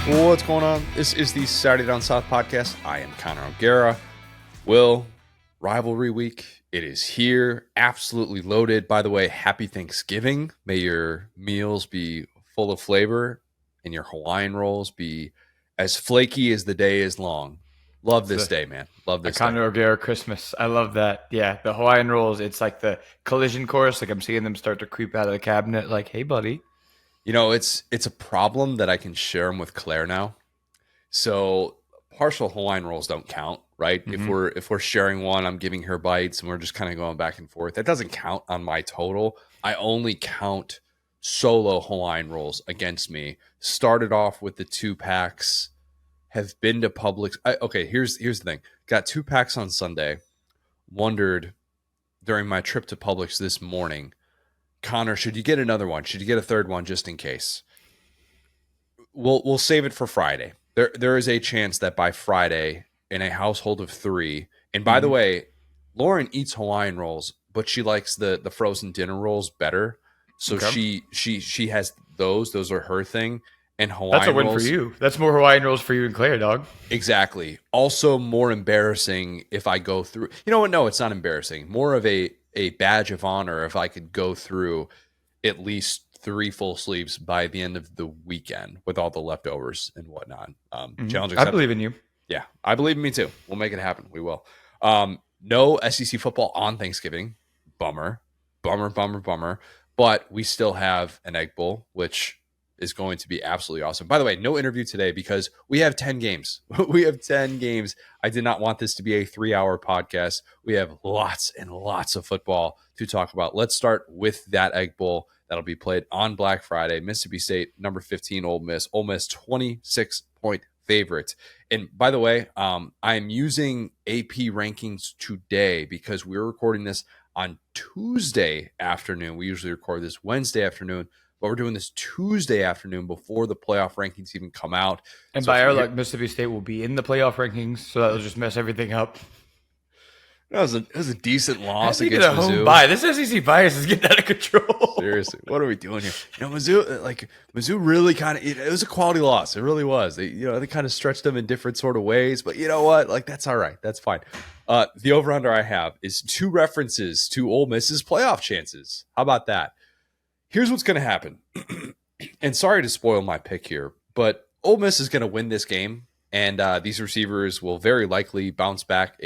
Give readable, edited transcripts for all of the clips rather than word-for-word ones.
What's going on? This is the Saturday Down South podcast. I am Connor O'Gara. Will, Rivalry Week. It is here, absolutely loaded. By the way, happy Thanksgiving. May your meals be full of flavor and your Hawaiian rolls be as flaky as the day is long. Love this day, man. Love this day. Connor O'Gara Christmas. I love that. Yeah, the Hawaiian rolls, it's like the collision course. Like I'm seeing them start to creep out of the cabinet like, hey, buddy. You know, it's a problem that I can share them with Claire now. So partial Hawaiian rolls don't count, right? Mm-hmm. If we're sharing one, I'm giving her bites and we're just kind of going back and forth. That doesn't count on my total. I only count solo Hawaiian rolls against me. Started off with the 2-packs, have been to Publix. Okay, here's the thing. Got 2 packs on Sunday. Wondered during my trip to Publix this morning, Connor, should you get another one? Should you get a third one just in case? We'll save it for Friday. There is a chance that by Friday, in a household of 3, and by the way, Lauren eats Hawaiian rolls, but she likes the frozen dinner rolls better. So okay. she has those. Those are her thing. And Hawaiian rolls. That's a win for you. That's more Hawaiian rolls for you and Claire, dog. Exactly. Also more embarrassing if I go through. You know what? No, it's not embarrassing. More of a badge of honor if I could go through at least 3 full sleeves by the end of the weekend with all the leftovers and whatnot. Challenge accepted. I believe in you. Yeah, I believe in me too. We'll make it happen. We will. No SEC football on Thanksgiving. Bummer. But we still have an Egg Bowl, which is going to be absolutely awesome. By the way, no interview today because we have 10 games. We have 10 games. I did not want this to be a 3-hour podcast. We have lots and lots of football to talk about. Let's start with that Egg Bowl that'll be played on Black Friday. Mississippi State, number 15, Ole Miss. Ole Miss, 26-point favorite. And by the way, I'm using AP rankings today because we're recording this on Tuesday afternoon. We usually record this Wednesday afternoon, but we're doing this Tuesday afternoon before the playoff rankings even come out. And so by our luck, Mississippi State will be in the playoff rankings, so that'll just mess everything up. It was a decent loss against Mizzou. Home bye. This SEC bias is getting out of control. Seriously, what are we doing here? You know, Mizzou really kind of it was a quality loss. It really was. They kind of stretched them in different sort of ways, but you know what? Like that's all right. That's fine. The over/under I have is 2 references to Ole Miss's playoff chances. How about that? Here's what's going to happen. And sorry to spoil my pick here, but Ole Miss is going to win this game, and these receivers will very likely bounce back.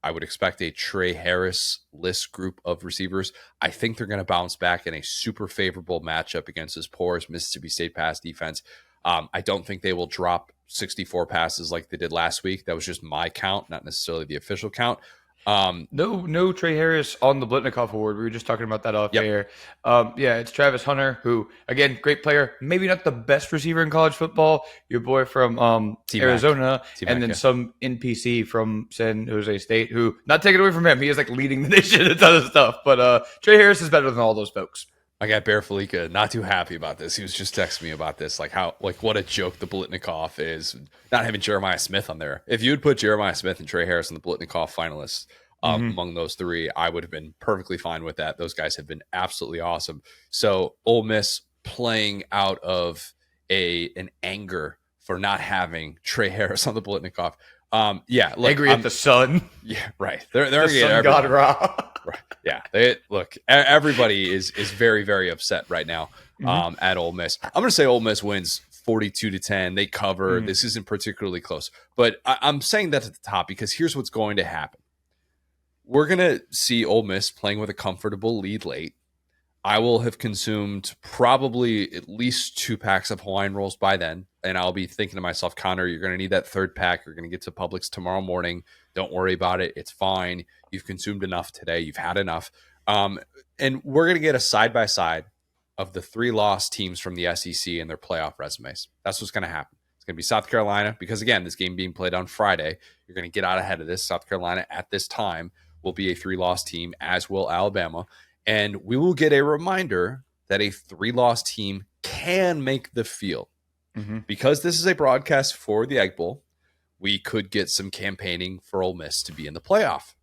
I would expect a Trey Harris list group of receivers. I think they're going to bounce back in a super favorable matchup against this porous Mississippi State pass defense. I don't think they will drop 64 passes like they did last week. That was just my count, not necessarily the official count. No Trey Harris on the Blitnikoff Award. We were just talking about that off air. Yeah, it's Travis Hunter, who, again, great player. Maybe not the best receiver in college football. Your boy from Arizona. And then some NPC from San Jose State, who, not taking away from him, he is like leading the nation in a ton of stuff. But Trey Harris is better than all those folks. I got Bear Felica not too happy about this. He was just texting me about this, what a joke the Blitnikoff is, not having Jeremiah Smith on there. If you would put Jeremiah Smith and Trey Harris on the Blitnikoff finalists among those 3, I would have been perfectly fine with that. Those guys have been absolutely awesome. So Ole Miss playing out of an anger for not having Trey Harris on the Blitnikoff. Angry at the sun. Yeah, right. They're the sun god Ra. Right. Yeah. Everybody is very, very upset right now at Ole Miss. I'm going to say Ole Miss wins 42-10. They cover. This isn't particularly close. But I'm saying that at the top because here's what's going to happen. We're going to see Ole Miss playing with a comfortable lead late. I will have consumed probably at least 2 packs of Hawaiian rolls by then. And I'll be thinking to myself, Connor, you're going to need that 3rd pack. You're going to get to Publix tomorrow morning. Don't worry about it. It's fine. You've consumed enough today. You've had enough. And we're going to get a side-by-side of the 3 lost teams from the SEC and their playoff resumes. That's what's going to happen. It's going to be South Carolina because, again, this game being played on Friday. You're going to get out ahead of this. South Carolina at this time will be a 3-loss team, as will Alabama. And we will get a reminder that a 3-loss team can make the field. Because this is a broadcast for the Egg Bowl, we could get some campaigning for Ole Miss to be in the playoff.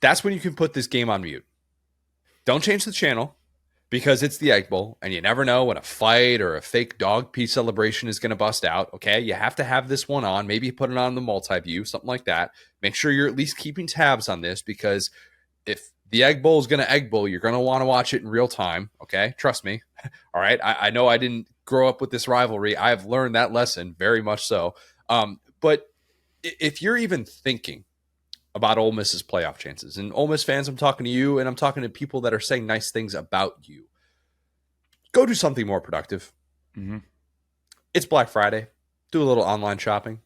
That's when you can put this game on mute. Don't change the channel. because it's the Egg Bowl, and you never know when a fight or a fake dog pee celebration is going to bust out. Okay, you have to have this one on. Maybe put it on the multi-view, something like that. Make sure you're at least keeping tabs on this, because if the Egg Bowl is going to Egg Bowl, you're going to want to watch it in real time. Okay, trust me. All right, I know I didn't grow up with this rivalry. I have learned that lesson very much so. But if you're even thinking about Ole Miss's playoff chances, and Ole Miss fans, I'm talking to you, and I'm talking to people that are saying nice things about you, go do something more productive. Mm-hmm. It's Black Friday. Do a little online shopping.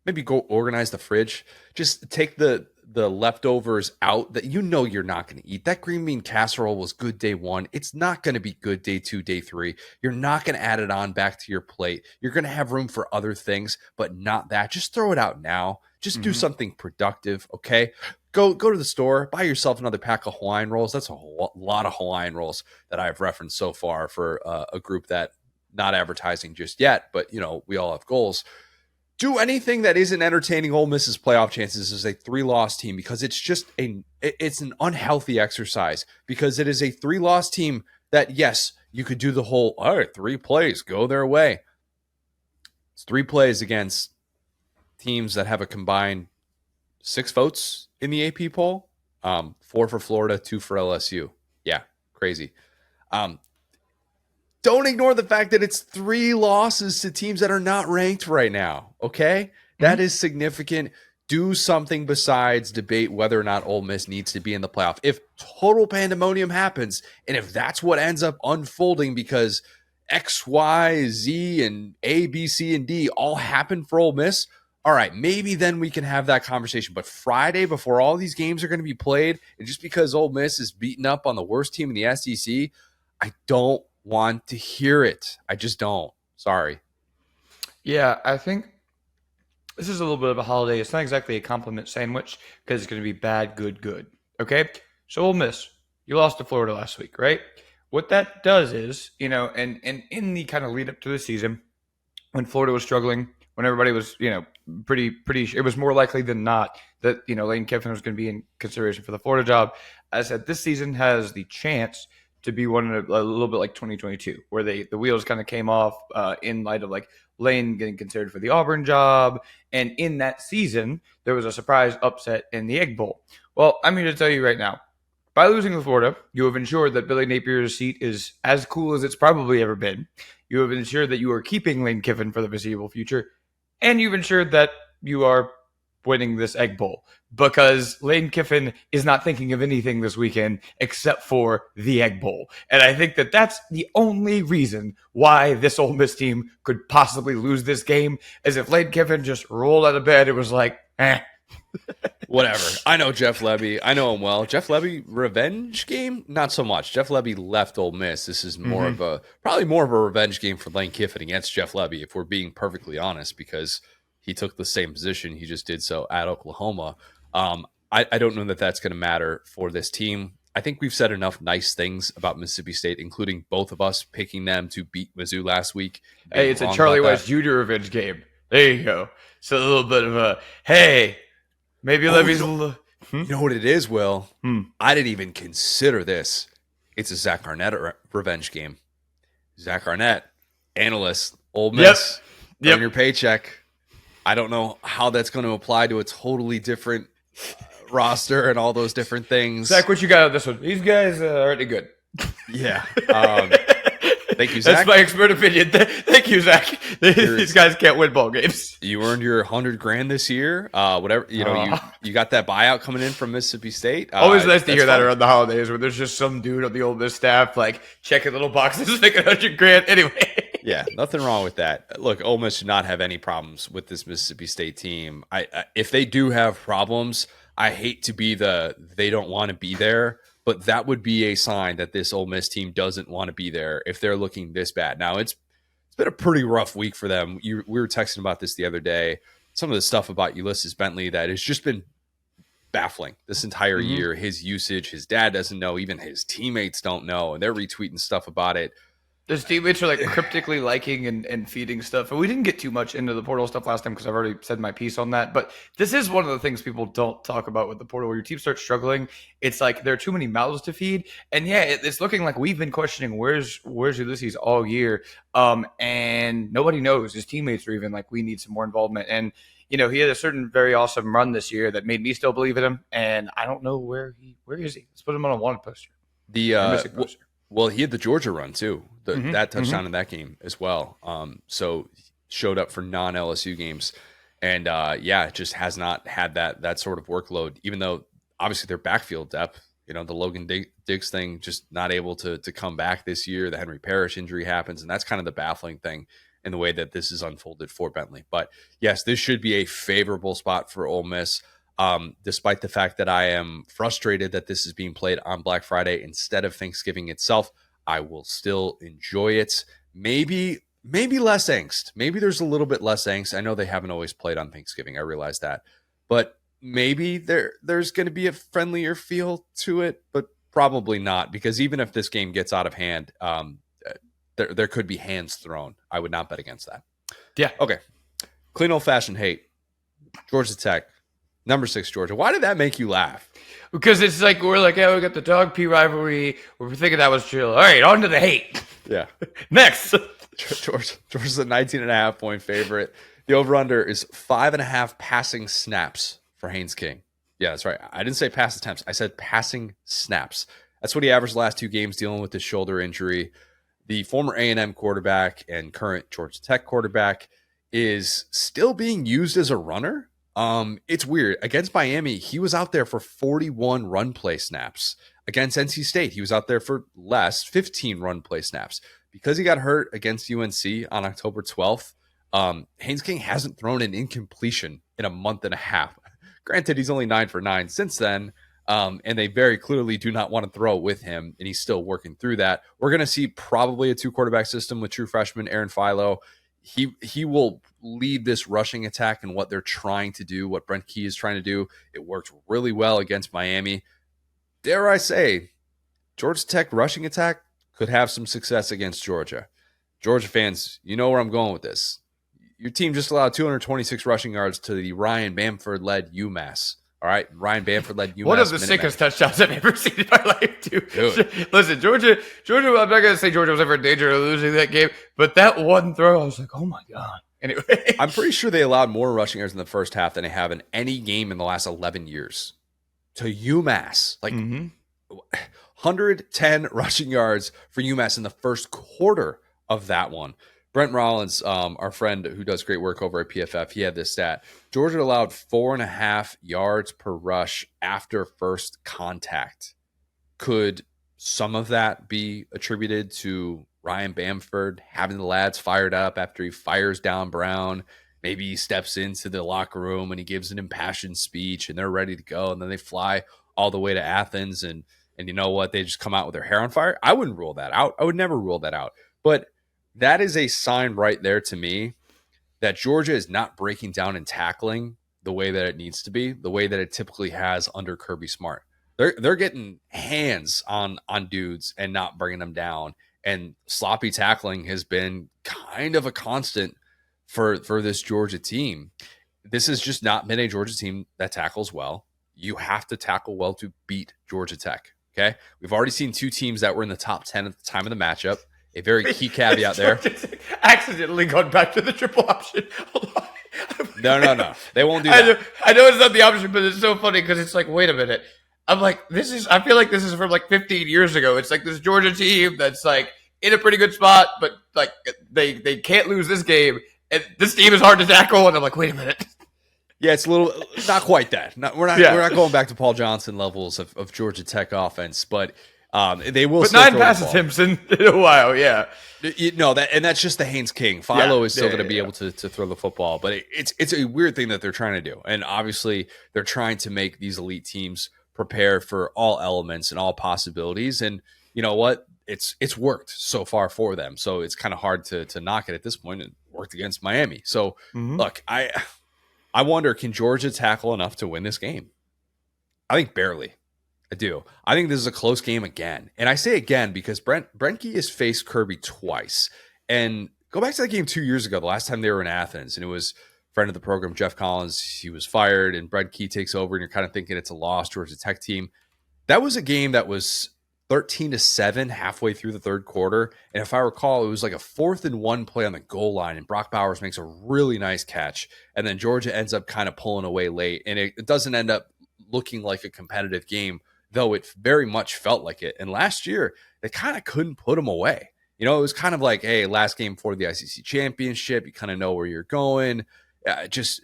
Maybe go organize the fridge. Just take the leftovers out that you know you're not going to eat. That green bean casserole was good day 1. It's not going to be good day 2, day 3. You're not going to add it on back to your plate. You're going to have room for other things, but not that. Just throw it out now. Just do something productive, okay? Go to the store, buy yourself another pack of Hawaiian rolls. That's a lot of Hawaiian rolls that I've referenced so far for a group that not advertising just yet, but we all have goals. Do anything that isn't entertaining Ole Miss's playoff chances as a 3-loss team, because it's just it's an unhealthy exercise, because it is a 3-loss team that, yes, you could do the whole, all right, 3 plays, go their way. It's 3 plays against teams that have a combined 6 votes in the AP poll, 4 for Florida, 2 for LSU. Yeah, crazy. Don't ignore the fact that it's 3 losses to teams that are not ranked right now, okay? That is significant. Do something besides debate whether or not Ole Miss needs to be in the playoff. If total pandemonium happens, and if that's what ends up unfolding because X, Y, Z, and A, B, C, and D all happen for Ole Miss, all right, maybe then we can have that conversation. But Friday, before all these games are going to be played, and just because Ole Miss is beating up on the worst team in the SEC, I don't want to hear it. I just don't. Sorry. Yeah, I think this is a little bit of a holiday. It's not exactly a compliment sandwich, because it's going to be bad, good, good. Okay? So Ole Miss, you lost to Florida last week, right? What that does is, and in the kind of lead up to the season, when Florida was struggling, when everybody was, pretty, it was more likely than not that, Lane Kiffin was going to be in consideration for the Florida job. I said this season has the chance to be one a little bit like 2022, where the wheels kind of came off in light of like Lane getting considered for the Auburn job. And in that season, there was a surprise upset in the Egg Bowl. Well, I'm here to tell you right now, by losing to Florida, you have ensured that Billy Napier's seat is as cool as it's probably ever been. You have ensured that you are keeping Lane Kiffin for the foreseeable future, and you've ensured that you are winning this Egg Bowl, because Lane Kiffin is not thinking of anything this weekend except for the Egg Bowl. And I think that that's the only reason why this Ole Miss team could possibly lose this game, is if Lane Kiffin just rolled out of bed and was like, whatever. I know Jeff Lebby. I know him well. Jeff Lebby, revenge game? Not so much. Jeff Lebby left Ole Miss. This is more of probably more of a revenge game for Lane Kiffin against Jeff Lebby, if we're being perfectly honest, because he took the same position. He just did so at Oklahoma. I don't know that that's going to matter for this team. I think we've said enough nice things about Mississippi State, including both of us picking them to beat Mizzou last week. Hey, it's a Charlie West Jr. revenge game. There you go. So a little bit of a, hey, maybe Levy's a little... You know what it is, Will? I didn't even consider this. It's a Zach Arnett revenge game. Zach Arnett, analyst, Ole Miss, earn your paycheck. I don't know how that's going to apply to a totally different roster and all those different things. Zach, what you got on this one? These guys are already good. Yeah. Thank you, Zach. That's my expert opinion. Thank you, Zach. These guys can't win ball games. You earned your $100,000 this year. Whatever, you got that buyout coming in from Mississippi State. Always nice to hear that around the holidays, where there's just some dude on the Ole Miss staff like checking little boxes, making $100,000. Anyway. Yeah, nothing wrong with that. Look, Ole Miss should not have any problems with this Mississippi State team. If they do have problems, I hate to be they don't want to be there, but that would be a sign that this Ole Miss team doesn't want to be there if they're looking this bad. Now, it's been a pretty rough week for them. We were texting about this the other day. Some of the stuff about Ulysses Bentley that has just been baffling this entire year. His usage, his dad doesn't know, even his teammates don't know, and they're retweeting stuff about it. His teammates are like cryptically liking and feeding stuff. And we didn't get too much into the portal stuff last time because I've already said my piece on that. But this is one of the things people don't talk about with the portal. Where your team starts struggling, it's like there are too many mouths to feed. And yeah, it's looking like we've been questioning where's Ulysses all year. And nobody knows. His teammates are even like, we need some more involvement. And he had a certain very awesome run this year that made me still believe in him. And I don't know where is he? Let's put him on a wanted poster. Missing poster. Well, he had the Georgia run too. That touchdown in that game as well. So showed up for non-LSU games, and just has not had that sort of workload. Even though obviously their backfield depth, the Logan Diggs thing, just not able to come back this year. The Henry Parrish injury happens, and that's kind of the baffling thing in the way that this is unfolded for Bentley. But yes, this should be a favorable spot for Ole Miss. Despite the fact that I am frustrated that this is being played on Black Friday instead of Thanksgiving itself, I will still enjoy it. Maybe less angst. Maybe there's a little bit less angst. I know they haven't always played on Thanksgiving. I realize that. But maybe there's going to be a friendlier feel to it, but probably not, because even if this game gets out of hand, there could be hands thrown. I would not bet against that. Yeah. Okay. Clean old-fashioned hate. Georgia Tech. Number 6, Georgia. Why did that make you laugh? Because it's like, we're like, yeah, we got the dog pee rivalry. We're thinking that was chill. All right, on to the hate. Yeah. Next. Georgia's a 19.5 point favorite. The over-under is 5.5 passing snaps for Haynes King. Yeah, that's right. I didn't say pass attempts. I said passing snaps. That's what he averaged the last 2 games dealing with his shoulder injury. The former A&M quarterback and current Georgia Tech quarterback is still being used as a runner. It's weird. Against Miami, he was out there for 41 run play snaps. Against NC State, he was out there for less, 15 run play snaps. Because he got hurt against UNC on October 12th, Haynes King hasn't thrown an incompletion in a month and a half. Granted, he's only 9 for 9 since then, and they very clearly do not want to throw with him, and he's still working through that. We're going to see probably a 2-quarterback system with true freshman Aaron Philo. He will lead this rushing attack and what they're trying to do, what Brent Key is trying to do. It worked really well against Miami. Dare I say, Georgia Tech rushing attack could have some success against Georgia. Georgia fans, you know where I'm going with this. Your team just allowed 226 rushing yards to the Ryan Bamford-led UMass. All right, Ryan Bamford-led UMass. One of the sickest touchdowns I've ever seen in my life, too. Listen, Georgia, I'm not going to say Georgia was ever in danger of losing that game, but that one throw, I was like, oh, my God. Anyway. I'm pretty sure they allowed more rushing yards in the first half than they have in any game in the last 11 years to UMass. Like 110 rushing yards for UMass in the first quarter of that one. Brent Rollins, our friend who does great work over at PFF, he had this stat. Georgia allowed 4.5 yards per rush after first contact. Could some of that be attributed to Ryan Bamford having the lads fired up after he fires down Brown? Maybe he steps into the locker room and he gives an impassioned speech and they're ready to go. And then they fly all the way to Athens and you know what? They just come out with their hair on fire. I wouldn't rule that out. I would never rule that out. But that is a sign right there to me that Georgia is not breaking down and tackling the way that it needs to be, the way that it typically has under Kirby Smart. They're getting hands on dudes and not bringing them down. And sloppy tackling has been kind of a constant for this Georgia team. This has just not been a Georgia team that tackles well. You have to tackle well to beat Georgia Tech. Okay, we've already seen 2 teams that were in the top 10 at the time of the matchup. A very key caveat there. Accidentally gone back to the triple option. Hold on. No. They won't do that. I know it's not the option, but it's so funny because it's like, wait a minute. I'm like, I feel like this is from like 15 years ago. It's like this Georgia team that's like in a pretty good spot, but like they can't lose this game. And this team is hard to tackle. And I'm like, wait a minute. Yeah, it's a little not quite that. We're not going back to Paul Johnson levels of Georgia Tech offense, but they will. But 9 pass attempts in a while, yeah. That's just the Haynes King. Philo is still going to be able to throw the football, but it's a weird thing that they're trying to do, and obviously they're trying to make these elite teams prepare for all elements and all possibilities. And you know what? It's worked so far for them, so it's kind of hard to knock it at this point. It worked against Miami, so look, I wonder, can Georgia tackle enough to win this game? I think barely. I do. I think this is a close game again. And I say again because Brent Key has faced Kirby twice. And go back to that game 2 years ago, the last time they were in Athens, and it was friend of the program, Jeff Collins. He was fired, and Brent Key takes over, and you're kind of thinking it's a loss towards the Tech team. That was a game that was 13-7 halfway through the third quarter. And if I recall, it was like a 4th-and-1 play on the goal line, and Brock Bowers makes a really nice catch. And then Georgia ends up kind of pulling away late, and it doesn't end up looking like a competitive game, though it very much felt like it. And last year, they kind of couldn't put them away. You know, it was kind of like, hey, last game before the ICC championship, you kind of know where you're going. Just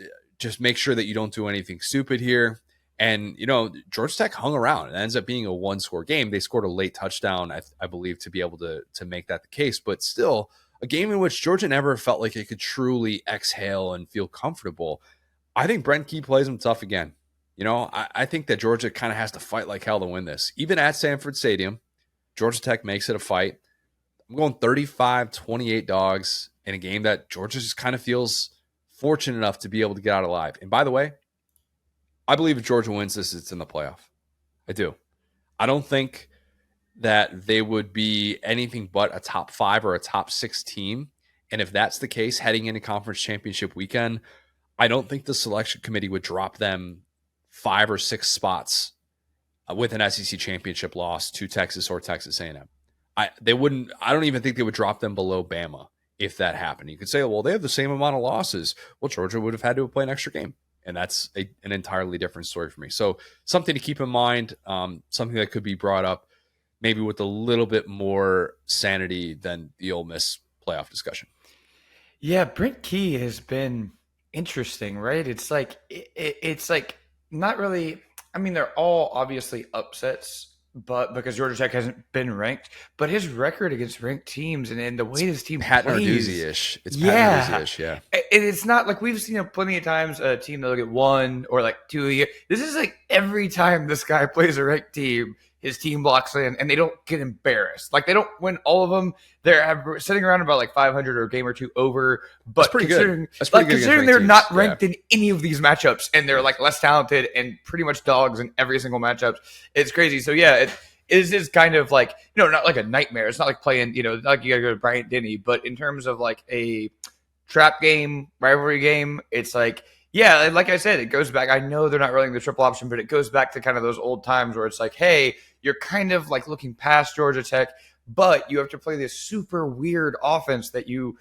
make sure that you don't do anything stupid here. And, you know, Georgia Tech hung around. It ends up being a one-score game. They scored a late touchdown, I believe, to be able to make that the case. But still, a game in which Georgia never felt like it could truly exhale and feel comfortable. I think Brent Key plays them tough again. You know, I think that Georgia kind of has to fight like hell to win this. Even at Sanford Stadium, Georgia Tech makes it a fight. I'm going 35-28 dogs in a game that Georgia just kind of feels fortunate enough to be able to get out alive. And by the way, I believe if Georgia wins this, it's in the playoff. I do. I don't think that they would be anything but a top 5 or a top 6 team. And if that's the case, heading into conference championship weekend, I don't think the selection committee would drop them 5 or 6 spots with an SEC championship loss to Texas or Texas A&M. They wouldn't. I don't even think they would drop them below Bama if that happened. You could say, well, they have the same amount of losses. Well, Georgia would have had to play an extra game. And that's an entirely different story for me. So something to keep in mind, something that could be brought up maybe with a little bit more sanity than the Ole Miss playoff discussion. Yeah, Brent Key has been interesting, right? It's like not really. I mean, they're all obviously upsets, but because Georgia Tech hasn't been ranked, but his record against ranked teams and the way his team Pat plays, Narduzzi-ish. It's Pat Narduzzi-ish, yeah. And it's not like we've seen plenty of times a team that'll get 1 or like 2 a year. This is like every time this guy plays a ranked team, his team blocks in and they don't get embarrassed. Like they don't win all of them. They're sitting around about like 500 or a game or 2 over. But that's pretty good. That's pretty good considering they're not ranked in any of these matchups and they're like less talented and pretty much dogs in every single matchup. It's crazy. So yeah, it is kind of like, you know, not like a nightmare. It's not like playing, you know, not like you gotta go to Bryant Denny, but in terms of like a trap game, rivalry game, it's like, yeah, like I said, it goes back. I know they're not running the triple option, but it goes back to kind of those old times where it's like, hey, you're kind of like looking past Georgia Tech, but you have to play this super weird offense that you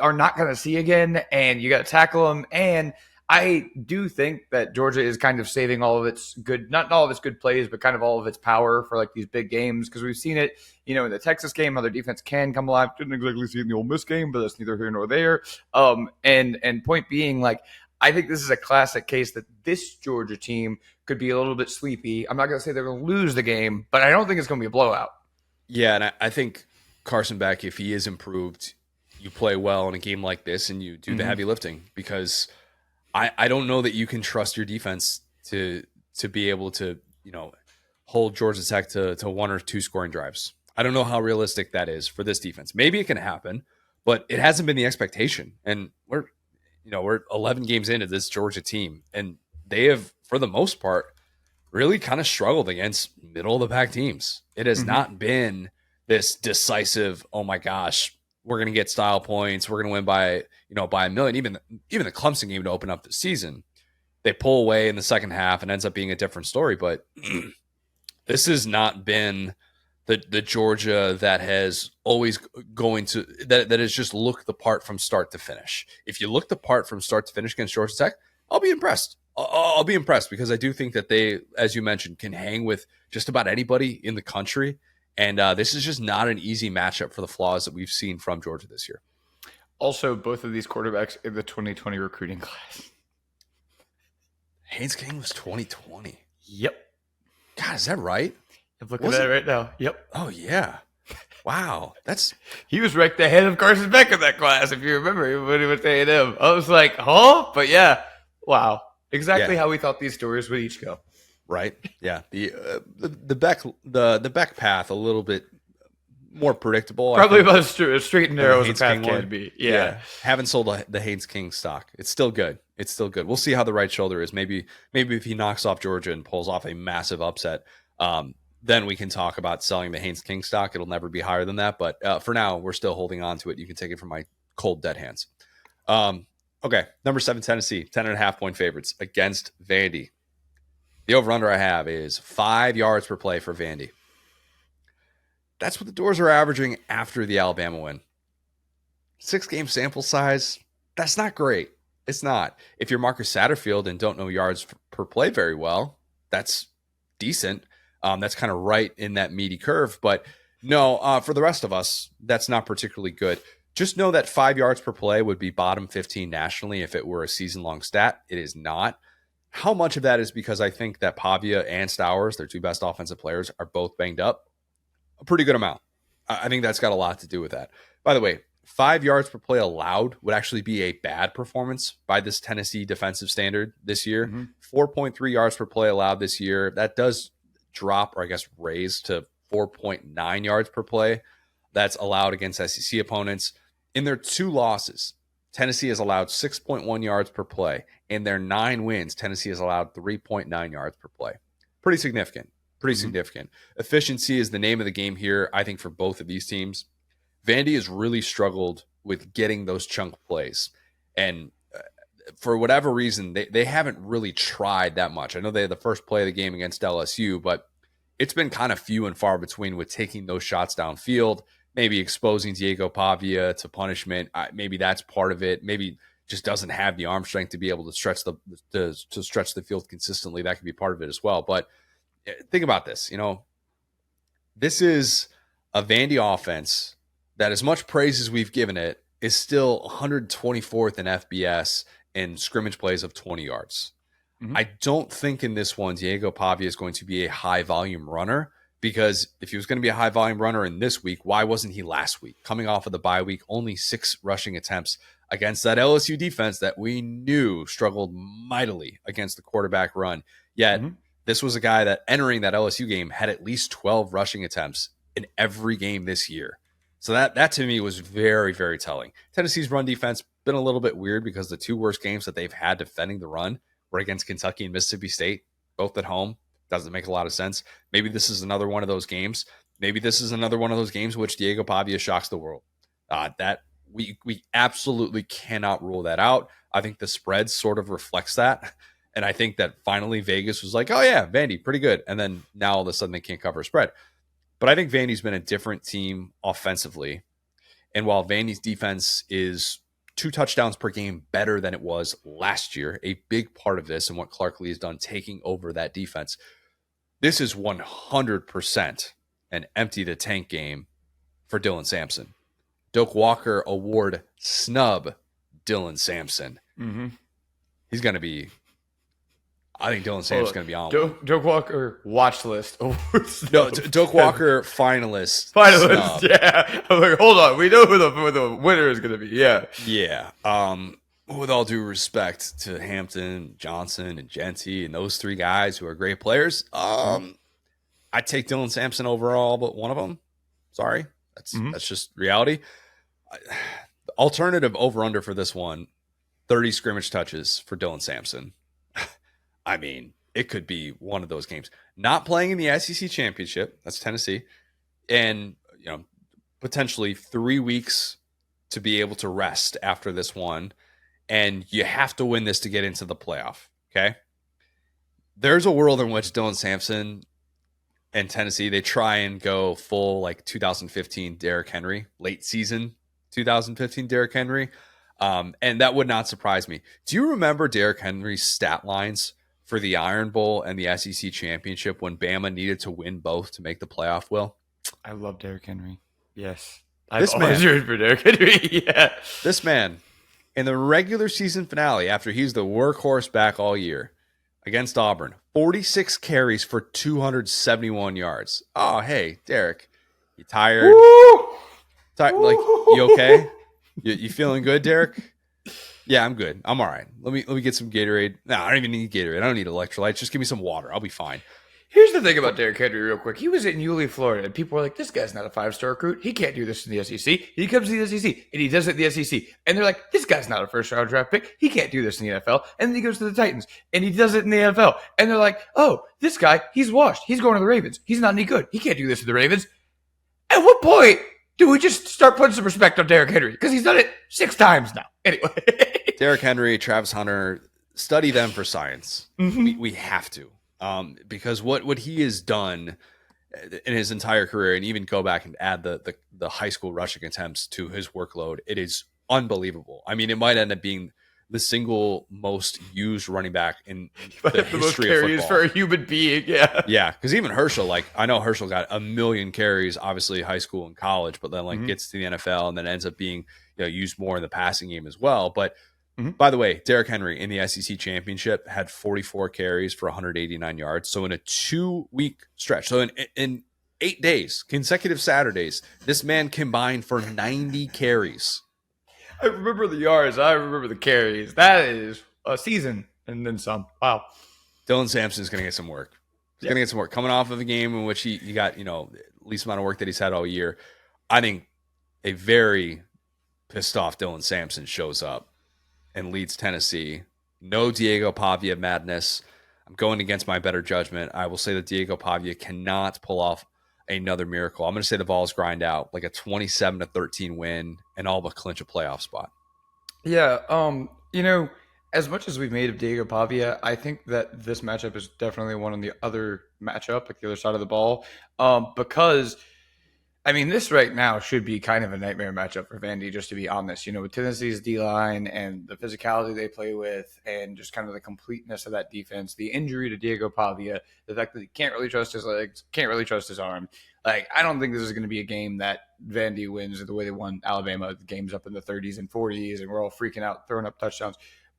are not going to see again, and you got to tackle them. And I do think that Georgia is kind of saving all of its good, not all of its good plays, but kind of all of its power for like these big games. Because we've seen it, you know, in the Texas game, how their defense can come alive. Didn't exactly see it in the Ole Miss game, but that's neither here nor there. And point being, like, I think this is a classic case that this Georgia team could be a little bit sleepy. I'm not going to say they're going to lose the game, but I don't think it's going to be a blowout. Yeah, and I think Carson Beck, if he is improved, you play well in a game like this and you do the heavy lifting, because I don't know that you can trust your defense to be able to, you know, hold Georgia Tech to 1 or 2 scoring drives. I don't know how realistic that is for this defense. Maybe it can happen, but it hasn't been the expectation. And we're 11 games into this Georgia team, and they have, for the most part, really kind of struggled against middle of the pack teams. It has not been this decisive, oh my gosh, we're going to get style points, we're going to win by a million. Even the Clemson game to open up the season, they pull away in the second half and ends up being a different story. But this has not been the Georgia that has always that has just looked the part from start to finish. If you look the part from start to finish against Georgia Tech, I'll be impressed. I'll be impressed, because I do think that they, as you mentioned, can hang with just about anybody in the country. And this is just not an easy matchup for the flaws that we've seen from Georgia this year. Also, both of these quarterbacks in the 2020 recruiting class. Haynes King was 2020. Yep. God, is that right? I'm looking at it right now. Yep. Oh, yeah. Wow. He was ranked ahead of Carson Beck in that class, if you remember, when he went to A&M. I was like, huh? But yeah, wow. Exactly how we thought these stories would each go. Right. Yeah. The Beck path a little bit more predictable. Probably about as straight and narrow as a path can be. Yeah. Haven't sold the Haynes King stock. It's still good. We'll see how the right shoulder is. Maybe if he knocks off Georgia and pulls off a massive upset, Then we can talk about selling the Haynes King stock. It'll never be higher than that. But for now, we're still holding on to it. You can take it from my cold, dead hands. Okay, number 7, Tennessee, 10.5-point favorites against Vandy. The over-under I have is 5 yards per play for Vandy. That's what the Doors are averaging after the Alabama win. 6-game sample size, that's not great. It's not. If you're Marcus Satterfield and don't know yards per play very well, that's decent. That's kind of right in that meaty curve. But no, for the rest of us, that's not particularly good. Just know that 5 yards per play would be bottom 15 nationally if it were a season-long stat. It is not. How much of that is because I think that Pavia and Stowers, their 2 best offensive players, are both banged up? A pretty good amount. I think that's got a lot to do with that. By the way, 5 yards per play allowed would actually be a bad performance by this Tennessee defensive standard this year. 4.3 yards per play allowed this year. That does drop, or I guess raise, to 4.9 yards per play that's allowed against SEC opponents. In their 2 losses, Tennessee has allowed 6.1 yards per play. In their 9 wins, Tennessee has allowed 3.9 yards per play. Pretty significant. Significant. Efficiency is the name of the game here, I think, for both of these teams. Vandy has really struggled with getting those chunk plays. And for whatever reason, they haven't really tried that much. I know they had the first play of the game against LSU, but it's been kind of few and far between with taking those shots downfield, maybe exposing Diego Pavia to punishment. Maybe that's part of it. Maybe just doesn't have the arm strength to be able to stretch the field consistently. That could be part of it as well. But think about this. This is a Vandy offense that, as much praise as we've given it, is still 124th in FBS in scrimmage plays of 20 yards. I don't think in this one Diego Pavia is going to be a high volume runner, because if he was going to be a high volume runner in this week, why wasn't he last week? Coming off of the bye week, only 6 rushing attempts against that LSU defense that we knew struggled mightily against the quarterback run. Yet this was a guy that, entering that LSU game, had at least 12 rushing attempts in every game this year. So that to me was very, very telling. Tennessee's run defense been a little bit weird because the 2 worst games that they've had defending the run were against Kentucky and Mississippi State, both at home. Doesn't make a lot of sense. Maybe this is another one of those games. Maybe this is another one of those games in which Diego Pavia shocks the world. That we absolutely cannot rule that out. I think the spread sort of reflects that. And I think that finally Vegas was like, oh yeah, Vandy, pretty good. And then now all of a sudden they can't cover a spread. But I think Vandy's been a different team offensively. And while Vandy's defense is 2 touchdowns per game better than it was last year, a big part of this and what Clark Lee has done taking over that defense, this is 100% an empty the tank game for Dylan Sampson. Doak Walker Award snub Dylan Sampson. He's going to be, I think Dylan Sampson's going to be on. Doak Walker watch list. No, Doak Walker finalist. Finalist, yeah. I'm like, hold on. We know who the winner is going to be. Yeah. Yeah. With all due respect to Hampton, Johnson, and Genty, and those 3 guys who are great players, I take Dylan Sampson overall, but one of them. Sorry. That's just reality. Alternative over-under for this one, 30 scrimmage touches for Dylan Sampson. I mean, it could be one of those games. Not playing in the SEC championship, that's Tennessee, and potentially 3 weeks to be able to rest after this one, and you have to win this to get into the playoff. Okay, there's a world in which Dylan Sampson and Tennessee, they try and go full like 2015 Derrick Henry, late season 2015 Derrick Henry, and that would not surprise me. Do you remember Derrick Henry's stat lines for the Iron Bowl and the SEC championship when Bama needed to win both to make the playoff, Will? I love Derrick Henry. Yes. I've always rooted for Derrick Henry. Yeah. This man, in the regular season finale, after he's the workhorse back all year against Auburn, 46 carries for 271 yards. Oh, hey, Derrick, you tired? Like, you okay? You feeling good, Derrick? Yeah, I'm good. I'm all right. Let me get some Gatorade. No, I don't even need Gatorade. I don't need electrolytes. Just give me some water. I'll be fine. Here's the thing about Derrick Henry, real quick. He was in Yulee, Florida, and people were like, this guy's not a 5-star recruit. He can't do this in the SEC. He comes to the SEC, and he does it in the SEC. And they're like, this guy's not a first-round draft pick. He can't do this in the NFL. And then he goes to the Titans, and he does it in the NFL. And they're like, oh, this guy, he's washed. He's going to the Ravens. He's not any good. He can't do this in the Ravens. At what point do we just start putting some respect on Derrick Henry? Because he's done it 6 times now. Anyway. Derrick Henry, Travis Hunter, study them for science. We have to. Because what he has done in his entire career, and even go back and add the high school rushing attempts to his workload, it is unbelievable. I mean, it might end up being the single most used running back in the history most carries of football. for a human being. Yeah, because even Herschel, like I know Herschel got 1 million carries, obviously high school and college, but then gets to the NFL and then ends up being used more in the passing game as well. But by the way, Derrick Henry in the SEC championship had 44 carries for 189 yards. So in a 2-week stretch, so in 8 days, consecutive Saturdays, this man combined for 90 carries. I remember the yards. I remember the carries. That is a season and then some. Wow. Dylan Sampson's going to get some work. He's going to get some work. Coming off of a game in which he got, least amount of work that he's had all year. I think a very pissed off Dylan Sampson shows up and leads Tennessee. No Diego Pavia madness. I'm going against my better judgment. I will say that Diego Pavia cannot pull off another miracle. I'm going to say the Vols grind out like a 27-13 win and all but clinch a playoff spot. Yeah, as much as we've made of Diego Pavia, I think that this matchup is definitely one on the other matchup, like the other side of the ball, because I mean, this right now should be kind of a nightmare matchup for Vandy, just to be honest. With Tennessee's D-line and the physicality they play with and just kind of the completeness of that defense, the injury to Diego Pavia, the fact that he can't really trust his legs, can't really trust his arm. Like, I don't think this is going to be a game that Vandy wins the way they won Alabama. The game's up in the 30s and 40s, and we're all freaking out, throwing up touchdowns.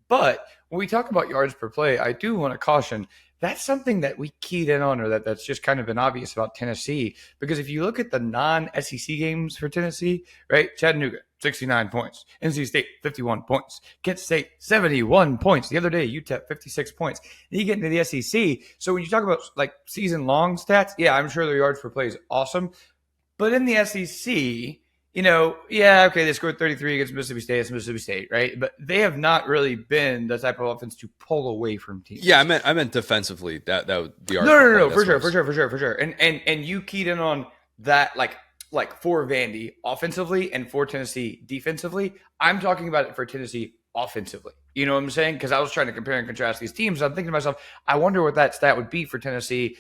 But when we talk about yards per play, I do want to caution that's something that we keyed in on, or that's just kind of been obvious about Tennessee. Because if you look at the non-SEC games for Tennessee, right? Chattanooga, 69 points. NC State, 51 points. Kent State, 71 points. The other day, UTEP, 56 points. And you get into the SEC. So when you talk about like season-long stats, yeah, I'm sure their yards per play is awesome. But in the SEC, they scored 33 against Mississippi State. It's Mississippi State, right? But they have not really been the type of offense to pull away from teams. Yeah, I meant defensively. That would be our no, for sure. And you keyed in on that, like for Vandy offensively and for Tennessee defensively. I'm talking about it for Tennessee offensively. You know what I'm saying? Because I was trying to compare and contrast these teams. I'm thinking to myself, I wonder what that stat would be for Tennessee,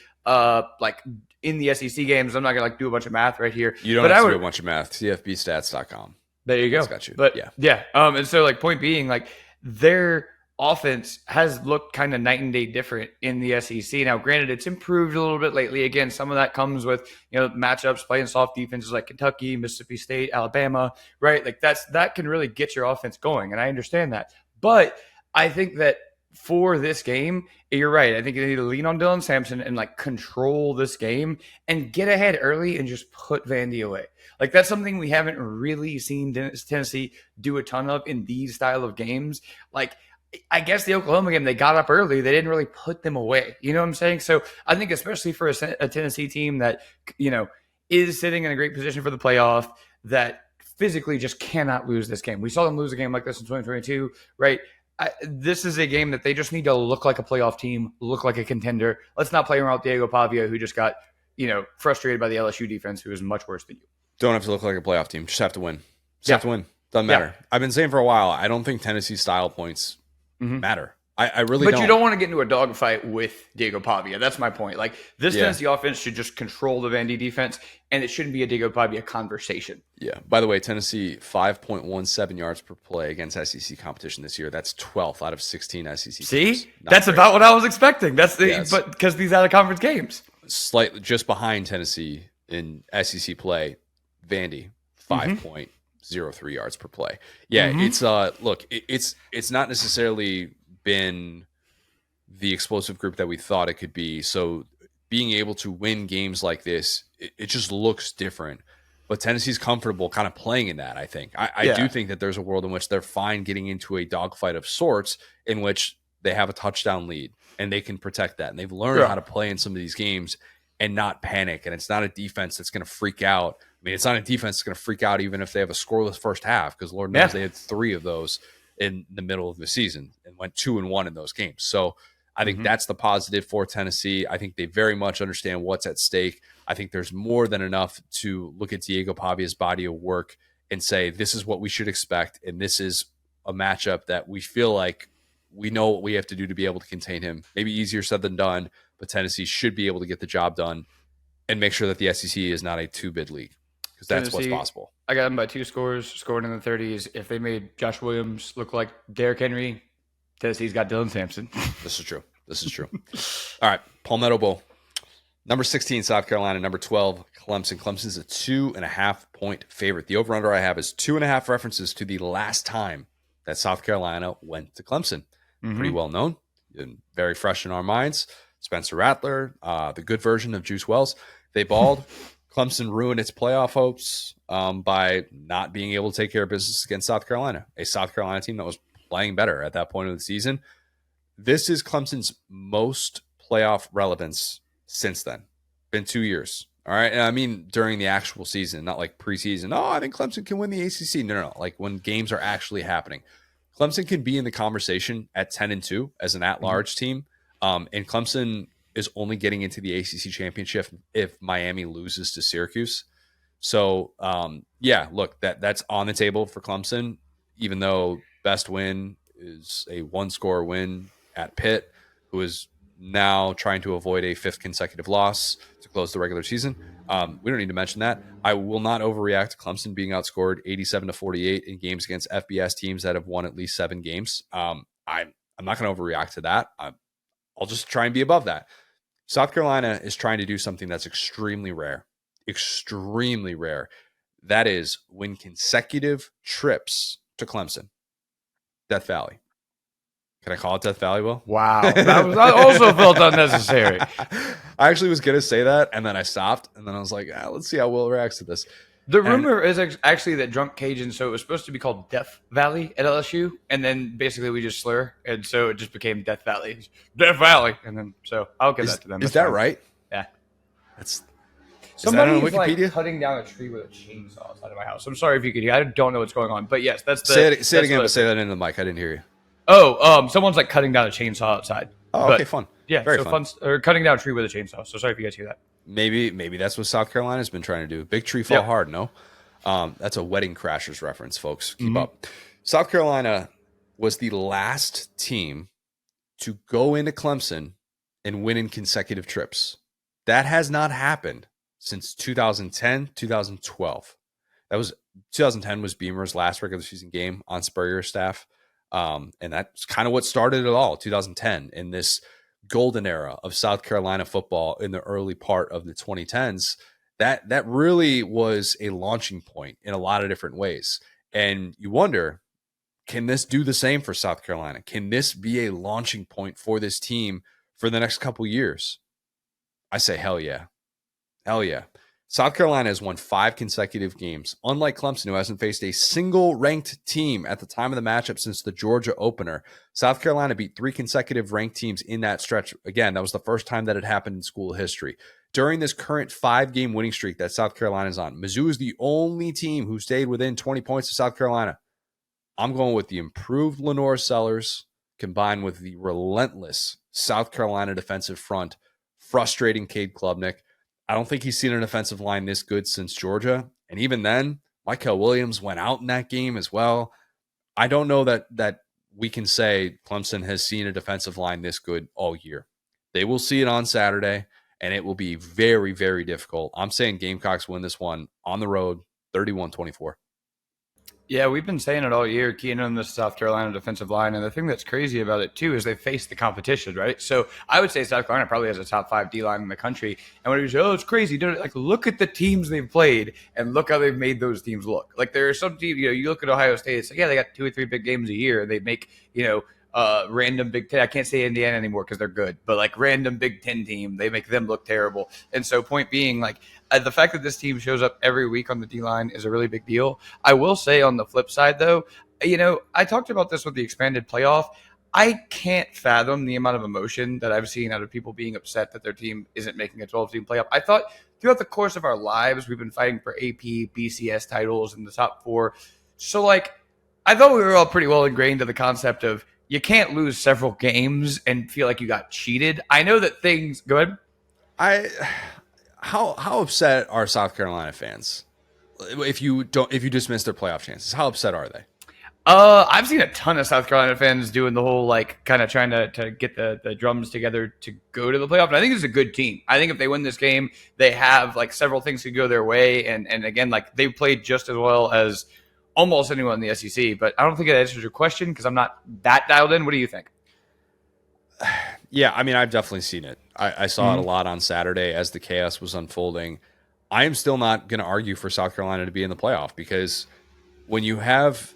in the SEC games. I'm not gonna do a bunch of math right here. You don't have to do a bunch of math. CFBstats.com. There you go. That's got you. But yeah. And so point being, their offense has looked kind of night and day different in the SEC. Now, granted, it's improved a little bit lately. Again, some of that comes with matchups, playing soft defenses like Kentucky, Mississippi State, Alabama, right? Like that can really get your offense going, and I understand that. But I think that for this game, you're right. I think you need to lean on Dylan Sampson and control this game and get ahead early and just put Vandy away. That's something we haven't really seen Tennessee do a ton of in these style of games. I guess the Oklahoma game, they got up early. They didn't really put them away. You know what I'm saying? So I think especially for a Tennessee team that, is sitting in a great position for the playoff, that physically just cannot lose this game. We saw them lose a game like this in 2022, right? This is a game that they just need to look like a playoff team, look like a contender. Let's not play around with Diego Pavia, who just got, frustrated by the LSU defense, who is much worse than you. Don't have to look like a playoff team. Just have to win. Have to win. Doesn't matter. Yeah. I've been saying for a while, I don't think Tennessee style points matter. I really don't. But you don't want to get into a dogfight with Diego Pavia. That's my point. Tennessee offense should just control the Vandy defense, and it shouldn't be a Diego Pavia conversation. Yeah. By the way, Tennessee, 5.17 yards per play against SEC competition this year. That's 12th out of 16 SEC teams. See? That's great. About what I was expecting. But because these out-of-conference games. Slightly just behind Tennessee in SEC play, Vandy, 5.03 yards per play. Yeah, it's it's not necessarily been the explosive group that we thought it could be. So being able to win games like this, it just looks different. But Tennessee's comfortable kind of playing in that, I think. I do think that there's a world in which they're fine getting into a dogfight of sorts in which they have a touchdown lead and they can protect that. And they've learned how to play in some of these games and not panic. And it's not a defense that's going to freak out. I mean, it's not a defense that's going to freak out even if they have a scoreless first half, because Lord knows they had 3 of those in the middle of the season and went 2-1 in those games. So I think that's the positive for Tennessee. I think they very much understand what's at stake. I think there's more than enough to look at Diego Pavia's body of work and say, this is what we should expect. And this is a matchup that we feel like we know what we have to do to be able to contain him. Maybe easier said than done, but Tennessee should be able to get the job done and make sure that the SEC is not a 2-bid league, because that's what's possible. I got them by 2 scores, scoring in the 30s. If they made Josh Williams look like Derrick Henry, Tennessee's got Dylan Sampson. This is true. All right, Palmetto Bowl. Number 16, South Carolina. Number 12, Clemson. Clemson's a 2.5-point favorite. The over-under I have is 2.5 references to the last time that South Carolina went to Clemson. Pretty well known and very fresh in our minds. Spencer Rattler, the good version of Juice Wells. They balled. Clemson ruined its playoff hopes by not being able to take care of business against South Carolina, a South Carolina team that was playing better at that point of the season. This is Clemson's most playoff relevance since then. Been 2 years. All right. And I mean, during the actual season, not like preseason. Oh, I think Clemson can win the ACC. No. Like when games are actually happening. Clemson can be in the conversation at 10-2 as an at-large team. And Clemson is only getting into the ACC championship if Miami loses to Syracuse. So, look, that's on the table for Clemson, even though best win is a 1-score win at Pitt, who is now trying to avoid a 5th consecutive loss to close the regular season. We don't need to mention that. I will not overreact to Clemson being outscored 87-48 in games against FBS teams that have won at least 7 games. I'm not going to overreact to that. I'll just try and be above that. South Carolina is trying to do something that's extremely rare. That is win consecutive trips to Clemson. Death Valley. Can I call it Death Valley, Will? Wow. That also felt unnecessary. I actually was going to say that, and then I stopped, and then I was like, let's see how Will reacts to this. The rumor is actually that Drunk Cajun, so it was supposed to be called Death Valley at LSU, and then basically we just slur, and so it just became Death Valley. Death Valley. And then, so I'll give that to them. Is that right? Yeah. Somebody's like cutting down a tree with a chainsaw outside of my house. I'm sorry if you could hear. I don't know what's going on, but yes, that's the. Say it again, but say that into the mic. I didn't hear you. Oh, someone's like cutting down a chainsaw outside. Oh, okay, fun. Yeah, very fun. Or cutting down a tree with a chainsaw. So sorry if you guys hear that. Maybe that's what South Carolina's been trying to do. Big tree fall hard, no? That's a Wedding Crashers reference, folks. Keep up. South Carolina was the last team to go into Clemson and win in consecutive trips. That has not happened since 2010, 2012. 2010 was Beamer's last regular season game on Spurrier's staff. And that's kind of what started it all, 2010, in this golden era of South Carolina football in the early part of the 2010s. That really was a launching point in a lot of different ways. And you wonder, can this do the same for South Carolina? Can this be a launching point for this team for the next couple years? I say, hell yeah. Hell yeah. South Carolina has won 5 consecutive games, unlike Clemson, who hasn't faced a single ranked team at the time of the matchup since the Georgia opener. South Carolina beat 3 consecutive ranked teams in that stretch. Again, that was the first time that it happened in school history. During this current 5-game winning streak that South Carolina is on, Mizzou is the only team who stayed within 20 points of South Carolina. I'm going with the improved Lenore Sellers combined with the relentless South Carolina defensive front, frustrating Cade Klubnik. I don't think he's seen an offensive line this good since Georgia. And even then, Michael Williams went out in that game as well. I don't know that we can say Clemson has seen a defensive line this good all year. They will see it on Saturday, and it will be very, very difficult. I'm saying Gamecocks win this one on the road, 31-24. Yeah, we've been saying it all year, keying on the South Carolina defensive line. And the thing that's crazy about it, too, is they face the competition, right? So I would say South Carolina probably has a top 5 D-line in the country. And when you say, it's crazy, like, look at the teams they've played and look how they've made those teams look. Like, there are some teams, you look at Ohio State, it's like, yeah, they got 2 or 3 big games a year. They make, random Big Ten. I can't say Indiana anymore because they're good, but like random Big Ten team, they make them look terrible. And so point being, like, the fact that this team shows up every week on the D-line is a really big deal. I will say on the flip side, though, I talked about this with the expanded playoff. I can't fathom the amount of emotion that I've seen out of people being upset that their team isn't making a 12-team playoff. I thought throughout the course of our lives, we've been fighting for AP, BCS titles in the top 4. So, like, I thought we were all pretty well ingrained to the concept of you can't lose several games and feel like you got cheated. I know that things – go ahead. How upset are South Carolina fans if you dismiss their playoff chances? How upset are they? I've seen a ton of South Carolina fans doing the whole like kind of trying to get the drums together to go to the playoff. And I think it's a good team. I think if they win this game, they have like several things to go their way. And again, like they played just as well as almost anyone in the SEC. But I don't think it answers your question because I'm not that dialed in. What do you think? Yeah, I mean, I've definitely seen it. I saw it a lot on Saturday as the chaos was unfolding. I am still not going to argue for South Carolina to be in the playoff because when you have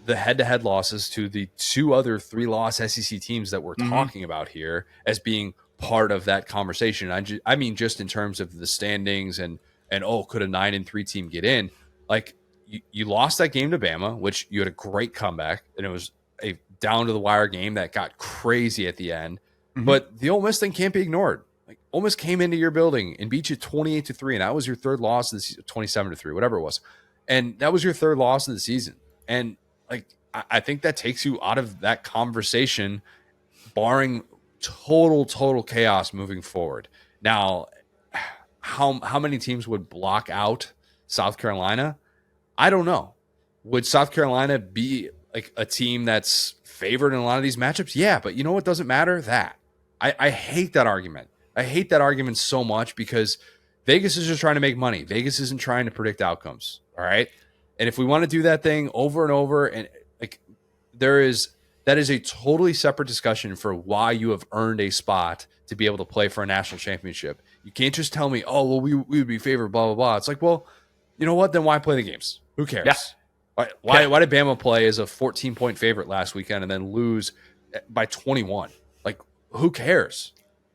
the head-to-head losses to the 2 other 3-loss SEC teams that we're talking about here as being part of that conversation, I mean, just in terms of the standings and could a 9-3 team get in? Like, you lost that game to Bama, which you had a great comeback, and it was a down-to-the-wire game that got crazy at the end. But the Ole Miss thing can't be ignored. Like, Ole Miss came into your building and beat you 28-3, and that was your 3rd loss of the season, 27-3, whatever it was. And that was your 3rd loss of the season. And like, I think that takes you out of that conversation, barring total chaos moving forward. Now, how many teams would block out South Carolina? I don't know. Would South Carolina be like a team that's favored in a lot of these matchups? Yeah, but you know what doesn't matter? That. I hate that argument. I hate that argument so much because Vegas is just trying to make money. Vegas isn't trying to predict outcomes. All right. And if we want to do that thing over and over, and like that is a totally separate discussion for why you have earned a spot to be able to play for a national championship. You can't just tell me, oh, well, we would be favored, blah, blah, blah. It's like, well, you know what? Then why play the games? Who cares? Yeah. Why did Bama play as a 14-point favorite last weekend and then lose by 21? Like, who cares?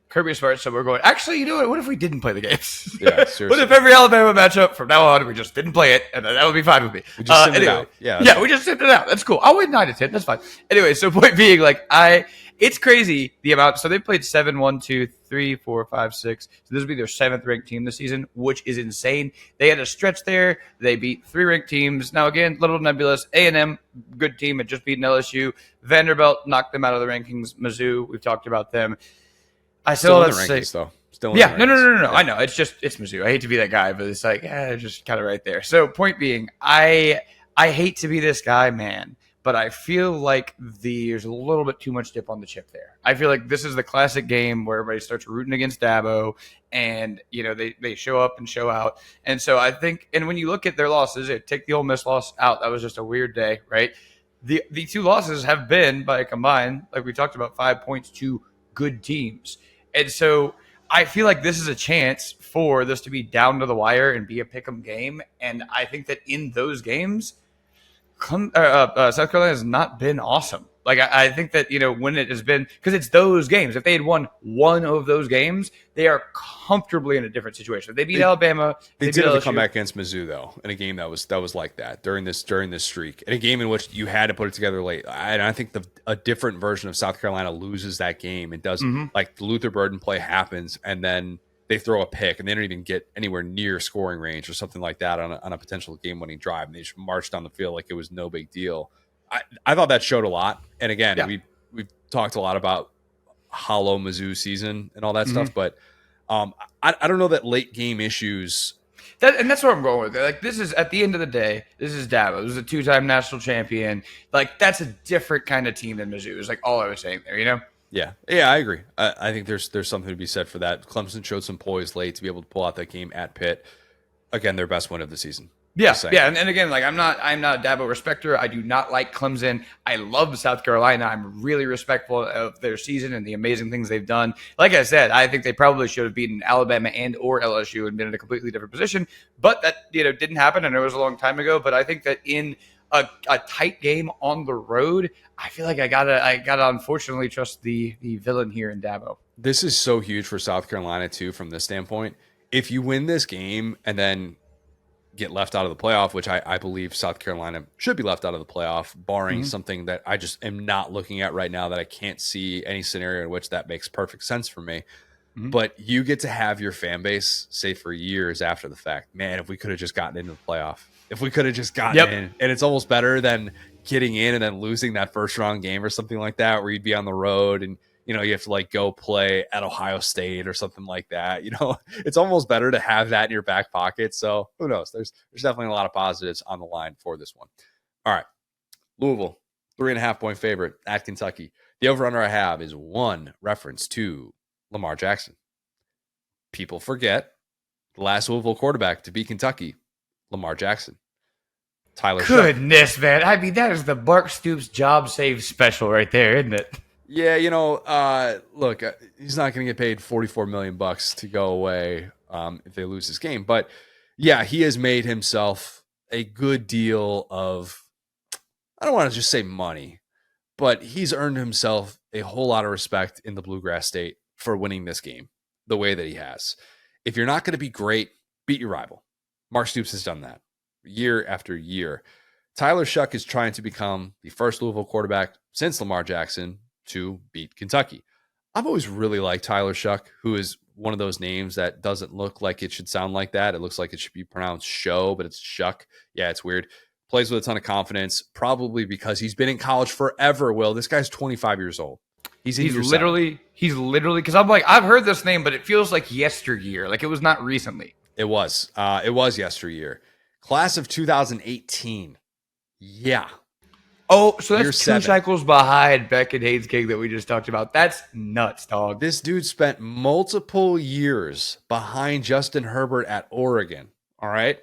Kirby Smart, so we're going, actually, you know what? What if we didn't play the games? Yeah, seriously. What if every Alabama matchup from now on, we just didn't play it, and that would be fine with me. We just sent it out. Yeah, we just sent it out. That's cool. I'll win 9-10. That's fine. Anyway, so point being, like, it's crazy the amount. So they played 7, 1, 2, 3, 4, 5, 6. So this will be their 7th ranked team this season, which is insane. They had a stretch there. They beat 3 ranked teams. Now, again, little nebulous. A&M, good team, had just beaten LSU. Vanderbilt knocked them out of the rankings. Mizzou, we've talked about them. I still in the rankings, though. Still in yeah, the no. Yeah. I know. It's Mizzou. I hate to be that guy, but it's like, just kind of right there. So, point being, I hate to be this guy, man, but I feel like there's a little bit too much dip on the chip there. I feel like this is the classic game where everybody starts rooting against Dabo, and you know they show up and show out. And so I think, and when you look at their losses, take the Ole Miss loss out. That was just a weird day, right? The 2 losses have been by combined, like we talked about, 5 points to good teams. And so I feel like this is a chance for this to be down to the wire and be a pick'em game. And I think that in those games, South Carolina has not been awesome. Like, I think that, you know, when it has been, because it's those games. If they had won one of those games, they are comfortably in a different situation. If they beat Alabama, they did have to come back against Mizzou, though, in a game that was like that during this streak, in a game in which you had to put it together late. And I think a different version of South Carolina loses that game and does like the Luther Burden play happens, and then they throw a pick and they don't even get anywhere near scoring range or something like that on a potential game-winning drive. And they just marched down the field like it was no big deal. I thought that showed a lot. And again, we've talked a lot about hollow Mizzou season and all that stuff, but I don't know that late game issues. And that's where I'm going with it. Like, this is, at the end of the day, this is Dabo. This is a 2-time national champion. Like, that's a different kind of team than Mizzou is like all I was saying there, you know? Yeah, I agree. I think there's something to be said for that. Clemson showed some poise late to be able to pull out that game at Pitt. Again, their best win of the season. Yeah. And again, like I'm not a Dabo respecter. I do not like Clemson. I love South Carolina. I'm really respectful of their season and the amazing things they've done. Like I said, I think they probably should have beaten Alabama and or LSU and been in a completely different position. But that, didn't happen, and it was a long time ago. But I think that in a tight game on the road, I feel like I gotta unfortunately trust the villain here in Dabo. This is so huge for South Carolina too, from this standpoint. If you win this game and then get left out of the playoff, which I believe South Carolina should be left out of the playoff, barring something that I just am not looking at right now that I can't see any scenario in which that makes perfect sense for me. But you get to have your fan base say for years after the fact, man, if we could have just gotten into the playoff, if we could have just gotten in, and it's almost better than getting in and then losing that first round game or something like that, where you'd be on the road and, you know, you have to like go play at Ohio State or something like that. You know, it's almost better to have that in your back pocket. So who knows? There's definitely a lot of positives on the line for this one. All right. Louisville, 3.5-point favorite at Kentucky. The over-under I have is one reference to Lamar Jackson. People forget the last Louisville quarterback to beat Kentucky, Lamar Jackson. Tyler Goodness, Shuck. man. I mean, that is the Mark Stoops job save special right there, isn't it? Yeah, you know, look, he's not going to get paid $44 million to go away if they lose this game. But yeah, he has made himself a good deal of, I don't want to just say money, but he's earned himself a whole lot of respect in the Bluegrass State for winning this game the way that he has. If you're not going to be great, beat your rival. Mark Stoops has done that year after year. Tyler Shuck is trying to become the first Louisville quarterback since Lamar Jackson to beat Kentucky. I've always really liked Tyler Shuck, who is one of those names that doesn't look like it should sound like that. It looks like it should be pronounced show, but it's Shuck. Yeah, it's weird. Plays with a ton of confidence, probably because he's been in college forever, Will. This guy's 25 years old. He's literally, because I'm like, I've heard this name, but it feels like yesteryear. Like it was not recently. It was yesteryear. Class of 2018. Yeah. Oh, so that's 2 cycles behind Beck and Haynes King that we just talked about. That's nuts, dog. This dude spent multiple years behind Justin Herbert at Oregon. All right.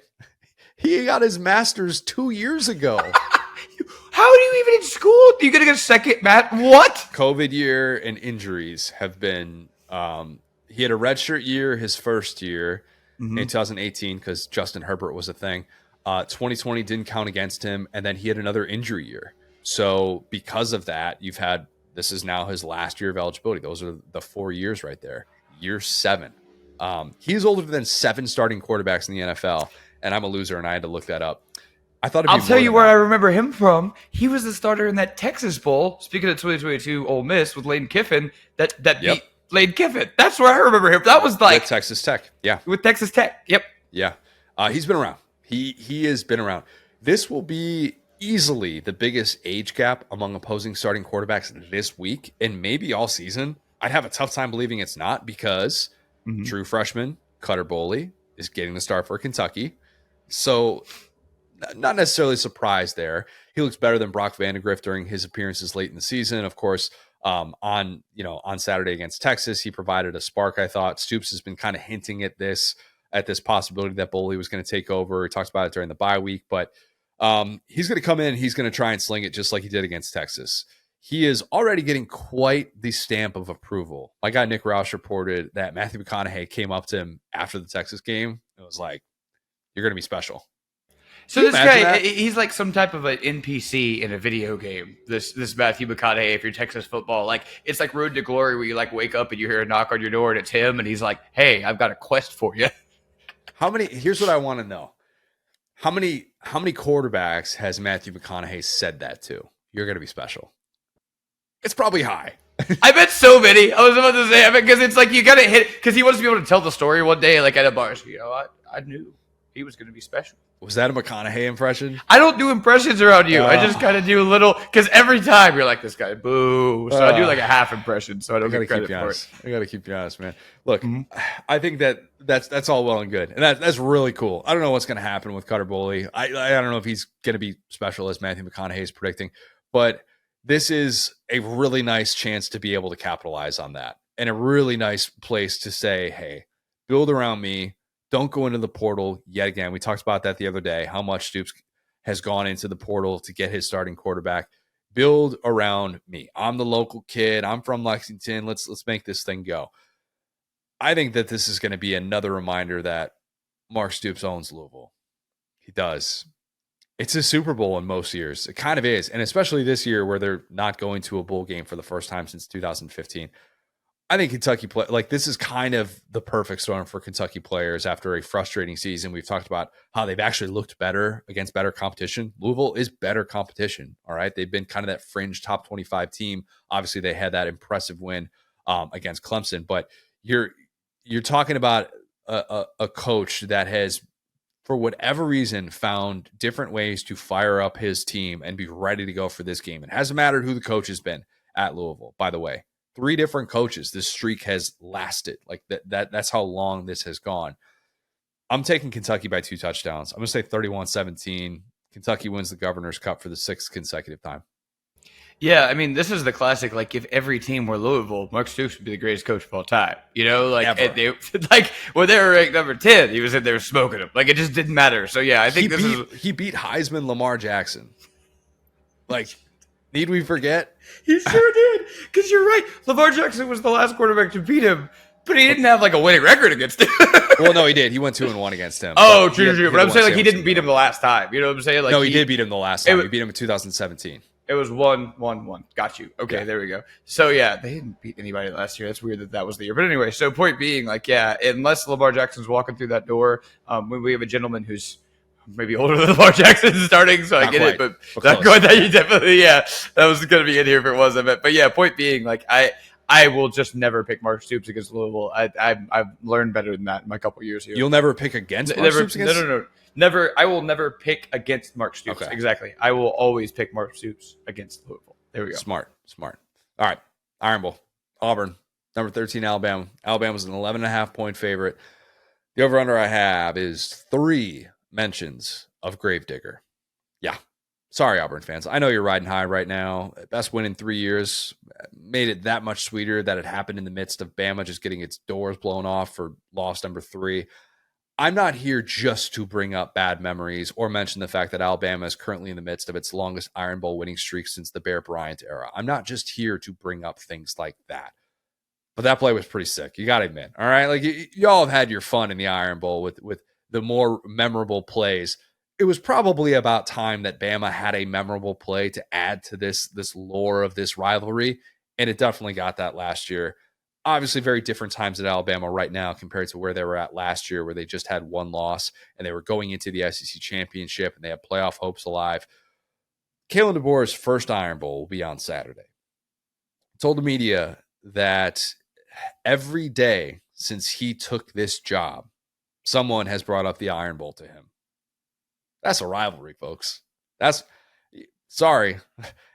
He got his master's 2 years ago. How are you even in school? You gonna get a second, Matt? What? COVID year and injuries have been. He had a redshirt year his first year in 2018 because Justin Herbert was a thing. 2020 didn't count against him, and then he had another injury year. So because of that, this is now his last year of eligibility. Those are the 4 years right there. Year 7. He's older than 7 starting quarterbacks in the NFL, and I'm a loser, and I had to look that up. I'll tell you where I remember him from. He was the starter in that Texas Bowl. Speaking of 2022 Ole Miss with Lane Kiffin, that beat Lane Kiffin. That's where I remember him. That was like with Texas Tech. Yeah, with Texas Tech. Yep. Yeah, he's been around. He has been around. This will be easily the biggest age gap among opposing starting quarterbacks this week and maybe all season. I'd have a tough time believing it's not because true freshman Cutter Boley is getting the start for Kentucky. So not necessarily surprised there. He looks better than Brock Vandegrift during his appearances late in the season. Of course, on Saturday against Texas, he provided a spark. I thought Stoops has been kind of hinting at this possibility that Boley was going to take over. He talks about it during the bye week, but he's going to come in. He's going to try and sling it just like he did against Texas. He is already getting quite the stamp of approval. My guy Nick Roush reported that Matthew McConaughey came up to him after the Texas game. It was like, "You're going to be special." So this guy, he's like some type of an NPC in a video game. This Matthew McConaughey, if you're Texas football, like it's like Road to Glory, where you like wake up and you hear a knock on your door and it's him, and he's like, "Hey, I've got a quest for you." Here's what I want to know: how many quarterbacks has Matthew McConaughey said that to? You're going to be special. It's probably high. I bet so many. I was about to say, because it's like you got to hit, because he wants to be able to tell the story one day, like at a bar. So, I knew he was going to be special. Was that a McConaughey impression? I don't do impressions around you. I just kind of do a little, because every time you're like, this guy, boo. So I do like a half impression, so I don't get credit for it. I got to keep you honest, man. Look, I think that's all well and good, and that's really cool. I don't know what's going to happen with Cutter Boley. I don't know if he's going to be special as Matthew McConaughey is predicting, but this is a really nice chance to be able to capitalize on that, and a really nice place to say, hey, build around me. Don't go into the portal yet again. We talked about that the other day, how much Stoops has gone into the portal to get his starting quarterback. Build around me. I'm the local kid. I'm from Lexington. Let's make this thing go. I think that this is going to be another reminder that Mark Stoops owns Louisville. He does. It's a Super Bowl in most years. It kind of is. And especially this year where they're not going to a bowl game for the first time since 2015. I think Kentucky this is kind of the perfect storm for Kentucky players after a frustrating season. We've talked about how they've actually looked better against better competition. Louisville is better competition. All right. They've been kind of that fringe top 25 team. Obviously, they had that impressive win against Clemson, but you're talking about a coach that has, for whatever reason, found different ways to fire up his team and be ready to go for this game. It hasn't mattered who the coach has been at Louisville, by the way. 3 different coaches. This streak has lasted. Like that's how long this has gone. I'm taking Kentucky by 2 touchdowns. I'm going to say 31-17. Kentucky wins the Governor's Cup for the 6th consecutive time. Yeah, I mean, this is the classic. Like, if every team were Louisville, Mark Stoops would be the greatest coach of all time. You know, like when they were ranked number 10, he was in there smoking them. Like, it just didn't matter. So yeah, I think he beat Heisman Lamar Jackson. Like, need we forget? He sure did. Because you're right. Lamar Jackson was the last quarterback to beat him, but he didn't have like a winning record against him. Well, no, he did. He went 2-1 against him. Oh, true. But I'm saying, like, he didn't beat him the last time. You know what I'm saying? Like, no, he did beat him the last time. He beat him in 2017. It was 1-1-1. Got you. Okay, There we go. So, yeah, they didn't beat anybody last year. That's weird that was the year. But anyway, so point being, like, yeah, unless Lamar Jackson's walking through that door, when we have a gentleman who's maybe older than Lamar Jackson starting, so I get it. But not quite that. You definitely, that was going to be in here if it wasn't. But yeah, point being, like, I will just never pick Mark Stoops against Louisville. I've learned better than that in my couple years here. You'll never pick against Mark Stoops? No. Never. I will never pick against Mark Stoops. Okay. Exactly. I will always pick Mark Stoops against Louisville. There we go. Smart. All right. Iron Bowl. Auburn. Number 13, Alabama. Alabama's an 11.5-point favorite. The over-under I have is 3 mentions of Gravedigger. Yeah. Sorry, Auburn fans. I know you're riding high right now. Best win in 3 years. Made it that much sweeter that it happened in the midst of Bama just getting its doors blown off for loss number 3. I'm not here just to bring up bad memories or mention the fact that Alabama is currently in the midst of its longest Iron Bowl winning streak since the Bear Bryant era. I'm not just here to bring up things like that. But that play was pretty sick. You got to admit. All right. Like, y'all have had your fun in the Iron Bowl with the more memorable plays. It was probably about time that Bama had a memorable play to add to this lore of this rivalry. And it definitely got that last year. Obviously, very different times at Alabama right now compared to where they were at last year, where they just had 1 loss and they were going into the SEC championship and they had playoff hopes alive. Kalen DeBoer's first Iron Bowl will be on Saturday. I told the media that every day since he took this job, someone has brought up the Iron Bowl to him. That's a rivalry, folks. Sorry,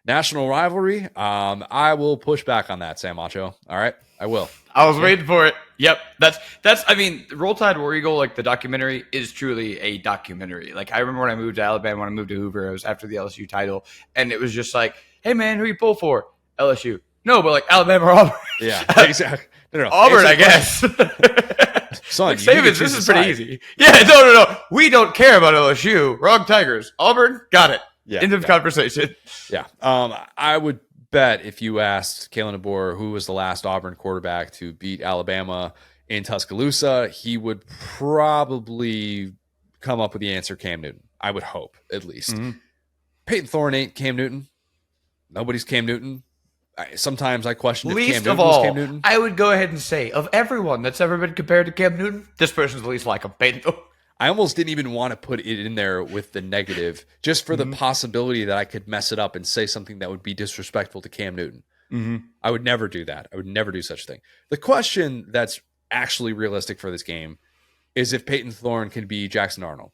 national rivalry. I will push back on that, Sam Macho. All right, I will. I was waiting for it. Yep, that's. I mean, Roll Tide War Eagle, like the documentary, is truly a documentary. Like, I remember when I moved to Alabama, when I moved to Hoover, it was after the LSU title, and it was just like, hey man, who you pull for? LSU. No, but like Alabama or Auburn. Yeah, exactly. No. Auburn, I guess. Son, like, Savage, this is pretty easy. Yeah, no. We don't care about LSU. Wrong Tigers. Auburn, got it. Yeah, end of conversation. Yeah. I would bet if you asked Kalen DeBoer who was the last Auburn quarterback to beat Alabama in Tuscaloosa, he would probably come up with the answer Cam Newton. I would hope, at least. Mm-hmm. Peyton Thorne ain't Cam Newton. Nobody's Cam Newton. Sometimes I question if Cam Newton was Cam Newton. I would go ahead and say, of everyone that's ever been compared to Cam Newton, this person's the least like him, Peyton Thorne. I almost didn't even want to put it in there with the negative, just for the possibility that I could mess it up and say something that would be disrespectful to Cam Newton. Mm-hmm. I would never do that. I would never do such a thing. The question that's actually realistic for this game is if Peyton Thorne can be Jackson Arnold.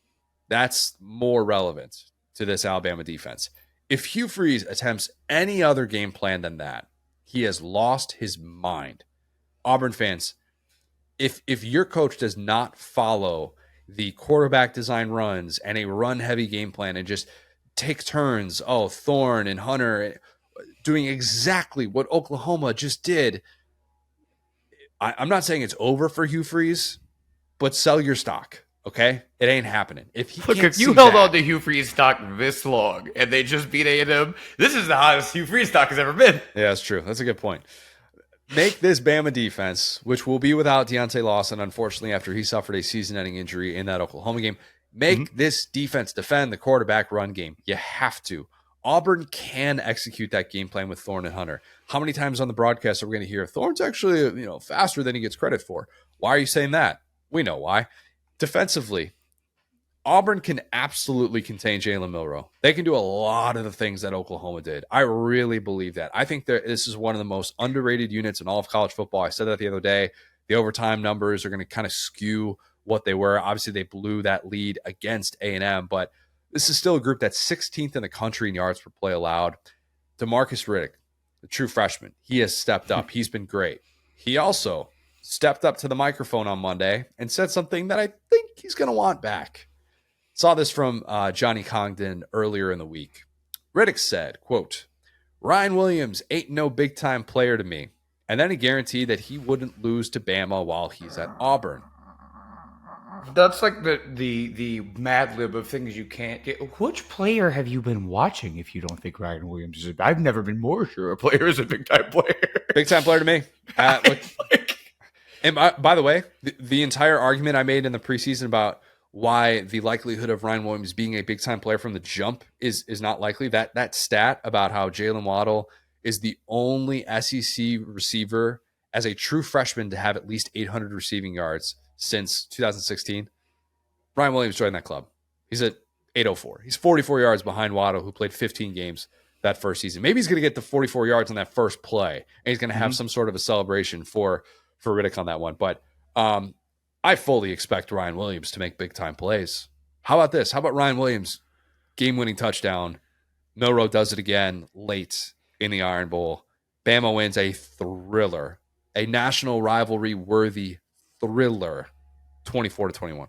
That's more relevant to this Alabama defense. If Hugh Freeze attempts any other game plan than that, he has lost his mind. Auburn fans, if your coach does not follow the quarterback design runs and a run-heavy game plan and just take turns, Thorne and Hunter doing exactly what Oklahoma just did, I'm not saying it's over for Hugh Freeze, but sell your stock. Okay, it ain't happening. If you held on to Hugh Freeze stock this long and they just beat A&M, this is the hottest Hugh Freeze stock has ever been. Yeah, that's true. That's a good point. Make this Bama defense, which will be without Deontay Lawson, unfortunately, after he suffered a season-ending injury in that Oklahoma game. Make this defense defend the quarterback run game. You have to. Auburn can execute that game plan with Thorne and Hunter. How many times on the broadcast are we going to hear Thorne's actually, faster than he gets credit for? Why are you saying that? We know why. Defensively, Auburn can absolutely contain Jalen Milroe. They can do a lot of the things that Oklahoma did. I really believe that. I think that this is one of the most underrated units in all of college football. I said that the other day. The overtime numbers are going to kind of skew what they were. Obviously, they blew that lead against A&M, but this is still a group that's 16th in the country in yards per play allowed. DeMarcus Riddick, the true freshman, he has stepped up. He's been great. He also stepped up to the microphone on Monday and said something that I think he's going to want back. Saw this from Johnny Congdon earlier in the week. Riddick said, quote, "Ryan Williams ain't no big-time player to me." And then he guaranteed that he wouldn't lose to Bama while he's at Auburn. That's like the Mad Lib of things you can't get. Which player have you been watching if you don't think Ryan Williams is I've never been more sure a player is a big-time player. Big-time player to me. And by the way, the entire argument I made in the preseason about why the likelihood of Ryan Williams being a big-time player from the jump is not likely, that stat about how Jalen Waddle is the only SEC receiver as a true freshman to have at least 800 receiving yards since 2016. Ryan Williams joined that club. He's at 804. He's 44 yards behind Waddle, who played 15 games that first season. Maybe he's going to get the 44 yards on that first play, and he's going to have some sort of a celebration for Riddick on that one. But I fully expect Ryan Williams to make big-time plays. How about this? How about Ryan Williams, game-winning touchdown? Milroe does it again late in the Iron Bowl. Bama wins a thriller, a national rivalry-worthy thriller, 24-21.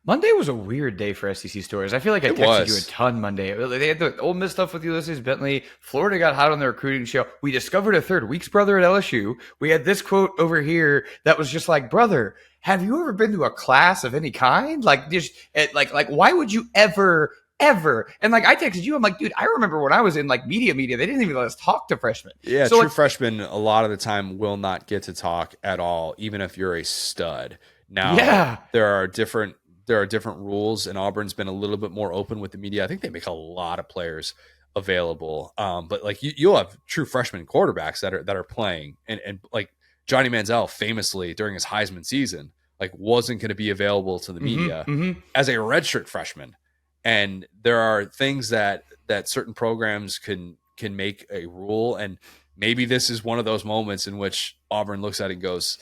Monday was a weird day for SEC stories. I feel like I texted you a ton Monday. They had the Ole Miss stuff with Ulysses Bentley. Florida got hot on the recruiting show. We discovered a third Weeks brother at LSU. We had this quote over here that was just like, "Brother, have you ever been to a class of any kind? Like, just like why would you ever?" And like I texted you, I'm like, dude, I remember when I was in like media, they didn't even let us talk to freshmen. Yeah, so true freshmen a lot of the time will not get to talk at all, even if you're a stud. Now, there are different rules, and Auburn's been a little bit more open with the media. I think they make a lot of players available, but like you'll have true freshman quarterbacks that are playing, and like Johnny Manziel famously during his Heisman season, like wasn't going to be available to the media as a redshirt freshman. And there are things that certain programs can make a rule, and maybe this is one of those moments in which Auburn looks at it and goes,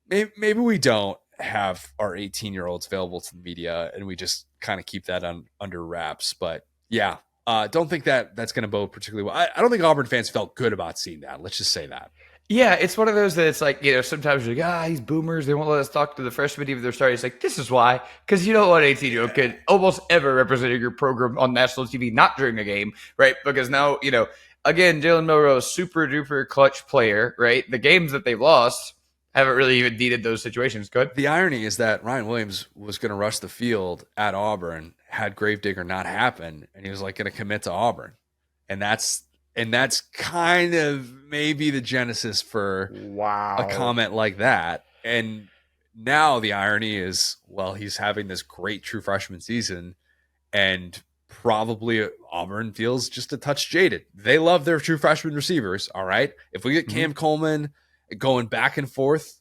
maybe we don't have our 18-year-olds available to the media, and we just kind of keep that under wraps. But yeah, don't think that's going to bode particularly well. I don't think Auburn fans felt good about seeing that. Let's just say that. Yeah, it's one of those that it's like, sometimes you're like, these boomers, they won't let us talk to the freshmen even if they're starting. It's like, this is why. Because you don't want an 18-year-old kid almost ever representing your program on national TV, not during a game, right? Because now, again, Jalen Milroe, super duper clutch player, right? The games that they've lost haven't really even needed those situations. Good. The irony is that Ryan Williams was going to rush the field at Auburn had Gravedigger not happen, and he was like going to commit to Auburn. And that's kind of maybe the genesis for a comment like that. And now the irony is, well, he's having this great true freshman season, and probably Auburn feels just a touch jaded. They love their true freshman receivers, all right? If we get Cam Coleman going back and forth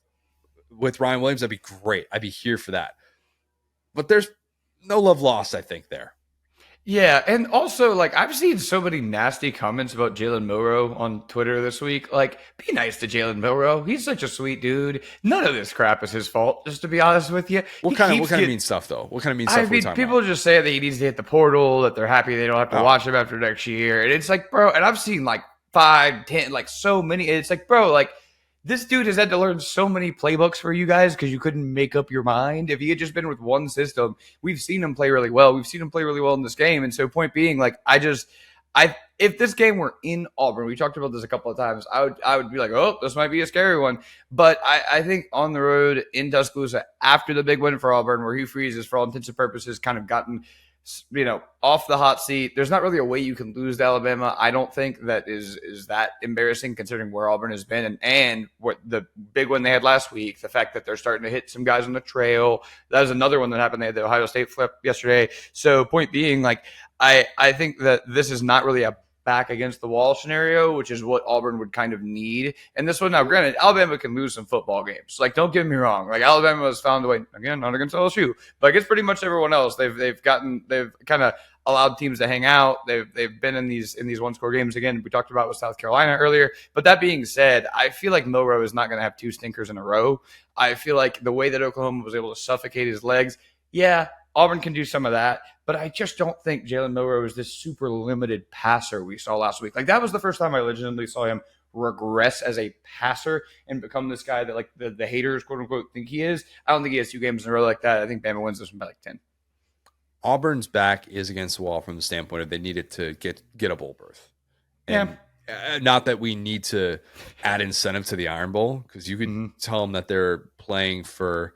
with Ryan Williams, that'd be great. I'd be here for that. But there's no love lost, I think, there. Yeah, and also, like, I've seen so many nasty comments about Jalen Milroe on Twitter this week. Like, be nice to Jalen Milroe. He's such a sweet dude. None of this crap is his fault, just to be honest with you. What kind of mean stuff, though? What kind of mean stuff are we talking people about? Just say that he needs to hit the portal, that they're happy they don't have to watch him after next year. And it's like, bro, and I've seen like 5, 10, like so many. And it's like, bro, like, this dude has had to learn so many playbooks for you guys because you couldn't make up your mind. If he had just been with one system, we've seen him play really well. We've seen him play really well in this game. And so point being, like, if this game were in Auburn, we talked about this a couple of times, I would be like, oh, this might be a scary one. But I think on the road in Tuscaloosa, after the big win for Auburn, where Hugh Freeze has, for all intents and purposes, kind of gotten off the hot seat. There's not really a way you can lose to Alabama. I don't think that is that embarrassing considering where Auburn has been and what the big one they had last week. The fact that they're starting to hit some guys on the trail. That was another one that happened. They had the Ohio State flip yesterday. So point being, like, I think that this is not really a back against the wall scenario, which is what Auburn would kind of need. And this one, now granted, Alabama can lose some football games. Like, don't get me wrong. Like, Alabama has found a way, again, not against LSU, but against pretty much everyone else. They've kind of allowed teams to hang out. They've been in these one score games. Again, we talked about with South Carolina earlier. But that being said, I feel like Milroe is not going to have two stinkers in a row. I feel like the way that Oklahoma was able to suffocate his legs, yeah, Auburn can do some of that, but I just don't think Jalen Milroe is this super limited passer we saw last week. Like, that was the first time I legitimately saw him regress as a passer and become this guy that, like, the haters, quote unquote, think he is. I don't think he has 2 games in a row like that. I think Bama wins this one by like 10. Auburn's back is against the wall from the standpoint of they needed to get a bowl berth. And not that we need to add incentive to the Iron Bowl, because you could tell them that they're playing for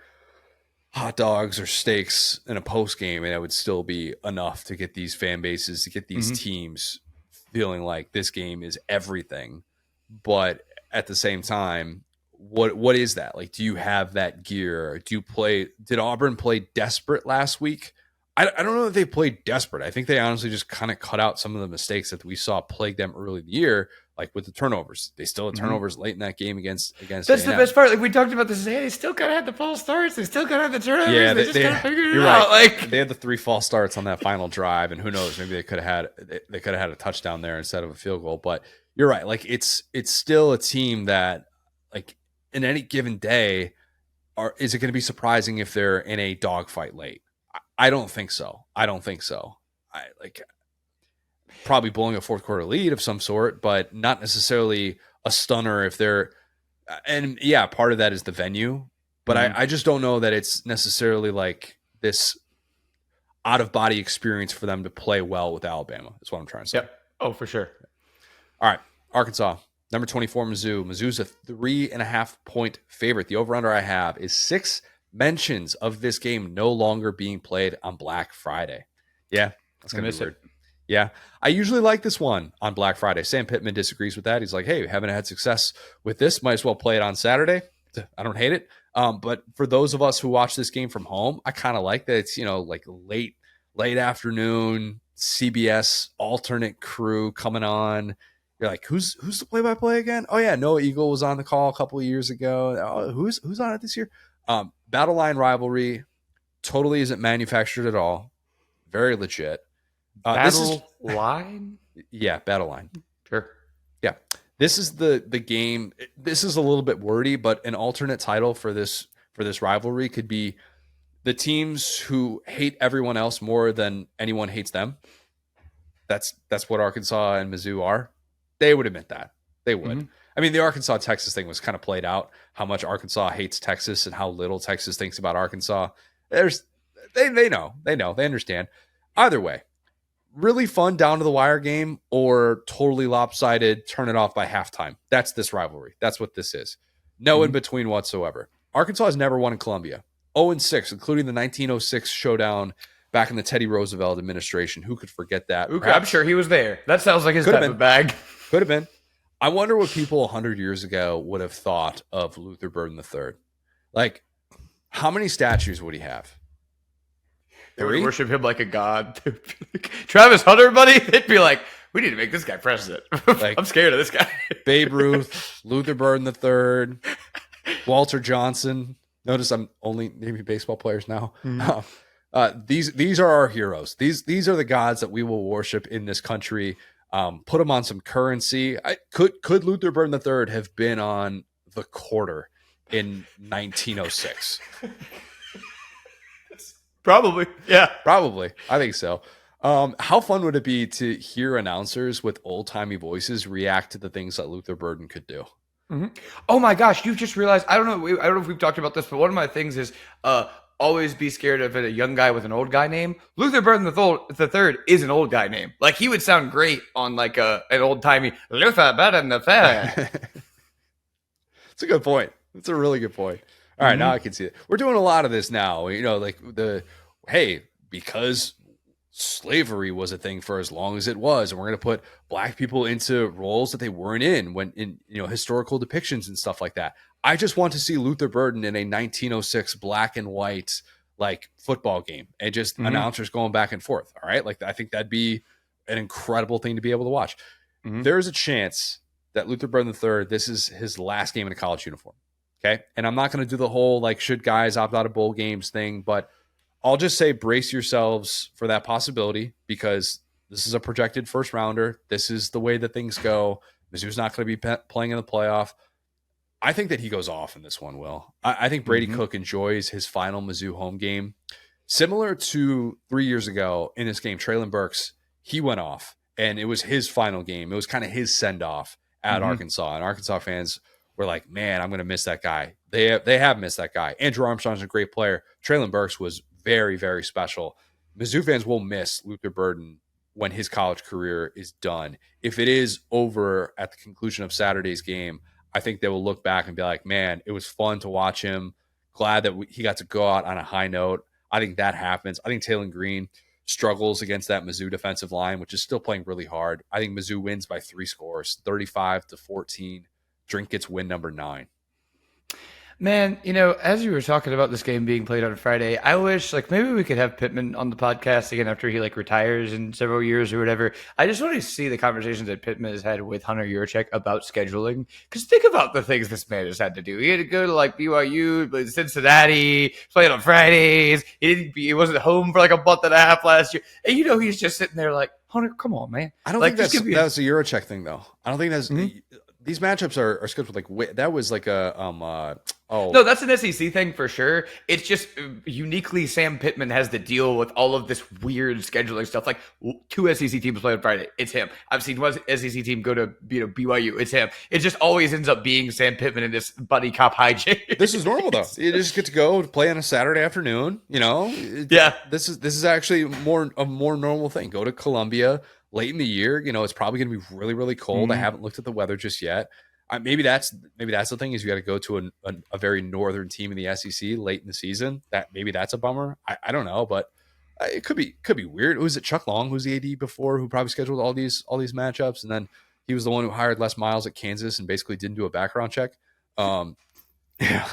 hot dogs or steaks in a post game, and it would still be enough to get these fan bases, to get these teams feeling like this game is everything. But at the same time, what is that? Like, do you have that gear? Did Auburn play desperate last week? I don't know if they played desperate. I think they honestly just kind of cut out some of the mistakes that we saw plague them early in the year, like with the turnovers. They still had turnovers late in that game against That's A&M. the best part. Like, we talked about this. Hey, they still kind of had the false starts. They still kind of had the turnovers. Yeah, they just kind of figured it you're out. right. Like, they had the 3 false starts on that final drive, and who knows, maybe they could have had a touchdown there instead of a field goal. But you're right. Like, it's still a team that, like, in any given day, is it going to be surprising if they're in a dogfight late? I don't think so. Probably blowing a fourth quarter lead of some sort, but not necessarily a stunner if they're. And yeah, part of that is the venue, but I just don't know that it's necessarily like this out of body experience for them to play well with Alabama. That's what I'm trying to say. Yep. Oh, for sure. All right, Arkansas, number 24, Mizzou. Mizzou's a 3.5 point favorite. The over under I have is 6 mentions of this game no longer being played on Black Friday. Yeah, that's going to be weird. Yeah, I usually like this one on Black Friday. Sam Pittman disagrees with that. He's like, hey, haven't had success with this. Might as well play it on Saturday. I don't hate it. But for those of us who watch this game from home, I kind of like that it's, like late afternoon, CBS alternate crew coming on. You're like, who's the play-by-play again? Oh, yeah, Noah Eagle was on the call a couple of years ago. Oh, who's on it this year? Battle Line Rivalry totally isn't manufactured at all. Very legit. Line? Yeah, Battle Line. Sure. Yeah. This is the game. This is a little bit wordy, but an alternate title for this rivalry could be the teams who hate everyone else more than anyone hates them. That's what Arkansas and Mizzou are. They would admit that. They would. I mean, the Arkansas-Texas thing was kind of played out, how much Arkansas hates Texas and how little Texas thinks about Arkansas. They know. They understand. Either way, really fun down to the wire game or totally lopsided, turn it off by halftime. That's this rivalry. That's what this is. No in between whatsoever. Arkansas has never won in Columbia. 0-6, including the 1906 showdown back in the Teddy Roosevelt administration. Who could forget that? I'm sure he was there. That sounds like his type of bag. Could have been. I wonder what people 100 years ago would have thought of Luther Burden III. Like, how many statues would he have? They would worship him like a god. Travis Hunter, buddy, they'd be like, we need to make this guy president. Like, I'm scared of this guy. Babe Ruth, Luther Burden III, Walter Johnson. Notice I'm only naming baseball players now. These are our heroes. These are the gods that we will worship in this country. Put them on some currency. Could Luther Burden III have been on the quarter in 1906? Probably. Yeah. Probably. I think so. How fun would it be to hear announcers with old-timey voices react to the things that Luther Burden could do? Oh my gosh, you've just realized, I don't know if we've talked about this, but one of my things is always be scared of a young guy with an old guy name. Luther Burden the third is an old guy name. Like, he would sound great on like an old-timey Luther Burden the third. It's a good point. It's a really good point. All right, now I can see it. We're doing a lot of this now. Like because slavery was a thing for as long as it was, and we're going to put black people into roles that they weren't in when in historical depictions and stuff like that. I just want to see Luther Burden in a 1906 black and white like football game and just announcers going back and forth. All right, like I think that'd be an incredible thing to be able to watch. There's a chance that Luther Burden III, this is his last game in a college uniform. Okay, and I'm not going to do the whole like should guys opt out of bowl games thing, but I'll just say brace yourselves for that possibility because this is a projected first rounder. This is the way that things go. Mizzou's not going to be playing in the playoff. I think that he goes off in this one, Will. I think Brady Cook enjoys his final Mizzou home game. Similar to 3 years ago in this game, Traylon Burks, he went off, and it was his final game. It was kind of his send-off at Arkansas, and Arkansas fans were like, man, I'm going to miss that guy. They have missed that guy. Andrew Armstrong's a great player. Traylon Burks was very, very special. Mizzou fans will miss Luther Burden when his college career is done. If it is over at the conclusion of Saturday's game, I think they will look back and be like, man, it was fun to watch him. Glad that he got to go out on a high note. I think that happens. I think Taylon Green struggles against that Mizzou defensive line, which is still playing really hard. I think Mizzou wins by 3 scores, 35-14. Drink gets win number 9. Man, as you were talking about this game being played on Friday, I wish maybe we could have Pittman on the podcast again after he retires in several years or whatever. I just want to see the conversations that Pittman has had with Hunter Yurachek about scheduling. Because think about the things this man has had to do. He had to go to BYU, Cincinnati, play on Fridays. He wasn't home for a month and a half last year. And he's just sitting there like, Hunter, come on, man. I don't think that's a Yurachek thing though. I don't think that's these matchups are scheduled that was no, that's an SEC thing for sure. It's just uniquely Sam Pittman has to deal with all of this weird scheduling stuff. 2 SEC teams play on Friday. It's him. I've seen one SEC team go to BYU. It's him. It just always ends up being Sam Pittman in this buddy cop hijack. This is normal though. You just get to go play on a Saturday afternoon. Yeah. This is actually a more normal thing. Go to Columbia late in the year. It's probably going to be really, really cold. I haven't looked at the weather just yet. Maybe that's the thing is you got to go to a very northern team in the SEC late in the season. Maybe that's a bummer. I don't know, but it could be weird. Was it Chuck Long who's the AD before who probably scheduled all these matchups, and then he was the one who hired Les Miles at Kansas and basically didn't do a background check. Yeah,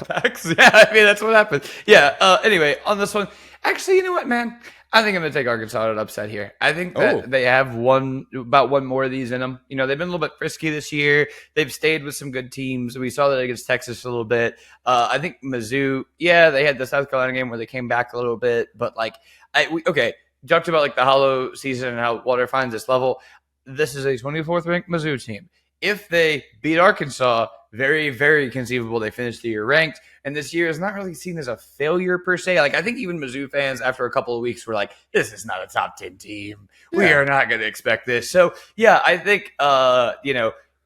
I mean that's what happened. Yeah. Anyway, on this one, actually, you know what, man? I think I'm going to take Arkansas at upset here. I think that they have about one more of these in them. They've been a little bit frisky this year. They've stayed with some good teams. We saw that against Texas a little bit. I think Mizzou, they had the South Carolina game where they came back a little bit. But, talked about, the hollow season and how water finds its level. This is a 24th ranked Mizzou team. If they beat Arkansas, very, very conceivable they finish the year ranked. And this year is not really seen as a failure per se. I think even Mizzou fans after a couple of weeks were like, this is not a top 10 team. Yeah. We are not going to expect this. So, yeah, I think,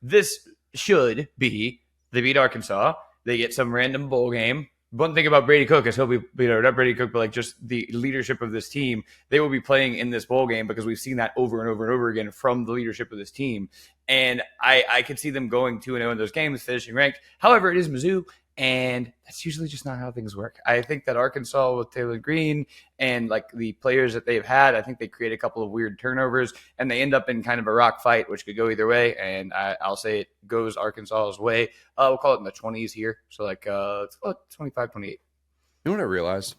this should be they beat Arkansas. They get some random bowl game. One thing about Brady Cook is he'll be, not Brady Cook, but just the leadership of this team. They will be playing in this bowl game because we've seen that over and over and over again from the leadership of this team. And I could see them going 2-0 in those games, finishing ranked. However, it is Mizzou, and that's usually just not how things work. I think that Arkansas with Taylon Green and the players that they've had, I think they create a couple of weird turnovers, and they end up in kind of a rock fight, which could go either way. And I'll say it goes Arkansas's way. We'll call it in the 20s here, so it's about 25-28. You know what I realized?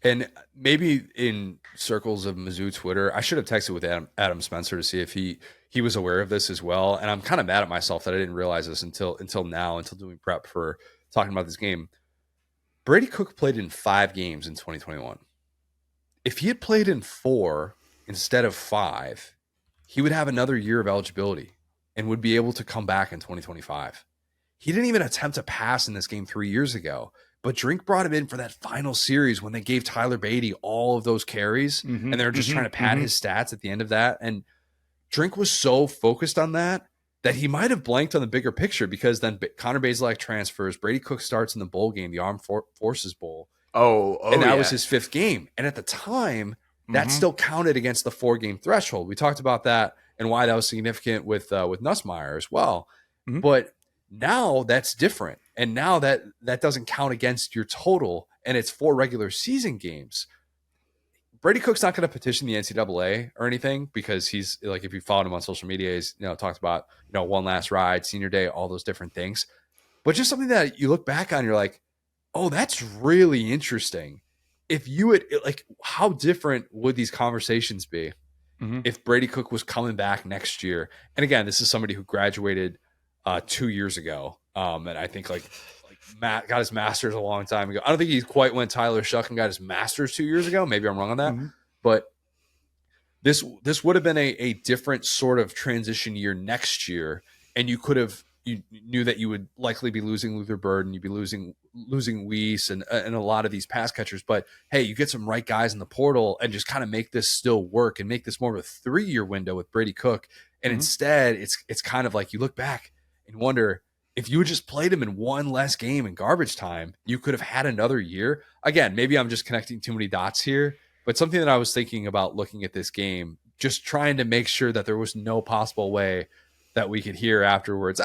And maybe in circles of Mizzou Twitter, I should have texted with Adam Spencer to see if he was aware of this as well. And I'm kind of mad at myself that I didn't realize this until doing prep for talking about this game. Brady Cook played in 5 games in 2021. If he had played in 4 instead of 5, he would have another year of eligibility and would be able to come back in 2025. He didn't even attempt to pass in this game 3 years ago. But Drink brought him in for that final series when they gave Tyler Beatty all of those carries, and they're just trying to pad his stats at the end of that. And Drink was so focused on that he might have blanked on the bigger picture because then Connor Bazelak transfers, Brady Cook starts in the bowl game, the Armed Forces Bowl. And that was his 5th game. And at the time, that still counted against the 4-game threshold. We talked about that and why that was significant with Nussmeier as well. But now that's different. And now that doesn't count against your total, and it's 4 regular season games. Brady Cook's not going to petition the NCAA or anything because he's like, if you followed him on social media, he's, talked about, one last ride, senior day, all those different things. But just something that you look back on, you're like, oh, that's really interesting. If you would, like, how different would these conversations be if Brady Cook was coming back next year? And again, this is somebody who graduated 2 years ago. And I think like Matt got his master's a long time ago. I don't think he quite went Tyler Shuck and got his master's 2 years ago. Maybe I'm wrong on that. But this would have been a different sort of transition year next year. And you knew that you would likely be losing Luther Burden, you'd be losing Weiss and a lot of these pass catchers. But hey, you get some right guys in the portal and just kind of make this still work and make this more of a 3-year window with Brady Cook. And instead, it's kind of like you look back and wonder, if you had just played him in one less game in garbage time, you could have had another year. Again, maybe I'm just connecting too many dots here, but something that I was thinking about looking at this game, just trying to make sure that there was no possible way that we could hear afterwards,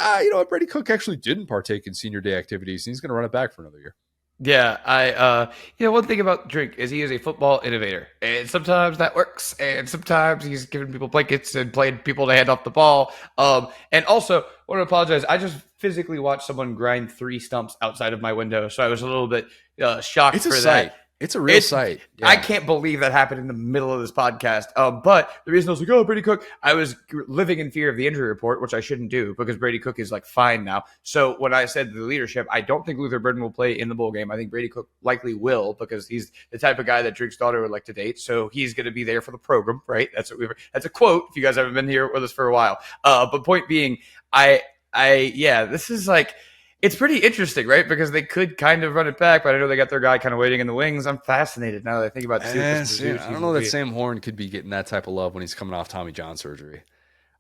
Brady Cook actually didn't partake in senior day activities, and he's going to run it back for another year. Yeah, one thing about Drink is he is a football innovator, and sometimes that works, and sometimes he's giving people blankets and playing people to hand off the ball. And also, I want to apologize. I just physically watched someone grind 3 stumps outside of my window, so I was a little bit shocked for that. It's a real sight. Yeah. I can't believe that happened in the middle of this podcast. But the reason I was like, oh, Brady Cook, I was living in fear of the injury report, which I shouldn't do because Brady Cook is like fine now. So when I said the leadership, I don't think Luther Burden will play in the bowl game. I think Brady Cook likely will because he's the type of guy that Drake's daughter would like to date. So he's going to be there for the program, right? That's a quote if you guys haven't been here with us for a while. But point being, this is like, it's pretty interesting, right? Because they could kind of run it back, but I know they got their guy kind of waiting in the wings. I'm fascinated now that I think about it. I don't know that Sam Horn could be getting that type of love when he's coming off Tommy John surgery.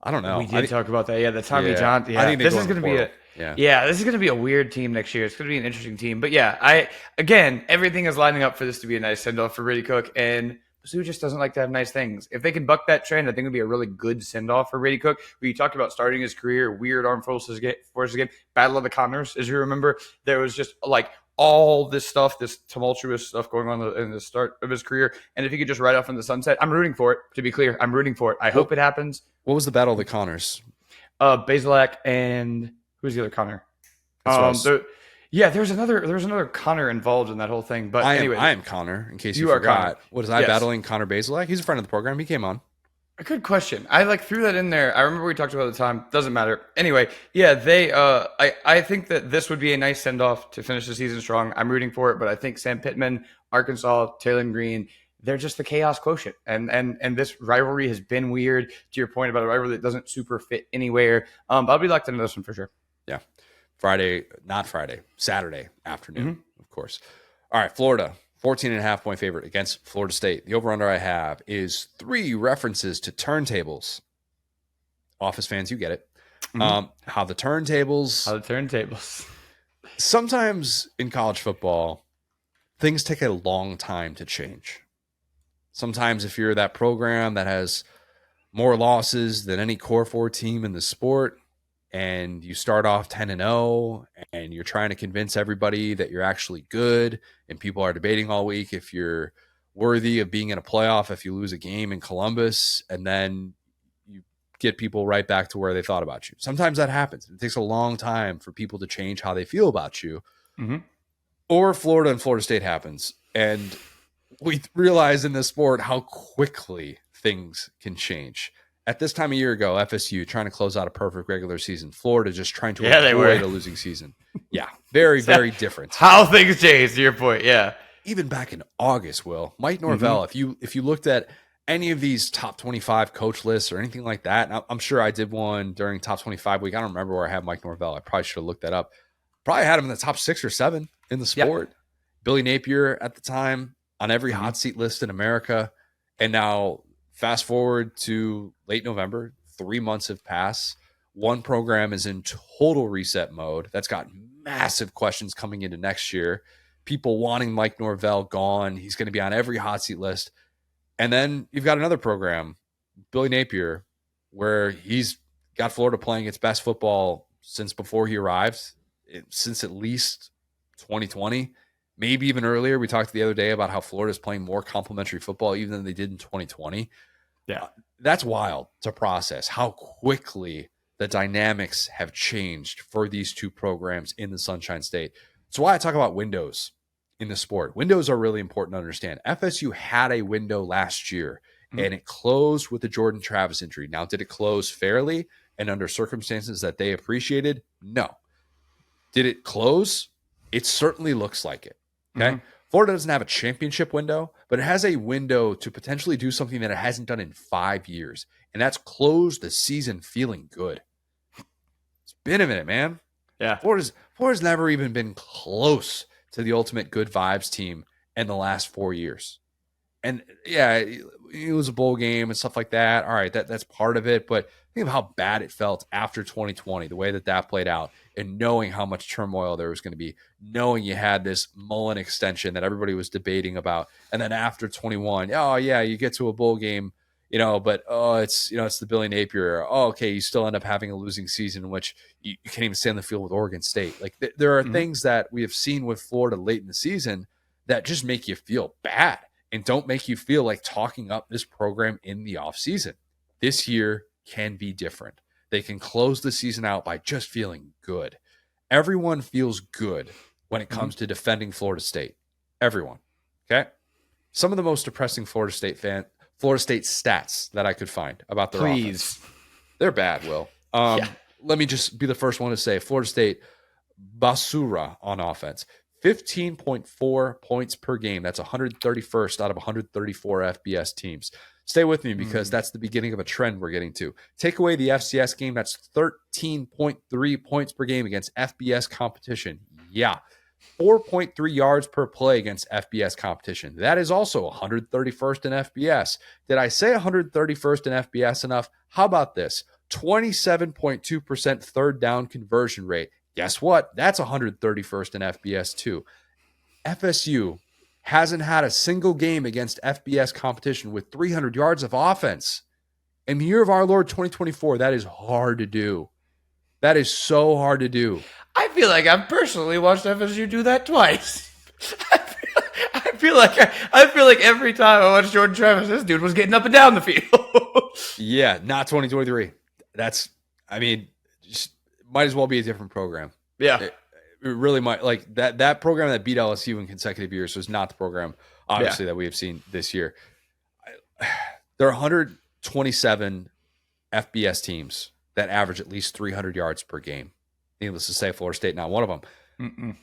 I don't know. We did talk about that. Yeah, the Tommy John. Yeah, I think this is going to be this is going to be a weird team next year. It's going to be an interesting team. But yeah, everything is lining up for this to be a nice send-off for Brady Cook, and Mizzou just doesn't like to have nice things. If they can buck that trend, I think it would be a really good send-off for Brady Cook. We talked about starting his career, weird Armed Forces game, Battle of the Connors, as you remember. There was just like all this stuff, this tumultuous stuff going on in the start of his career. And if he could just ride off in the sunset, I'm rooting for it, to be clear. I'm rooting for it. I hope it happens. What was the Battle of the Connors? Basilak and who's the other Connor? There's another Connor involved in that whole thing. But anyway, I am Connor. In case you forgot, Connor. What is I battling Connor Basilak? He's a friend of the program. He came on. A good question. I threw that in there. I remember we talked about it at the time. Doesn't matter. Anyway, yeah, they. I think that this would be a nice send off to finish the season strong. I'm rooting for it, but I think Sam Pittman, Arkansas, Taylor Green, they're just the chaos quotient. And this rivalry has been weird. To your point about a rivalry that doesn't super fit anywhere. I'll be locked into this one for sure. Yeah. Saturday afternoon, of course. All right, Florida, 14.5-point favorite against Florida State. The over-under I have is 3 references to turntables. Office fans, you get it. How the turntables. Sometimes in college football, things take a long time to change. Sometimes if you're that program that has more losses than any Core 4 team in the sport, and you start off 10-0 and you're trying to convince everybody that you're actually good, and people are debating all week if you're worthy of being in a playoff if you lose a game in Columbus, and then you get people right back to where they thought about you. Sometimes that happens. It takes a long time for people to change how they feel about you. Or Florida and Florida State happens. And we realize in this sport how quickly things can change. At this time a year ago, FSU trying to close out a perfect regular season. Florida just trying to avoid a losing season. Yeah, very, very different. How things change, to your point, yeah. Even back in August, Mike Norvell, if you looked at any of these top 25 coach lists or anything like that, and I'm sure I did one during top 25 week. I don't remember where I had Mike Norvell. I probably should have looked that up. Probably had him in the top 6 or 7 in the sport. Yep. Billy Napier at the time on every hot seat list in America. And now fast forward to late November, 3 months have passed. One program is in total reset mode. That's got massive questions coming into next year. People wanting Mike Norvell gone. He's going to be on every hot seat list. And then you've got another program, Billy Napier, where he's got Florida playing its best football since before he arrived, since at least 2020. maybe even earlier. We talked the other day about how Florida's playing more complementary football even than they did in 2020. Yeah. That's wild to process how quickly the dynamics have changed for these two programs in the Sunshine State. That's why I talk about windows in the sport. Windows are really important to understand. FSU had a window last year, and it closed with the Jordan Travis injury. Now, did it close fairly and under circumstances that they appreciated? No. Did it close? It certainly looks like it. Okay. Florida doesn't have a championship window, but it has a window to potentially do something that it hasn't done in 5 years. And that's close the season feeling good. It's been a minute, man. Yeah. Florida's never even been close to the ultimate good vibes team in the last 4 years. And yeah, it was a bowl game and stuff like that. All right, that's part of it. But think of how bad it felt after 2020, the way that played out, and knowing how much turmoil there was going to be, knowing you had this Mullen extension that everybody was debating about. And then after 21, oh, yeah, you get to a bowl game, but it's the Billy Napier. Oh, okay, you still end up having a losing season in which you can't even stay on the field with Oregon State. Like there are things that we have seen with Florida late in the season that just make you feel bad and don't make you feel like talking up this program in the offseason. This year can be different. They can close the season out by just feeling good. Everyone feels good when it comes to defending Florida State. Everyone. Okay? Some of the most depressing Florida State stats that I could find about their offense. They're bad, Will. Let me just be the first one to say Florida State basura on offense. 15.4 points per game. That's 131st out of 134 FBS teams. Stay with me because that's the beginning of a trend we're getting to. Take away the FCS game. That's 13.3 points per game against FBS competition. Yeah. 4.3 yards per play against FBS competition. That is also 131st in FBS. Did I say 131st in FBS enough? How about this? 27.2% third down conversion rate. Guess what? That's 131st in FBS too. FSU hasn't had a single game against FBS competition with 300 yards of offense. In the year of our Lord 2024, that is hard to do. That is so hard to do. I feel like I've personally watched FSU do that twice. I feel like every time I watched Jordan Travis, this dude was getting up and down the field. Yeah, not 2023. Just might as well be a different program. Yeah. It really might. Like that program that beat LSU in consecutive years was not the program, obviously, that we have seen this year. There are 127 FBS teams that average at least 300 yards per game. Needless to say, Florida State not one of them.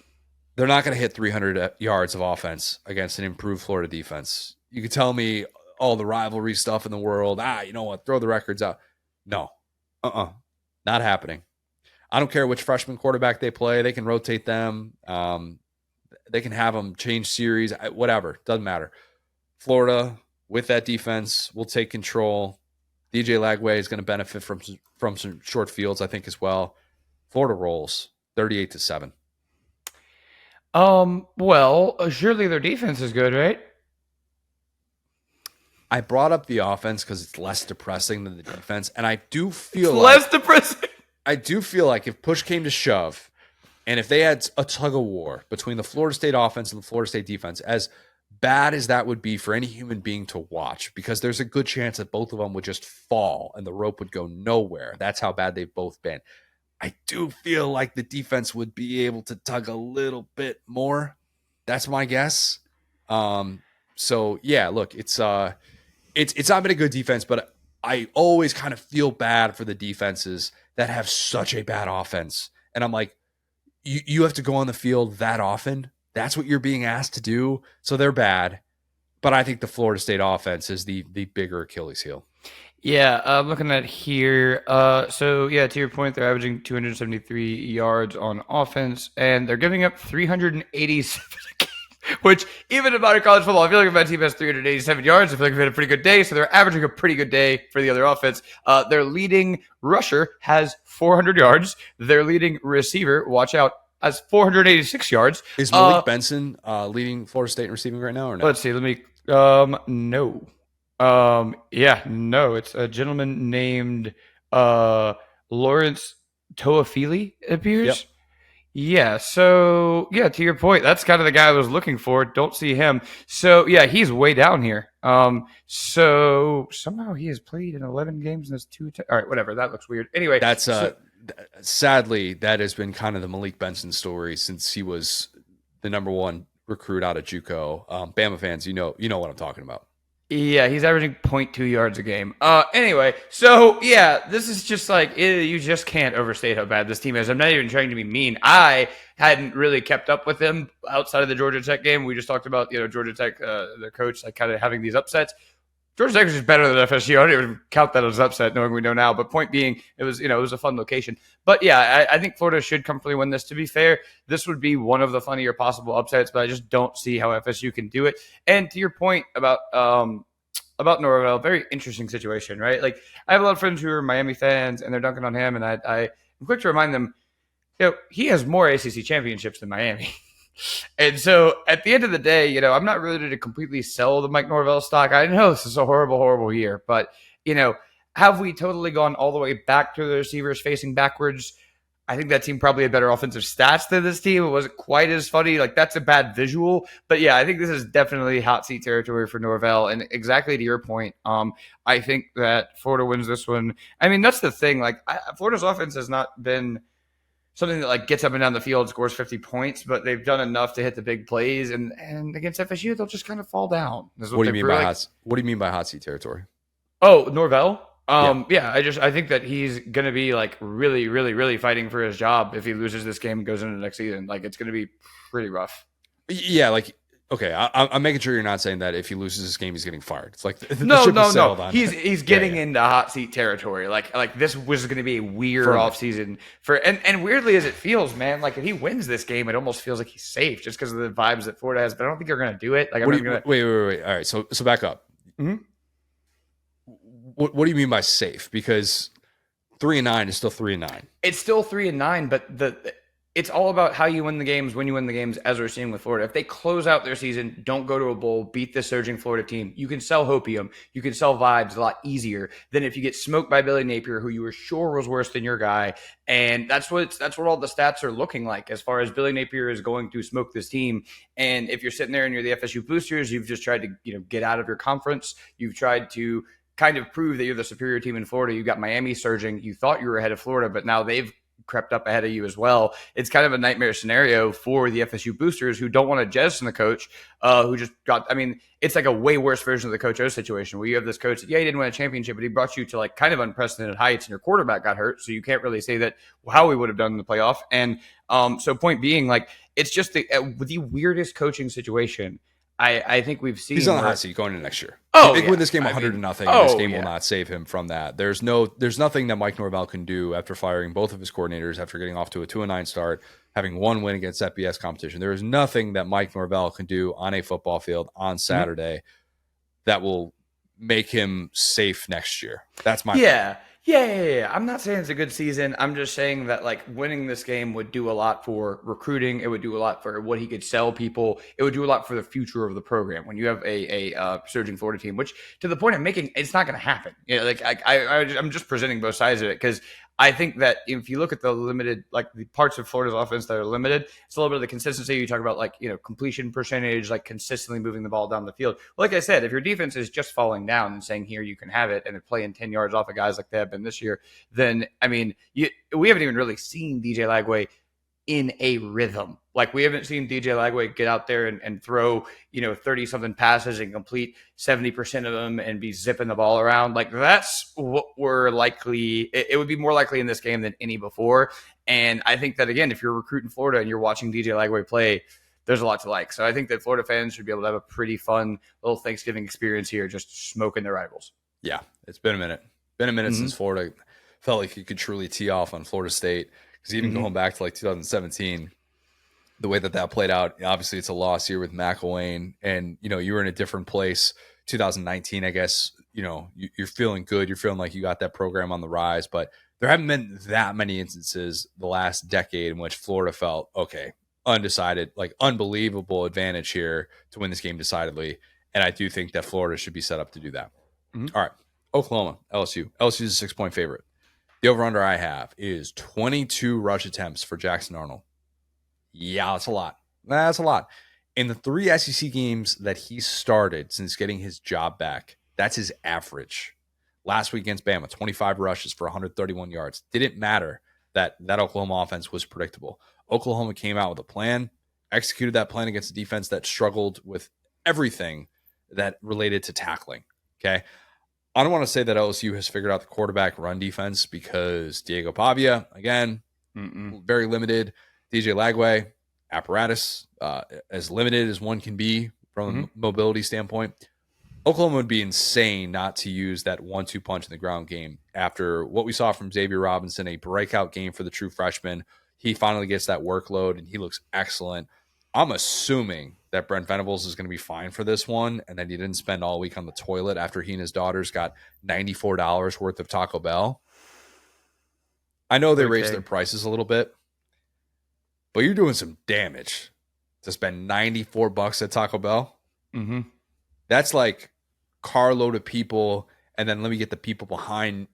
They're not going to hit 300 yards of offense against an improved Florida defense. You can tell me all the rivalry stuff in the world. You know what? Throw the records out. No. Not happening. I don't care which freshman quarterback they play. They can rotate them. They can have them change series, whatever. Doesn't matter. Florida, with that defense, will take control. DJ Lagway is going to benefit from some short fields, I think, as well. Florida rolls 38-7. Well, surely their defense is good, right? I brought up the offense because it's less depressing than the defense, and I do feel less depressing. I do feel like if push came to shove, and if they had a tug of war between the Florida State offense and the Florida State defense, as bad as that would be for any human being to watch, because there's a good chance that both of them would just fall and the rope would go nowhere. That's how bad they've both been. I do feel like the defense would be able to tug a little bit more. That's my guess. So yeah, look, it's not been a good defense, but I always kind of feel bad for the defenses that have such a bad offense. And I'm like, you have to go on the field that often. That's what you're being asked to do. So they're bad. But I think the Florida State offense is the bigger Achilles heel. Yeah, I'm looking at here. So yeah, to your point, they're averaging 273 yards on offense, and they're giving up 387 a game, which even in modern college football, I feel like if my team has 387 yards, I feel like we've had a pretty good day. So they're averaging a pretty good day for the other offense. Their leading rusher has 400 yards. Their leading receiver, watch out, has 486 yards. Is Malik Benson leading Florida State in receiving right now or no? Let's see. Let me no. No, it's a gentleman named Lawrence Toafili, it appears. Yep. Yeah, so yeah, to your point, that's kind of the guy I was looking for. Don't see him. So yeah, he's way down here. So somehow he has played in 11 games and has all right, whatever. That looks weird. Anyway, That's so sadly that has been kind of the Malik Benson story since he was the number one recruit out of JUCO. Bama fans, you know what I'm talking about. yeah, he's averaging zero point 0.2 yards a game. Anyway, so yeah, this is just like you just can't overstate how bad this team is. I'm not even trying to be mean. I hadn't really kept up with them outside of the Georgia Tech game. We just talked about Georgia Tech, their coach, like kind of having these upsets. Georgia Tech is just better than FSU. I don't even count that as upset, knowing we know now. But point being, it was a fun location. But yeah, I think Florida should comfortably win this. To be fair, this would be one of the funnier possible upsets, but I just don't see how FSU can do it. And to your point about Norvell, very interesting situation, right? Like I have a lot of friends who are Miami fans, and they're dunking on him, and I'm quick to remind them, he has more ACC championships than Miami. And so at the end of the day, I'm not ready to completely sell the Mike Norvell stock. I know this is a horrible, horrible year, but, have we totally gone all the way back to the receivers facing backwards? I think that team probably had better offensive stats than this team. It wasn't quite as funny. Like, that's a bad visual. But yeah, I think this is definitely hot seat territory for Norvell. And exactly to your point, I think that Florida wins this one. I mean, that's the thing. Like, Florida's offense has not been something that like gets up and down the field, scores 50 points, but they've done enough to hit the big plays. And against FSU, they'll just kind of fall down. What do you mean by what do you mean by hot seat territory? Oh, Norvell. Yeah, I think that he's going to be like really, really, really fighting for his job if he loses this game and goes into the next season. Like it's going to be pretty rough. Yeah, like okay, I'm making sure you're not saying that if he loses this game, he's getting fired. It's like no. He's getting into hot seat territory. Like this was going to be a weird offseason for and weirdly as it feels, man. Like if he wins this game, it almost feels like he's safe just because of the vibes that Florida has. But I don't think they're going to do it. Like wait. All right, so back up. Mm-hmm. What do you mean by safe? Because 3-9 is still 3-9. It's still 3-9, but it's all about how you win the games when you win the games, as we're seeing with Florida. If they close out their season, don't go to a bowl, beat the surging Florida team, you can sell hopium, you can sell vibes a lot easier than if you get smoked by Billy Napier, who you were sure was worse than your guy. And that's what all the stats are looking like as far as Billy Napier is going to smoke this team. And if you're sitting there and you're the FSU boosters, you've just tried to get out of your conference. You've tried to kind of prove that you're the superior team in Florida. You got Miami surging. You thought you were ahead of Florida, but now they've crept up ahead of you as well. It's kind of a nightmare scenario for the FSU boosters who don't want to jettison the coach who just got, I mean, it's like a way worse version of the Coach O situation where you have this coach that, he didn't win a championship, but he brought you to like kind of unprecedented heights and your quarterback got hurt. So you can't really say that how we would have done in the playoff. And so point being, like, it's just the weirdest coaching situation I think we've seen. He's on the hot seat going into next year. Oh, they win this game 100-0. This game will not save him from that. There's nothing that Mike Norvell can do after firing both of his coordinators, after getting off to a 2-9 start, having one win against FBS competition. There is nothing that Mike Norvell can do on a football field on Saturday that will make him safe next year. That's my point. Yeah. I'm not saying it's a good season. I'm just saying that like winning this game would do a lot for recruiting. It would do a lot for what he could sell people. It would do a lot for the future of the program. When you have a surging Florida team, which to the point I'm making, it's not going to happen. I'm just presenting both sides of it because I think that if you look at the limited, like the parts of Florida's offense that are limited, it's a little bit of the consistency. You talk about like, completion percentage, like consistently moving the ball down the field. Like I said, if your defense is just falling down and saying, here, you can have it, and they're playing 10 yards off of guys like they have been this year, then, I mean, we haven't even really seen DJ Lagway in a rhythm. Like we haven't seen DJ Lagway get out there and throw, 30-something passes and complete 70% of them and be zipping the ball around. Like that's what we're likely. It would be more likely in this game than any before. And I think that, again, if you're recruiting Florida and you're watching DJ Lagway play, there's a lot to like. So I think that Florida fans should be able to have a pretty fun little Thanksgiving experience here, just smoking their rivals. Yeah, it's been a minute. Since Florida felt like he could truly tee off on Florida State. Because even going back to like 2017, the way that played out, obviously it's a loss here with McElwain, and you were in a different place. 2019, I guess, you're feeling good. You're feeling like you got that program on the rise, but there haven't been that many instances the last decade in which Florida felt, okay, undecided, like unbelievable advantage here to win this game decidedly. And I do think that Florida should be set up to do that. All right, Oklahoma, LSU. LSU is a 6-point favorite. The over-under I have is 22 rush attempts for Jackson Arnold. Yeah, that's a lot. That's a lot. In the 3 SEC games that he started since getting his job back, that's his average. Last week against Bama, 25 rushes for 131 yards. Didn't matter that Oklahoma offense was predictable. Oklahoma came out with a plan, executed that plan against a defense that struggled with everything that related to tackling. Okay. I don't want to say that LSU has figured out the quarterback run defense because Diego Pavia, again, very limited. DJ Lagway, apparatus, as limited as one can be from a mobility standpoint. Oklahoma would be insane not to use that 1-2 punch in the ground game after what we saw from Xavier Robinson, a breakout game for the true freshman. He finally gets that workload, and he looks excellent. I'm assuming that Brent Venables is going to be fine for this one and that he didn't spend all week on the toilet after he and his daughters got $94 worth of Taco Bell. I know they raised their prices a little bit, but you're doing some damage to spend $94 at Taco Bell. Mm-hmm. That's like carload of people, and then let me get the people behind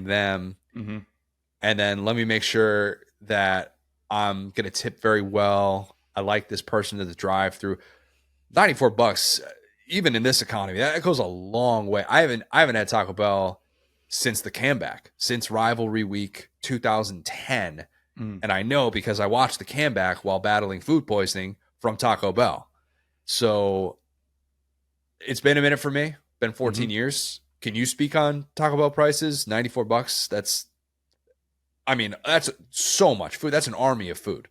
them, and then let me make sure that I'm going to tip very well. I like this person to the drive-through. $94, even in this economy, that goes a long way. I haven't had Taco Bell since the comeback, since Rivalry Week 2010. And I know because I watched the comeback while battling food poisoning from Taco Bell. So it's been a minute for me. Been 14 years. Can you speak on Taco Bell prices? $94. That's so much food. That's an army of food.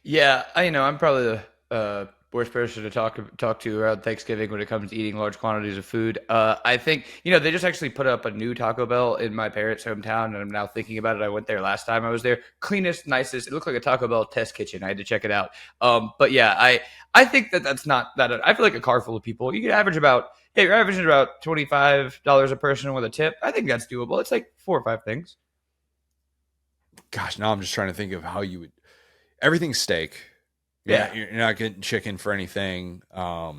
Yeah, I'm probably the worst person to talk to around Thanksgiving when it comes to eating large quantities of food. I think, they just actually put up a new Taco Bell in my parents' hometown, and I'm now thinking about it. I went there last time I was there. Cleanest, nicest. It looked like a Taco Bell test kitchen. I had to check it out. But yeah, I think that's not that. I feel like a car full of people. You could average you're averaging about $25 a person with a tip. I think that's doable. It's like 4 or 5 things. Gosh, now I'm just trying to think of how you would. Everything's steak. Yeah, you're not getting chicken for anything. I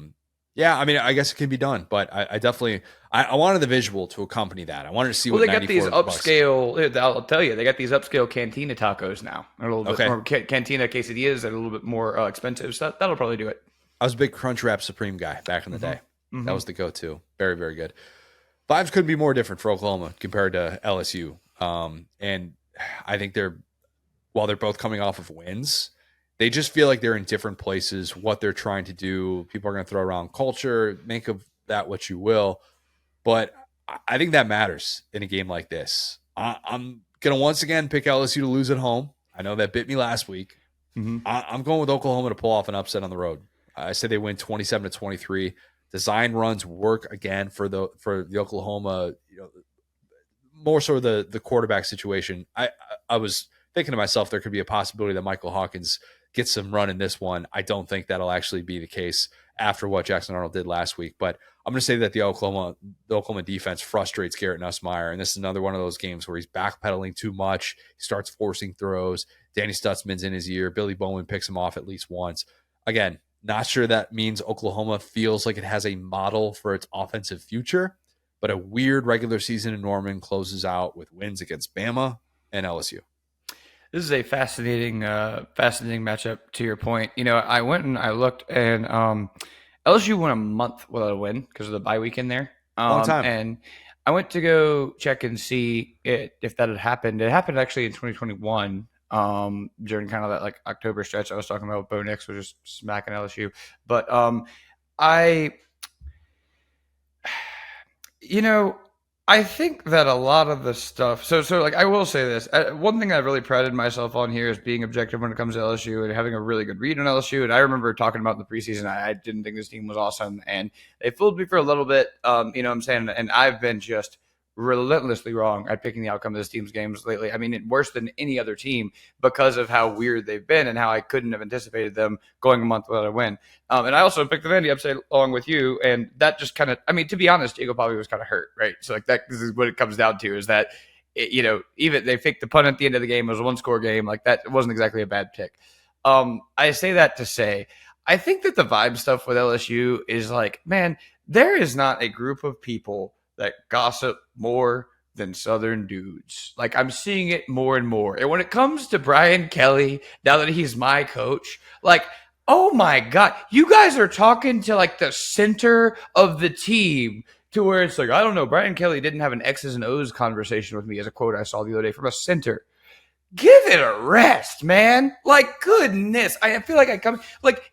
guess it can be done, but I definitely I wanted the visual to accompany that. I wanted to see what they got these upscale. I'll tell you, they got these upscale cantina tacos now. A little bit more cantina quesadillas that are a little bit more expensive. So that'll probably do it. I was a big Crunchwrap Supreme guy back in the day. That was the go-to. Very, very good. Vibes couldn't be more different for Oklahoma compared to LSU. And I think while they're both coming off of wins, they just feel like they're in different places, what they're trying to do. People are going to throw around culture, make of that what you will. But I think that matters in a game like this. I'm going to once again pick LSU to lose at home. I know that bit me last week. I'm going with Oklahoma to pull off an upset on the road. I say they win 27-23. Design runs work again for the Oklahoma, more so the quarterback situation. I was thinking to myself, there could be a possibility that Michael Hawkins gets some run in this one. I don't think that'll actually be the case after what Jackson Arnold did last week. But I'm going to say that the Oklahoma defense frustrates Garrett Nussmeier. And this is another one of those games where he's backpedaling too much. He starts forcing throws. Danny Stutzman's in his ear. Billy Bowman picks him off at least once. Again, not sure that means Oklahoma feels like it has a model for its offensive future, but a weird regular season in Norman closes out with wins against Bama and LSU. This is a fascinating matchup. To your point, I went and I looked, and LSU went a month without a win because of the bye week in there. Long time. And I went to go check and see if that had happened. It happened actually in 2021. During kind of that like October stretch I was talking about, Bo Nix was just smacking LSU. But I think that a lot of the stuff. So like I will say this. One thing I really prided myself on here is being objective when it comes to LSU and having a really good read on LSU. And I remember talking about in the preseason, I didn't think this team was awesome, and they fooled me for a little bit. You know what I'm saying? And I've been just relentlessly wrong at picking the outcome of this team's games lately. I mean, worse than any other team because of how weird they've been and how I couldn't have anticipated them going a month without a win. And I also picked the Vandy upset along with you, and that just kind of, to be honest, Diego Pavia was kind of hurt, right? So like this is what it comes down to is that, even they faked the punt at the end of the game. It was a 1-score game. Like that wasn't exactly a bad pick. I say that to say, I think that the vibe stuff with LSU is like, man, there is not a group of people that gossip more than Southern dudes. Like, I'm seeing it more and more. And when it comes to Brian Kelly, now that he's my coach, like, oh my God, you guys are talking to like the center of the team to where it's like, I don't know, Brian Kelly didn't have an X's and O's conversation with me, as a quote I saw the other day from a center. Give it a rest, man. Like, goodness. I feel like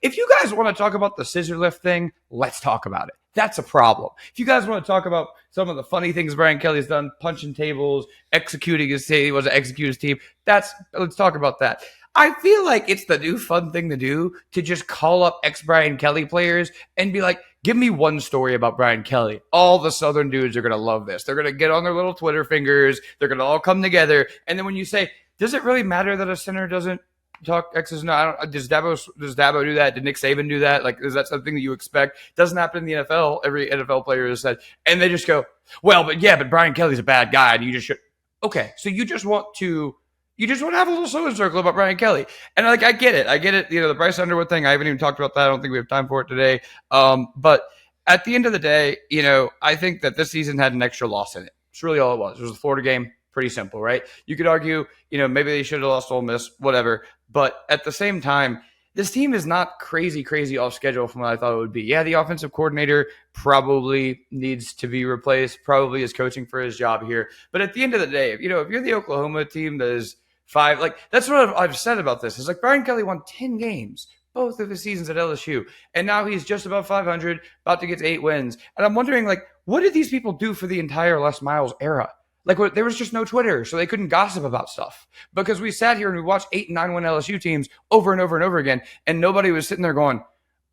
if you guys want to talk about the scissor lift thing, let's talk about it. That's a problem. If you guys want to talk about some of the funny things Brian Kelly's done, punching tables, executing his team, he was to execute his team, let's talk about that. I feel like it's the new fun thing to do, to just call up ex-Brian Kelly players and be like, give me one story about Brian Kelly. All the Southern dudes are going to love this. They're going to get on their little Twitter fingers. They're going to all come together. And then when you say, does it really matter that a center doesn't talk X's? No, does Dabo do that? Did Nick Saban do that? Like, is that something that you expect? Doesn't happen in the NFL. Every NFL player has said, and they just go, well, but Brian Kelly's a bad guy, and you just should. Okay, so you just want to have a little social circle about Brian Kelly, and like, I get it. You know, the Bryce Underwood thing. I haven't even talked about that. I don't think we have time for it today. But at the end of the day, you know, I think that this season had an extra loss in it. It's really all it was. It was the Florida game. Pretty simple, right? You could argue, you know, maybe they should have lost Ole Miss, whatever. But at the same time, this team is not crazy off schedule from what I thought it would be. Yeah, the offensive coordinator probably needs to be replaced, probably is coaching for his job here. But at the end of the day, if you're the Oklahoma team that is 5, like, that's what I've said about this. It's like Brian Kelly won 10 games, both of his seasons at LSU. And now he's just above 500, about to get to 8 wins. And I'm wondering, like, what did these people do for the entire Les Miles era? Like, there was just no Twitter, so they couldn't gossip about stuff. Because we sat here and we watched 8 and 9 win LSU teams over and over and over again, and nobody was sitting there going,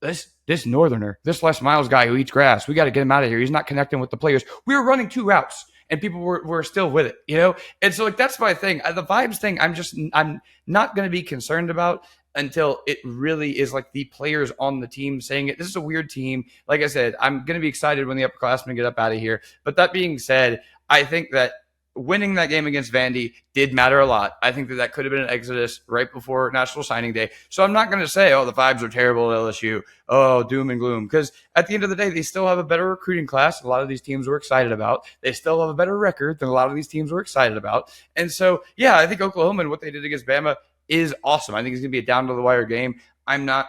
this Northerner, this Les Miles guy who eats grass, we got to get him out of here. He's not connecting with the players. We were running 2 routes, and people were still with it, you know? And so, like, that's my thing. The vibes thing, I'm not going to be concerned about until it really is like the players on the team saying it. This is a weird team. Like I said, I'm going to be excited when the upperclassmen get up out of here. But that being said, I think that winning that game against Vandy did matter a lot. I think that could have been an exodus right before National Signing Day. So I'm not going to say, oh, the vibes are terrible at LSU. Oh, doom and gloom. Because at the end of the day, they still have a better recruiting class. A lot of these teams were excited about. They still have a better record than a lot of these teams were excited about. And so, yeah, I think Oklahoma and what they did against Bama is awesome. I think it's going to be a down-to-the-wire game. I'm not,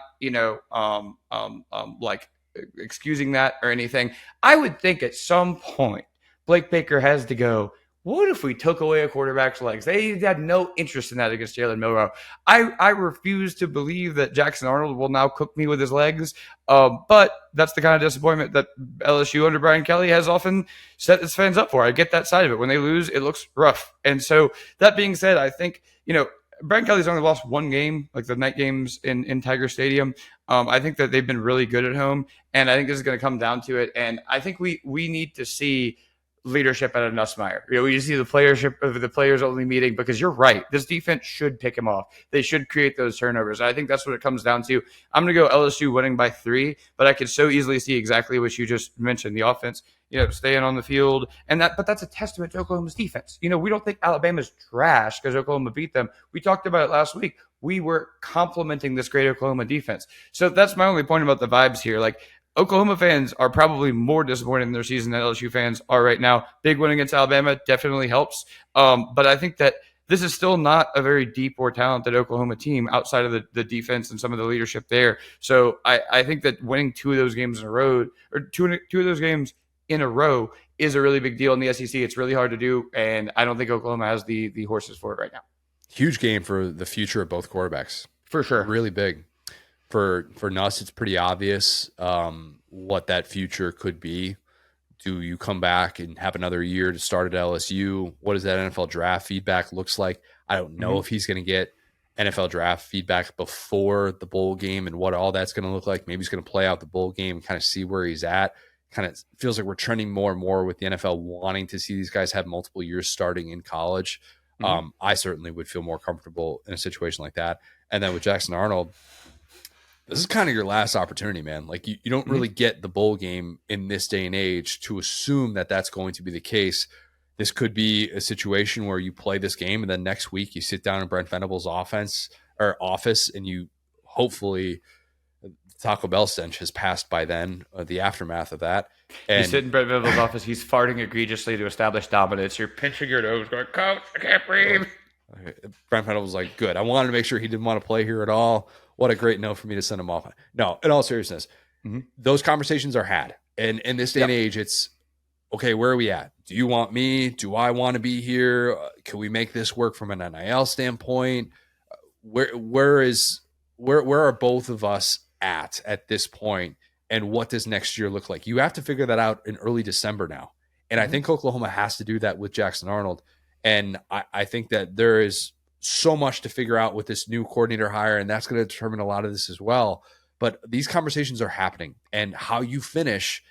like excusing that or anything. I would think at some point Blake Baker has to go, what if we took away a quarterback's legs? They had no interest in that against Jalen Milroe. I refuse to believe that Jackson Arnold will now cook me with his legs. But that's the kind of disappointment that LSU under Brian Kelly has often set its fans up for. I get that side of it. When they lose, it looks rough. And so that being said, I think, Brian Kelly's only lost 1 game, like the night games in Tiger Stadium. I think that they've been really good at home, and I think this is going to come down to it. And I think we need to see leadership out of Nussmeier. We just see the players only meeting, because you're right. This defense should pick him off. They should create those turnovers. I think that's what it comes down to. I'm going to go LSU winning by 3, but I could so easily see exactly what you just mentioned. The offense, staying on the field, but that's a testament to Oklahoma's defense. We don't think Alabama's trash because Oklahoma beat them. We talked about it last week. We were complimenting this great Oklahoma defense. So that's my only point about the vibes here. Like, Oklahoma fans are probably more disappointed in their season than LSU fans are right now. Big win against Alabama definitely helps. But I think that this is still not a very deep or talented Oklahoma team outside of the defense and some of the leadership there. So I think that winning 2 of those games in a row, or two of those games in a row, is a really big deal in the SEC. It's really hard to do, and I don't think Oklahoma has the horses for it right now. Huge game for the future of both quarterbacks. For sure. Really big. For Nuss, it's pretty obvious what that future could be. Do you come back and have another year to start at LSU? What does that NFL draft feedback looks like? I don't know if he's going to get NFL draft feedback before the bowl game and what all that's going to look like. Maybe he's going to play out the bowl game and kind of see where he's at. Kind of feels like we're trending more and more with the NFL wanting to see these guys have multiple years starting in college. I certainly would feel more comfortable in a situation like that. And then with Jackson Arnold, this is kind of your last opportunity, man. Like, you don't really get the bowl game in this day and age to assume that that's going to be the case. This could be a situation where you play this game and then next week you sit down in Brent Venables' office and you hopefully Taco Bell stench has passed by then, the aftermath of that. And He's sitting in Brett Venables' office. He's farting egregiously to establish dominance. You're pinching your nose going, Coach, I can't breathe. Brent Venables was like, good. I wanted to make sure he didn't want to play here at all. What a great note for me to send him off. No, in all seriousness, those conversations are had. And in this day and age, it's, okay, where are we at? Do you want me? Do I want to be here? Can we make this work from an NIL standpoint? Where are both of us at this point, and what does next year look like? You have to figure that out in early December now. And I think Oklahoma has to do that with Jackson Arnold. And I think that there is so much to figure out with this new coordinator hire, and that's going to determine a lot of this as well. But these conversations are happening, and how you finish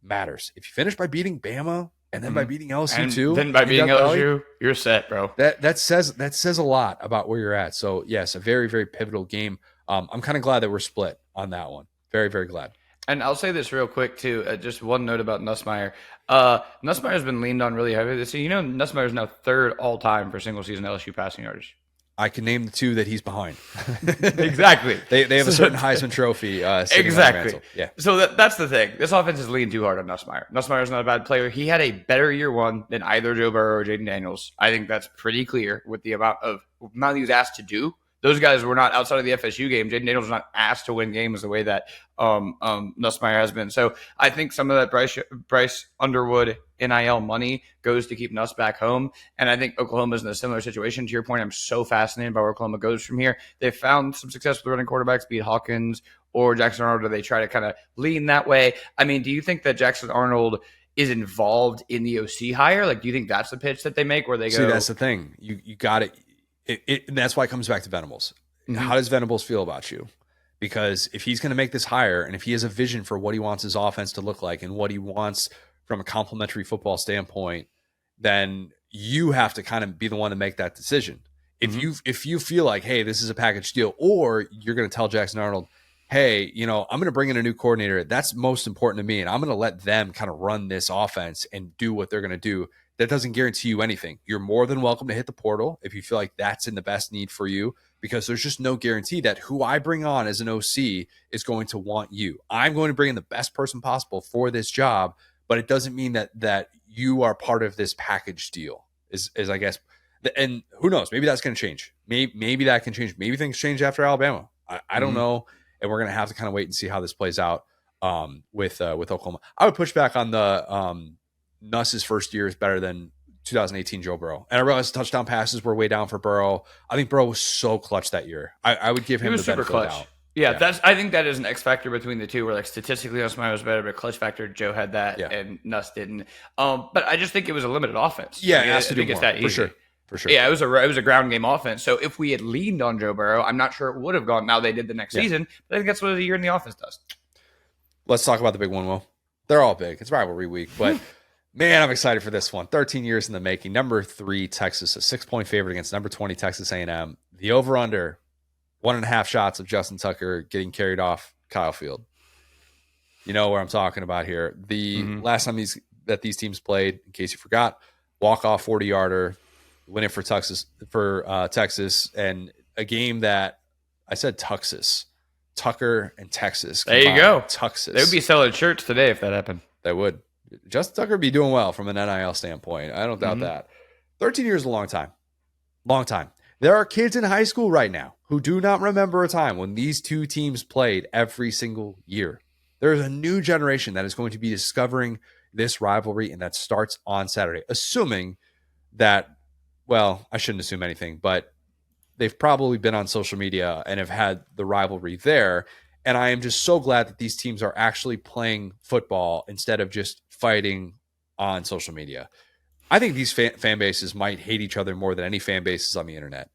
matters. If you finish by beating Bama and then by beating LSU and too, then by beating LSU, you're set, bro. That says a lot about where you're at. So yes, a very, very pivotal game. I'm kind of glad that we're split on that one. Very, very glad. And I'll say this real quick too. Just one note about Nussmeier. Nussmeier's been leaned on really heavily this year. Nussmeier's now third all time for single season LSU passing yardage. I can name the two that he's behind. Exactly. They have a certain Heisman Trophy. Exactly. Yeah. So that's the thing. This offense is leaning too hard on Nussmeier. Nussmeier's not a bad player. He had a better year one than either Joe Burrow or Jaden Daniels. I think that's pretty clear with the amount he was asked to do. Those guys were not outside of the FSU game. Jaden Daniels was not asked to win games the way that Nussmeier has been. So I think some of that Bryce Underwood NIL money goes to keep Nuss back home. And I think Oklahoma's in a similar situation. To your point, I'm so fascinated by where Oklahoma goes from here. They've found some success with running quarterbacks, be it Hawkins or Jackson Arnold, or they try to kind of lean that way. I mean, do you think that Jackson Arnold is involved in the OC hire? Like, do you think that's the pitch that they make where they go? See, that's the thing. You got it. And that's why it comes back to Venables. How does Venables feel about you? Because if he's going to make this hire, and if he has a vision for what he wants his offense to look like and what he wants from a complementary football standpoint, then you have to kind of be the one to make that decision. If you feel like, hey, this is a package deal, or you're going to tell Jackson Arnold, hey, I'm going to bring in a new coordinator. That's most important to me, and I'm going to let them kind of run this offense and do what they're going to do. That doesn't guarantee you anything. You're more than welcome to hit the portal if you feel like that's in the best need for you, because there's just no guarantee that who I bring on as an OC is going to want you. I'm going to bring in the best person possible for this job, but it doesn't mean that you are part of this package deal is I guess. And who knows? Maybe that's going to change. Maybe that can change. Maybe things change after Alabama. I don't know. And we're going to have to kind of wait and see how this plays out with Oklahoma. I would push back on the Nuss's first year is better than 2018 Joe Burrow. And I realize touchdown passes were way down for Burrow. I think Burrow was so clutch that year. I would give him the benefit of the doubt. Yeah, I think that is an X factor between the two, where like statistically Nussmeier was better, but clutch factor Joe had that and Nuss didn't. But I just think it was a limited offense. Yeah, it has to do more, that easy. For sure. Yeah, it was a ground game offense. So if we had leaned on Joe Burrow, I'm not sure it would have gone. Now they did the next season, but I think that's what a year in the offense does. Let's talk about the big one, Will. They're all big. It's rivalry week, but man, I'm excited for this one. 13 years in the making. Number 3 Texas, a 6-point favorite against number 20 Texas A&M. The over/under 1.5 shots of Justin Tucker getting carried off Kyle Field. You know where I'm talking about here. The last time these teams played, in case you forgot, walk-off 40-yarder, win it for Texas, and a game that I said Texas. Tucker and Texas. There you go. Texas. They would be selling shirts today if that happened. They would. Justin Tucker would be doing well from an NIL standpoint. I don't doubt that. 13 years is a long time. Long time. There are kids in high school right now who do not remember a time when these two teams played every single year. There's a new generation that is going to be discovering this rivalry, and that starts on Saturday, assuming that, well, I shouldn't assume anything, but they've probably been on social media and have had the rivalry there. And I am just so glad that these teams are actually playing football instead of just fighting on social media. I think these fan bases might hate each other more than any fan bases on the internet.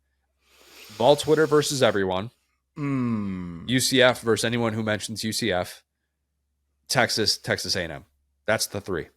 Vol Twitter versus everyone. UCF versus anyone who mentions UCF. Texas A&M. That's the 3.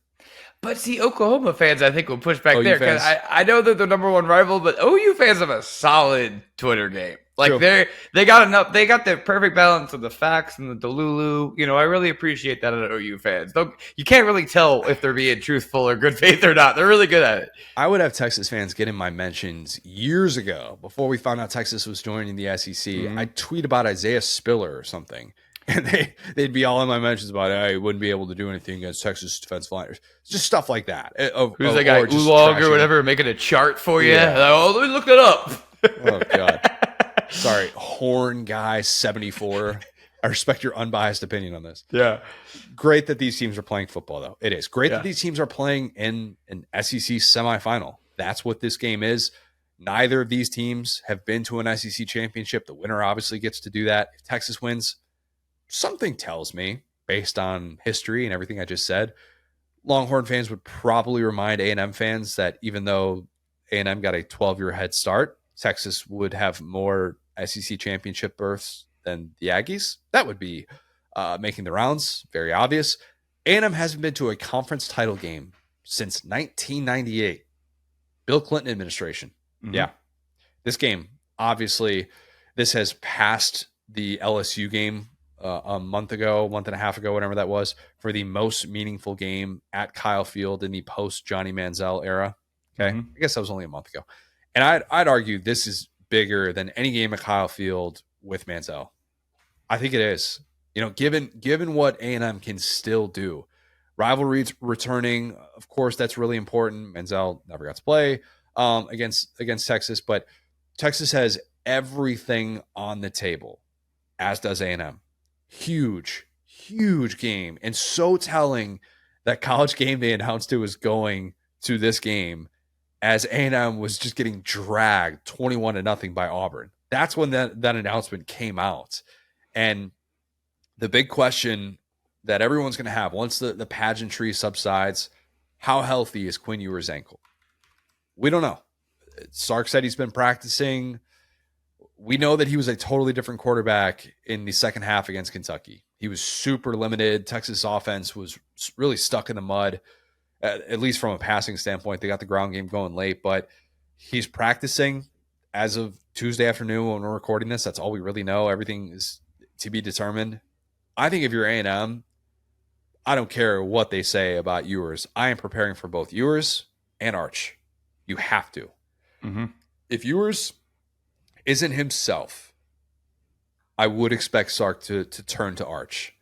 But see, Oklahoma fans, I think, will push back there, because I know they're the number one rival, but OU fans have a solid Twitter game. Like they got enough. They got the perfect balance of the facts and the Delulu. I really appreciate that at OU fans. You can't really tell if they're being truthful or good faith or not. They're really good at it. I would have Texas fans get in my mentions years ago before we found out Texas was joining the SEC. I tweet about Isaiah Spiller or something. And they'd be all in my mentions about I wouldn't be able to do anything against Texas defensive lineers. Just stuff like that. Who's that guy, Oolong or whatever, making a chart for you? Yeah. Oh, let me look that up. Oh, God. Sorry, Horn Guy 74. I respect your unbiased opinion on this. Yeah. Great that these teams are playing football, though. It is. Great that these teams are playing in an SEC semifinal. That's what this game is. Neither of these teams have been to an SEC championship. The winner obviously gets to do that. If Texas wins, something tells me, based on history and everything I just said, Longhorn fans would probably remind A&M fans that even though A&M got a 12-year head start, Texas would have more SEC championship berths than the Aggies. That would be making the rounds, very obvious. A&M hasn't been to a conference title game since 1998. Bill Clinton administration. Mm-hmm. Yeah. This game, obviously, this has passed the LSU game a month and a half ago, whatever that was, for the most meaningful game at Kyle Field in the post-Johnny Manziel era. Okay. Mm-hmm. I guess that was only a month ago. And I'd argue this is bigger than any game at Kyle Field with Manziel. I think it is. You know, given what A&M can still do. Rivalry's returning, of course, that's really important. Manziel never got to play against Texas, but Texas has everything on the table, as does A&M. Huge game. And so telling that College Game Day announced it was going to this game as A&M was just getting dragged 21-0 by Auburn. That's when that announcement came out. And the big question that everyone's going to have once the pageantry subsides, how healthy is Quinn Ewers' ankle? We don't know. Sark said he's been practicing. We know that he was a totally different quarterback in the second half against Kentucky. He was super limited. Texas offense was really stuck in the mud, at least from a passing standpoint. They got the ground game going late, but he's practicing as of Tuesday afternoon when we're recording this. That's all we really know. Everything is to be determined. I think if you're A&M, I don't care what they say about Ewers. I am preparing for both Ewers and Arch. You have to. Mm-hmm. If Ewers isn't himself, I would expect Sark to turn to Arch.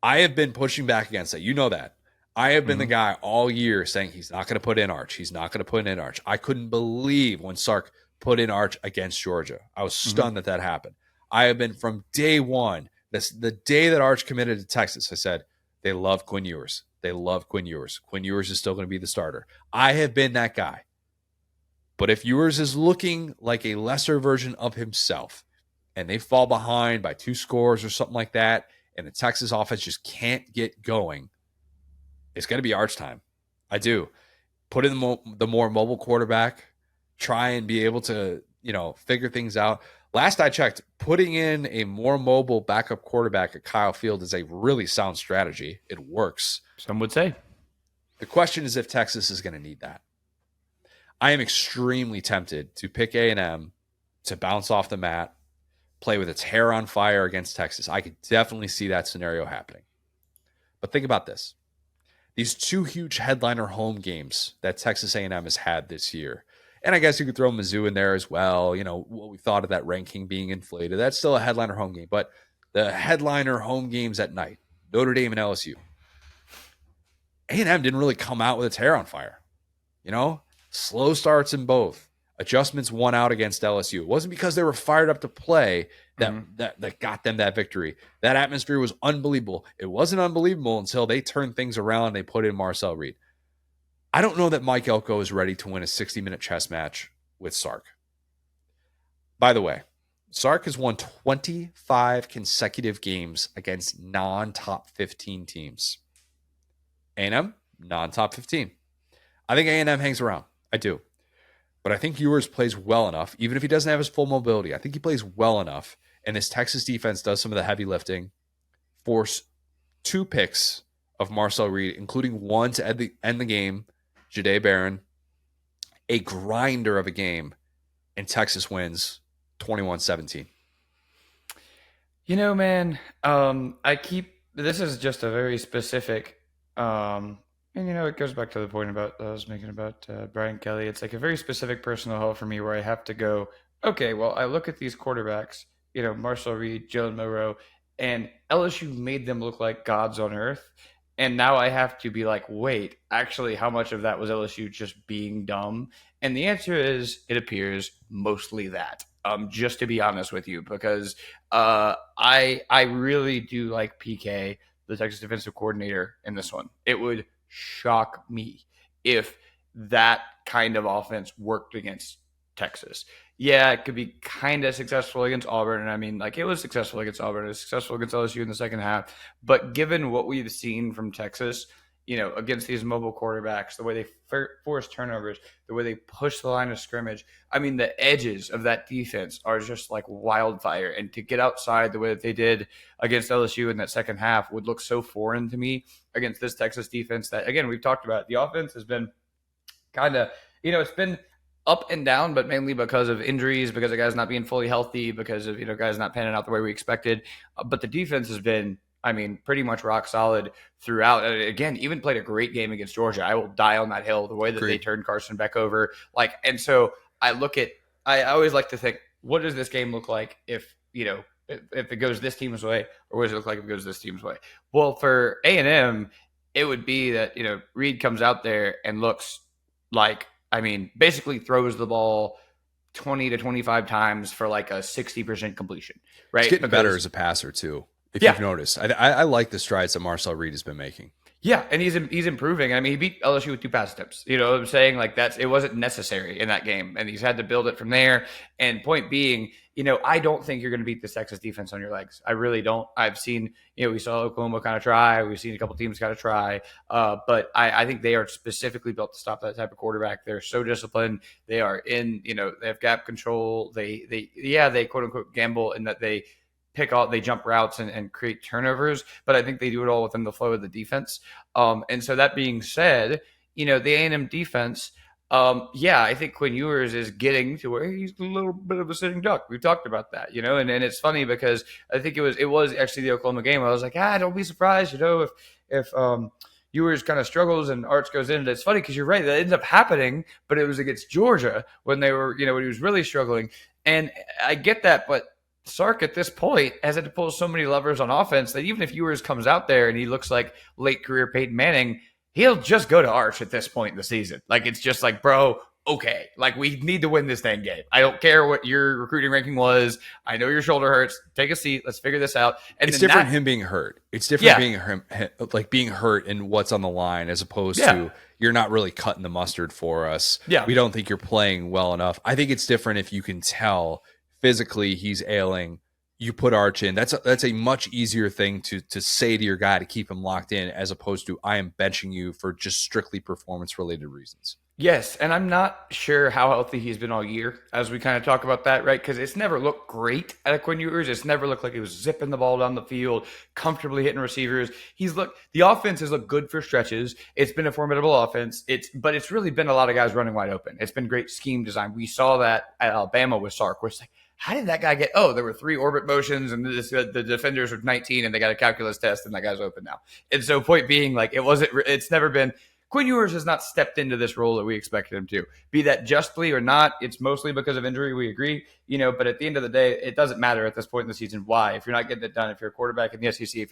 I have been pushing back against that. You know that. I have been the guy all year saying he's not going to put in Arch. He's not going to put in Arch. I couldn't believe when Sark put in Arch against Georgia. I was stunned that happened. I have been from day one. The day that Arch committed to Texas, I said, they love Quinn Ewers. They love Quinn Ewers. Quinn Ewers is still going to be the starter. I have been that guy. But if Ewers is looking like a lesser version of himself and they fall behind by 2 scores or something like that, and the Texas offense just can't get going, it's going to be Arch time. I do. Put in the more mobile quarterback, try and be able to, figure things out. Last I checked, putting in a more mobile backup quarterback at Kyle Field is a really sound strategy. It works. Some would say. The question is if Texas is going to need that. I am extremely tempted to pick A&M to bounce off the mat, play with its hair on fire against Texas. I could definitely see that scenario happening. But think about this. These 2 huge headliner home games that Texas A&M has had this year, and I guess you could throw Mizzou in there as well. What we thought of that ranking being inflated. That's still a headliner home game. But the headliner home games at night, Notre Dame and LSU, A&M didn't really come out with its hair on fire. Slow starts in both. Adjustments won out against LSU. It wasn't because they were fired up to play that got them that victory. That atmosphere was unbelievable. It wasn't unbelievable until they turned things around and they put in Marcel Reed. I don't know that Mike Elko is ready to win a 60-minute chess match with Sark. By the way, Sark has won 25 consecutive games against non-top 15 teams. A&M, non-top 15. I think A&M hangs around. I do. But I think Ewers plays well enough, even if he doesn't have his full mobility. I think he plays well enough, and this Texas defense does some of the heavy lifting, force 2 picks of Marcel Reed, including one to end the game, Jahdae Barron, a grinder of a game, and Texas wins 21-17. Man, this is just a very specific, and it goes back to the point I was making about Brian Kelly. It's like a very specific personal hole for me where I have to go, okay, well, I look at these quarterbacks, Marcel Reed, Jalen Milroe, and LSU made them look like gods on earth. And now I have to be like, wait, actually, how much of that was LSU just being dumb? And the answer is, it appears mostly that. Just to be honest with you, because I really do like PK, the Texas defensive coordinator, in this one. It would shock me if that kind of offense worked against Texas. Yeah, it could be kind of successful against Auburn. And I mean, like, it was successful against Auburn. It was successful against LSU in the second half. But given what we've seen from Texas, against these mobile quarterbacks, the way they force turnovers, the way they push the line of scrimmage, I mean, the edges of that defense are just like wildfire. And to get outside the way that they did against LSU in that second half would look so foreign to me against this Texas defense that, again, we've talked about. The offense has been kind of, it's been up and down, but mainly because of injuries, because of guys not being fully healthy, because of, guys not panning out the way we expected. But the defense has been, I mean, pretty much rock solid throughout. Again, even played a great game against Georgia. I will die on that hill, the way that they turned Carson Beck over. And so I always like to think, what does this game look like if it goes this team's way, or what does it look like if it goes this team's way? Well, for A&M, it would be that, Reed comes out there and looks like, basically throws the ball 20 to 25 times for like a 60% completion, right? He's getting better as a passer too, if you've noticed. I like the strides that Marcel Reed has been making. Yeah, and he's improving. He beat LSU with 2 pass attempts. You know what I'm saying? Like, it wasn't necessary in that game, and he's had to build it from there. And point being, I don't think you're going to beat this Texas defense on your legs. I really don't. I've seen, we saw Oklahoma kind of try. We've seen a couple teams kind of try. But I think they are specifically built to stop that type of quarterback. They're so disciplined. They are they have gap control. They quote unquote gamble in that they jump routes and create turnovers, but I think they do it all within the flow of the defense. And so that being said, the A&M defense, I think Quinn Ewers is getting to where he's a little bit of a sitting duck. We've talked about that, and it's funny because I think it was actually the Oklahoma game. I was like, don't be surprised, if Ewers kind of struggles and Arch goes in. It's funny because you're right, that ended up happening, but it was against Georgia when they were, when he was really struggling. And I get that, but Sark at this point has had to pull so many levers on offense that even if Ewers comes out there and he looks like late career Peyton Manning, he'll just go to Arch at this point in the season. Like, it's just like, bro, okay, like, we need to win this dang game. I don't care what your recruiting ranking was. I know your shoulder hurts. Take a seat. Let's figure this out. And it's different him being hurt. It's different being hurt and what's on the line, as opposed to you're not really cutting the mustard for us. Yeah. We don't think you're playing well enough. I think it's different if you can tell physically he's ailing. You put Arch in. That's a much easier thing to say to your guy to keep him locked in, as opposed to I am benching you for just strictly performance related reasons. Yes, and I'm not sure how healthy he's been all year, as we kind of talk about that, right? Because it's never looked great at Quinn Ewers. It's never looked like he was zipping the ball down the field, comfortably hitting receivers. The offense has looked good for stretches. It's been a formidable offense. But it's really been a lot of guys running wide open. It's been great scheme design. We saw that at Alabama with Sark, where it's like, how did that guy get? Oh, there were 3 orbit motions, and the defenders were 19, and they got a calculus test, and that guy's open now. And so, point being, like, it's never been. Quinn Ewers has not stepped into this role that we expected him to. Be that justly or not, it's mostly because of injury, we agree. But at the end of the day, it doesn't matter at this point in the season why. If you're not getting it done, if you're a quarterback in the SEC, if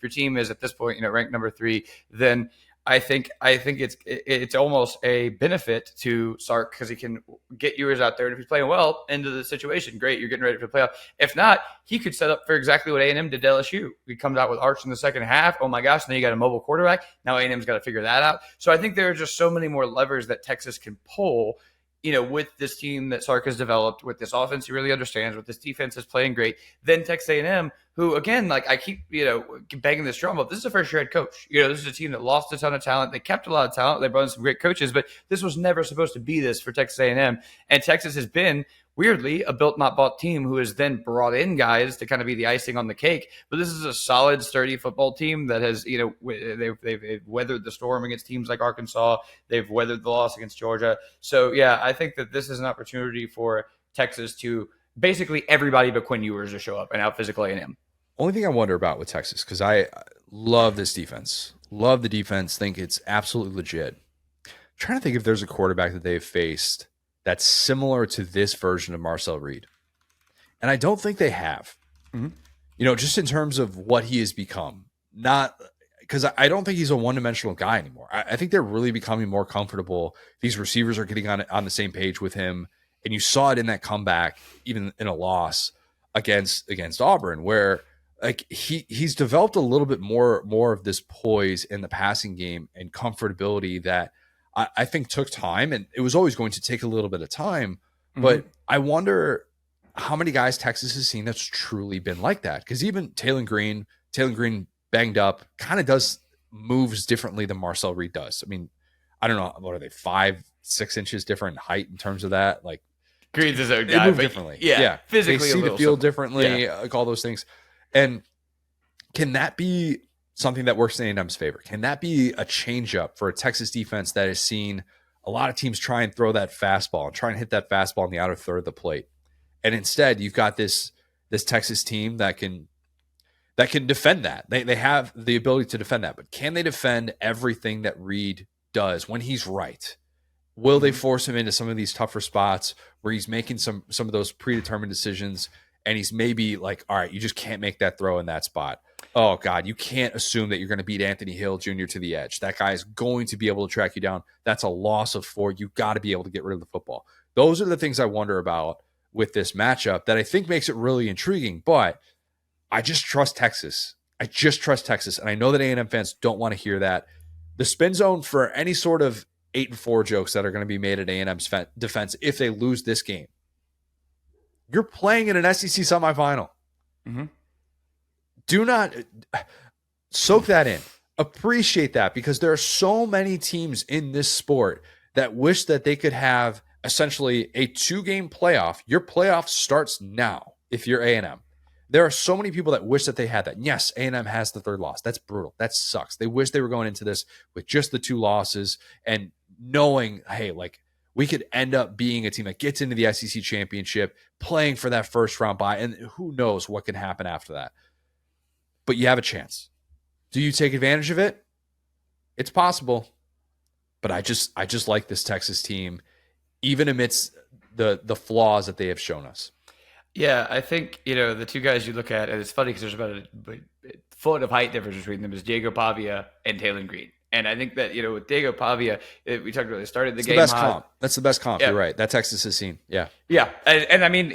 your team is at this point, ranked number 3, then I think it's almost a benefit to Sark, because he can get Ewers out there, and if he's playing well into the situation, great, you're getting ready for the playoff. If not, he could set up for exactly what A&M did to LSU. He comes out with Arch in the second half. Oh my gosh, now you got a mobile quarterback. Now A&M's got to figure that out. So I think there are just so many more levers that Texas can pull, with this team that Sark has developed, with this offense he really understands, with this defense is playing great, then Texas A&M, who, again, like, I keep, banging this drum up. This is a first-year head coach. This is a team that lost a ton of talent. They kept a lot of talent. They brought in some great coaches, but this was never supposed to be this for Texas A&M. And Texas has been, weirdly, a built, not bought team who has then brought in guys to kind of be the icing on the cake. But this is a solid, sturdy football team that has, they've weathered the storm against teams like Arkansas. They've weathered the loss against Georgia. So, yeah, I think that this is an opportunity for Texas to basically everybody but Quinn Ewers to show up and out physical A&M. Only thing I wonder about with Texas, because I love this defense. Love the defense. Think it's absolutely legit. I'm trying to think if there's a quarterback that they've faced that's similar to this version of Marcel Reed. And I don't think they have. Mm-hmm. just in terms of what he has become, not because I don't think he's a one-dimensional guy anymore. I think they're really becoming more comfortable. These receivers are getting on the same page with him. And you saw it in that comeback, even in a loss against Auburn, where like he's developed a little bit more of this poise in the passing game and comfortability that I think took time, and it was always going to take a little bit of time. But I wonder how many guys Texas has seen that's truly been like that. Because even Taylor Green banged up, kind of does moves differently than Marcel Reed does. I mean, I don't know, what are they, 5-6 inches different height in terms of that? Like, Green's his own they guy, move but differently. yeah, physically they see a the little field something. differently, like all those things. And can that be something that works in A&M's favor? Can that be a change up for a Texas defense that has seen a lot of teams try and throw that fastball and try and hit that fastball in the outer third of the plate? And instead, you've got this Texas team that can defend that. They have the ability to defend that, but can they defend everything that Reed does when he's right? Will they force him into some of these tougher spots where he's making some of those predetermined decisions and he's maybe like, all right, you just can't make that throw in that spot. Oh, God, you can't assume that you're going to beat Anthony Hill Jr. to the edge. That guy is going to be able to track you down. That's a loss of 4. You got to be able to get rid of the football. Those are the things I wonder about with this matchup that I think makes it really intriguing. But I just trust Texas. And I know that A&M fans don't want to hear that. The spin zone for any sort of 8-4 jokes that are going to be made at A&M's defense if they lose this game. You're playing in an SEC semifinal. Do not soak that in. Appreciate that, because there are so many teams in this sport that wish that they could have essentially a 2-game playoff. Your playoff starts now if you're A&M. There are so many people that wish that they had that. And yes, A&M has the 3rd loss. That's brutal. That sucks. They wish they were going into this with just the 2 losses and knowing, hey, like, we could end up being a team that gets into the SEC championship, playing for that first round bye, and who knows what can happen after that. But you have a chance. Do you take advantage of it? It's possible. But I just like this Texas team, even amidst the flaws that they have shown us. Yeah, I think, the two guys you look at, and it's funny because there's about a foot of height difference between them, is Diego Pavia and Taylor Green. And I think that, with Diego Pavia, we talked about, they started the game best hot. comp. That's the best comp. Yeah. You're right. That Texas has seen. Yeah. Yeah. And I mean,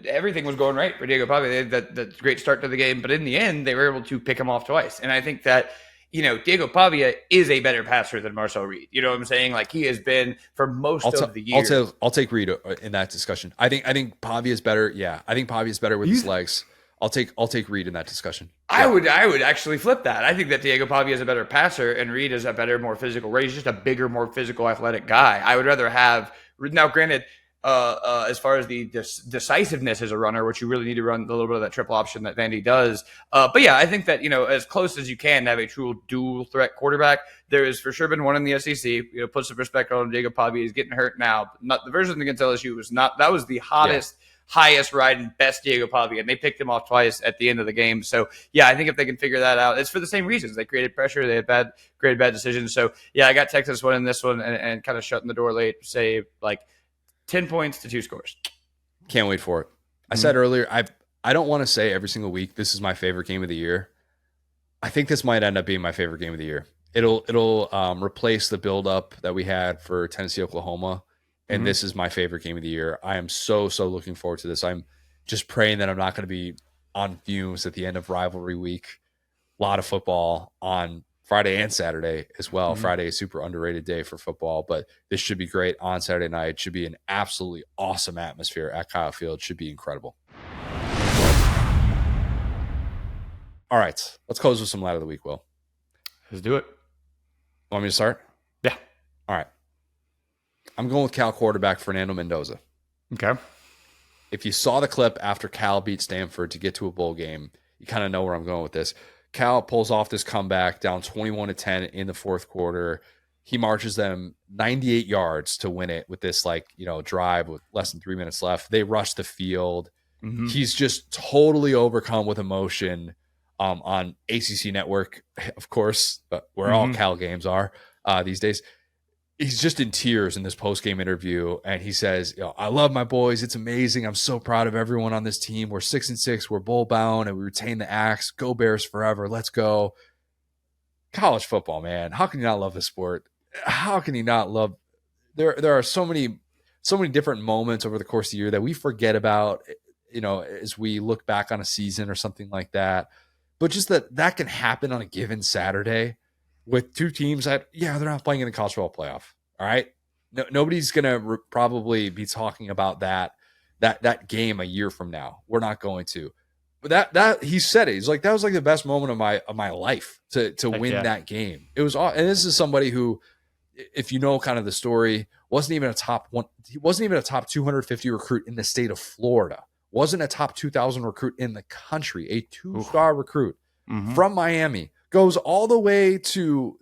everything was going right for Diego Pavia. They had that great start to the game. But in the end, they were able to pick him off twice. And I think that, Diego Pavia is a better passer than Marcel Reed. You know what I'm saying? Like, he has been for most of the year. I'll take Reed in that discussion. I think Pavia is better. Yeah. I think Pavia is better with his legs. I'll take Reed in that discussion. Yeah. I would actually flip that. I think that Diego Pavia is a better passer and Reed is a better, more physical. He's just a bigger, more physical, athletic guy. I would rather have, now granted, as far as the decisiveness as a runner, which you really need to run a little bit of that triple option that Vandy does. But yeah, I think that, as close as you can to have a true dual threat quarterback, there has for sure been one in the SEC. Put some respect on Diego Pavia. He's getting hurt now. Not the version against LSU was not, that was the hottest, highest riding, best Diego Pavia, and they picked him off twice at the end of the game. So yeah, I think if they can figure that out, it's for the same reasons. They created pressure, they had created bad decisions. So yeah, I got Texas winning this one and kind of shutting the door late, say like 10 points to 2 scores. Can't wait for it. I said earlier, I don't want to say every single week this is my favorite game of the year. I think this might end up being my favorite game of the year. It'll replace the buildup that we had for Tennessee Oklahoma, and this is my favorite game of the year. I am so looking forward to this. I'm just praying that I'm not going to be on fumes at the end of rivalry week. A lot of football on Friday and Saturday as well. Friday is a super underrated day for football, but this should be great on Saturday night. It should be an absolutely awesome atmosphere at Kyle Field. It should be incredible. All right, let's close with some light of the week, Will. Let's do it. Want me to start? Yeah. All right. I'm going with Cal quarterback Fernando Mendoza. Okay. If you saw the clip after Cal beat Stanford to get to a bowl game, you kind of know where I'm going with this. Cal pulls off this comeback down 21-10 in the fourth quarter. He marches them 98 yards to win it with this drive with less than 3 minutes left. They rush the field. He's just totally overcome with emotion on ACC Network, of course, but where all Cal games are these days. he's just in tears in this post-game interview, and he says, I love my boys. It's amazing. I'm so proud of everyone on this team. We're 6-6. We're bowl bound, and we retain the axe. Go Bears forever. Let's go. College football, man. How can you not love this sport? How can you not love? There are so many different moments over the course of the year that we forget about, as we look back on a season or something like that. But just that can happen on a given Saturday with two teams that, they're not playing in the college football playoff. All right. No, nobody's going to probably be talking about that game a year from now. We're not going to. But that he said it. He's like, that was like the best moment of my life to win that game. It was, and this is somebody who, if you know kind of the story, wasn't even a top 250 recruit in the state of Florida. Wasn't a top 2,000 recruit in the country. A 2-star recruit from Miami goes all the way to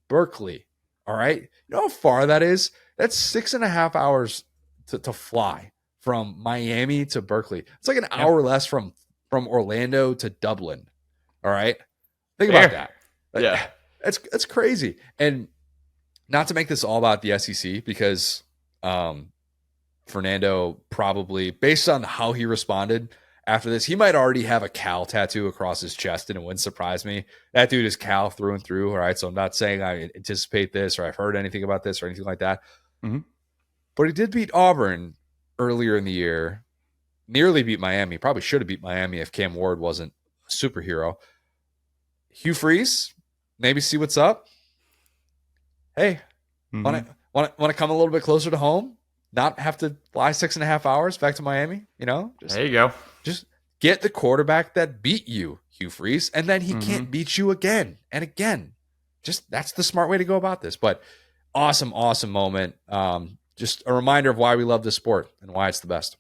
Berkeley. All right, you know how far that is? That's 6.5 hours to fly from Miami to Berkeley. It's like an hour less from Orlando to Dublin. All right. Think about that. Yeah. That's crazy. And not to make this all about the SEC, because Fernando probably, based on how he responded after this, he might already have a Cal tattoo across his chest, and it wouldn't surprise me. That dude is Cal through and through. All right. So I'm not saying I anticipate this or I've heard anything about this or anything like that. But he did beat Auburn earlier in the year. Nearly beat Miami. Probably should have beat Miami if Cam Ward wasn't a superhero. Hugh Freeze, maybe see what's up. Hey, want to come a little bit closer to home? Not have to fly 6.5 hours back to Miami? There you go. Just get the quarterback that beat you, Hugh Freeze, and then he can't beat you again and again. Just that's the smart way to go about this. But awesome moment. Just a reminder of why we love this sport and why it's the best.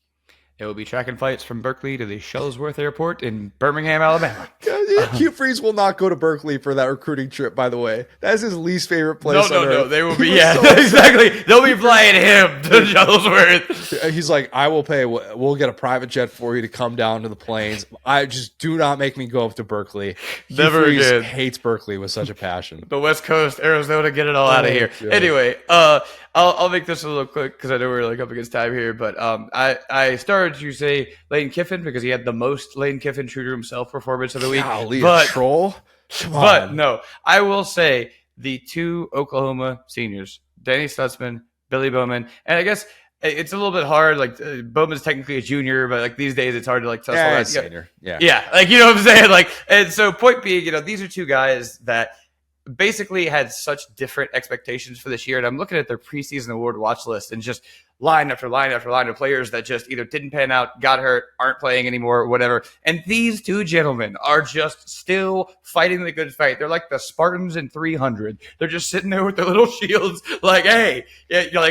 It will be tracking flights from Berkeley to the Shuttlesworth Airport in Birmingham, Alabama. Hugh Freeze will not go to Berkeley for that recruiting trip, by the way. That's his least favorite place. No. They will be, exactly. They'll be flying him to Shuttlesworth. He's like, I will pay. We'll get a private jet for you to come down to the plains. I just do not make me go up to Berkeley. Never Hugh Freeze again. Hates Berkeley with such a passion. The West Coast, Arizona, get it all out of here. God. Anyway, I'll make this a little quick because I know we're up against time here. But I started to say Lane Kiffin because he had the most Lane Kiffin true to himself performance of the week. Golly, but troll. But no, I will say the two Oklahoma seniors, Danny Stutzman, Billy Bowman, and I guess it's a little bit hard. Like Bowman's technically a junior, but these days it's hard to test all that. Senior. Yeah, you know what I'm saying. And so point being, these are two guys that basically had such different expectations for this year. And I'm looking at their preseason award watch list and just line after line after line of players that just either didn't pan out, got hurt, aren't playing anymore, or whatever. And these two gentlemen are just still fighting the good fight. They're like the Spartans in 300. They're just sitting there with their little shields like, hey,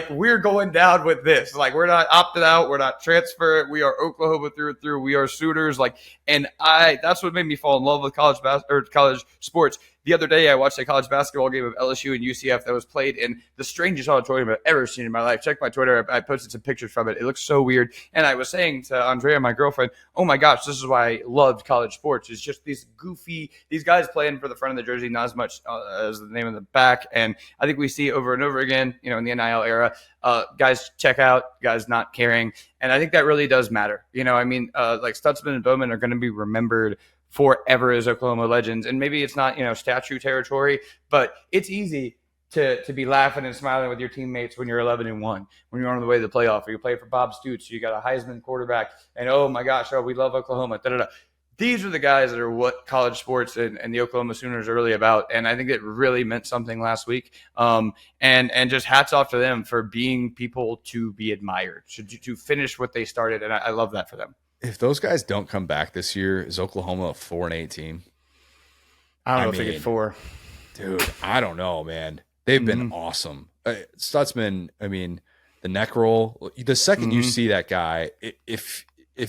we're going down with this. We're not opted out. We're not transferred. We are Oklahoma through and through. We are Sooners. That's what made me fall in love with college sports. The other day, I watched a college basketball game of LSU and UCF that was played in the strangest auditorium I've ever seen in my life. Check my Twitter. I posted some pictures from it. It looks so weird. And I was saying to Andrea, my girlfriend, oh my gosh, this is why I loved college sports. It's just these guys playing for the front of the jersey, not as much as the name of the back. And I think we see over and over again, in the NIL era, guys check out, guys not caring. And I think that really does matter. Stutzman and Bowman are going to be remembered forever as Oklahoma legends. And maybe it's not, statue territory, but it's easy to be laughing and smiling with your teammates when you're 11-1, when you're on the way to the playoff, or you play for Bob Stoops, you got a Heisman quarterback, and oh my gosh, we love Oklahoma. These are the guys that are what college sports and the Oklahoma Sooners are really about. And I think it really meant something last week. And just hats off to them for being people to be admired, to finish what they started. And I love that for them. If those guys don't come back this year, is Oklahoma a 4-8 team? I don't know if they get 4. Dude, I don't know, man. They've been awesome. Stutzman, the neck roll. The second you see that guy, if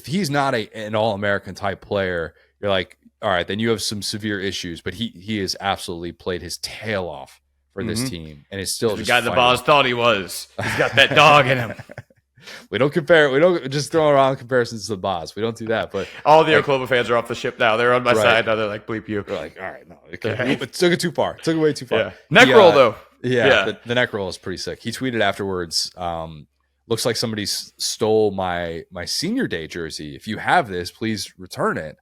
he's not an All-American type player, you're like, all right, then you have some severe issues. But he has absolutely played his tail off for this team, and it's still just the guy the boss thought he was. He's got that dog in him. We don't compare. We don't just throw around comparisons to the boss. We don't do that. But all the Oklahoma fans are off the ship now. They're on my side now. They're like, bleep you. We're like, all right, no, it took it too far. It took it way too far. Yeah. Neck roll though. Yeah, the neck roll is pretty sick. He tweeted afterwards, looks like somebody stole my senior day jersey. If you have this, please return it.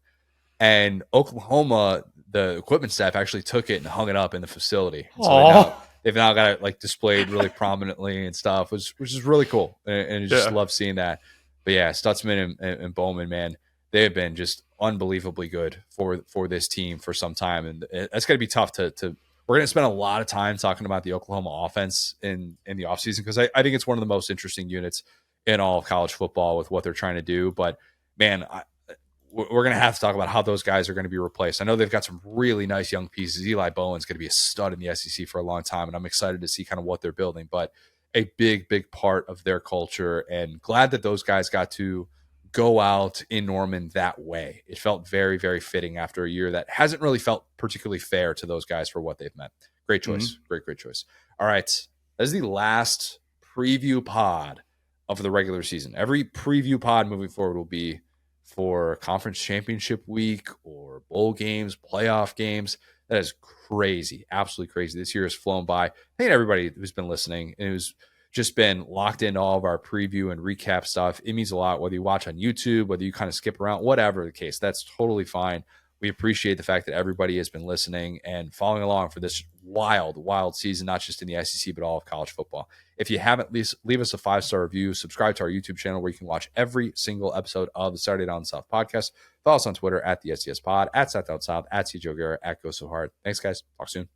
And Oklahoma, the equipment staff actually took it and hung it up in the facility. And so they've now got it like displayed really prominently and stuff, which is really cool. And I just love seeing that. But yeah, Stutzman and Bowman, man, they have been just unbelievably good for this team for some time. And that's going to be tough to we're going to spend a lot of time talking about the Oklahoma offense in the offseason because I think it's one of the most interesting units in all of college football with what they're trying to do. But man, we're going to have to talk about how those guys are going to be replaced. I know they've got some really nice young pieces. Eli Bowen's going to be a stud in the SEC for a long time, and I'm excited to see kind of what they're building. But a big, big part of their culture, and glad that those guys got to go out in Norman that way. It felt very, very fitting after a year that hasn't really felt particularly fair to those guys for what they've meant. Great choice. Great choice. All right. That is the last preview pod of the regular season. Every preview pod moving forward will be for conference championship week or bowl games, playoff games. That is crazy. Absolutely crazy. This year has flown by. Thank everybody who's been listening and who's just been locked into all of our preview and recap stuff. It means a lot, whether you watch on YouTube, whether you kind of skip around, whatever the case, that's totally fine. We appreciate the fact that everybody has been listening and following along for this wild, wild season, not just in the SEC, but all of college football. If you haven't, leave us a 5-star review, subscribe to our YouTube channel where you can watch every single episode of the Saturday Down South podcast. Follow us on Twitter at the SDS Pod, at South Down South, at CJ O'Gara, at Go So Hard. Thanks, guys. Talk soon.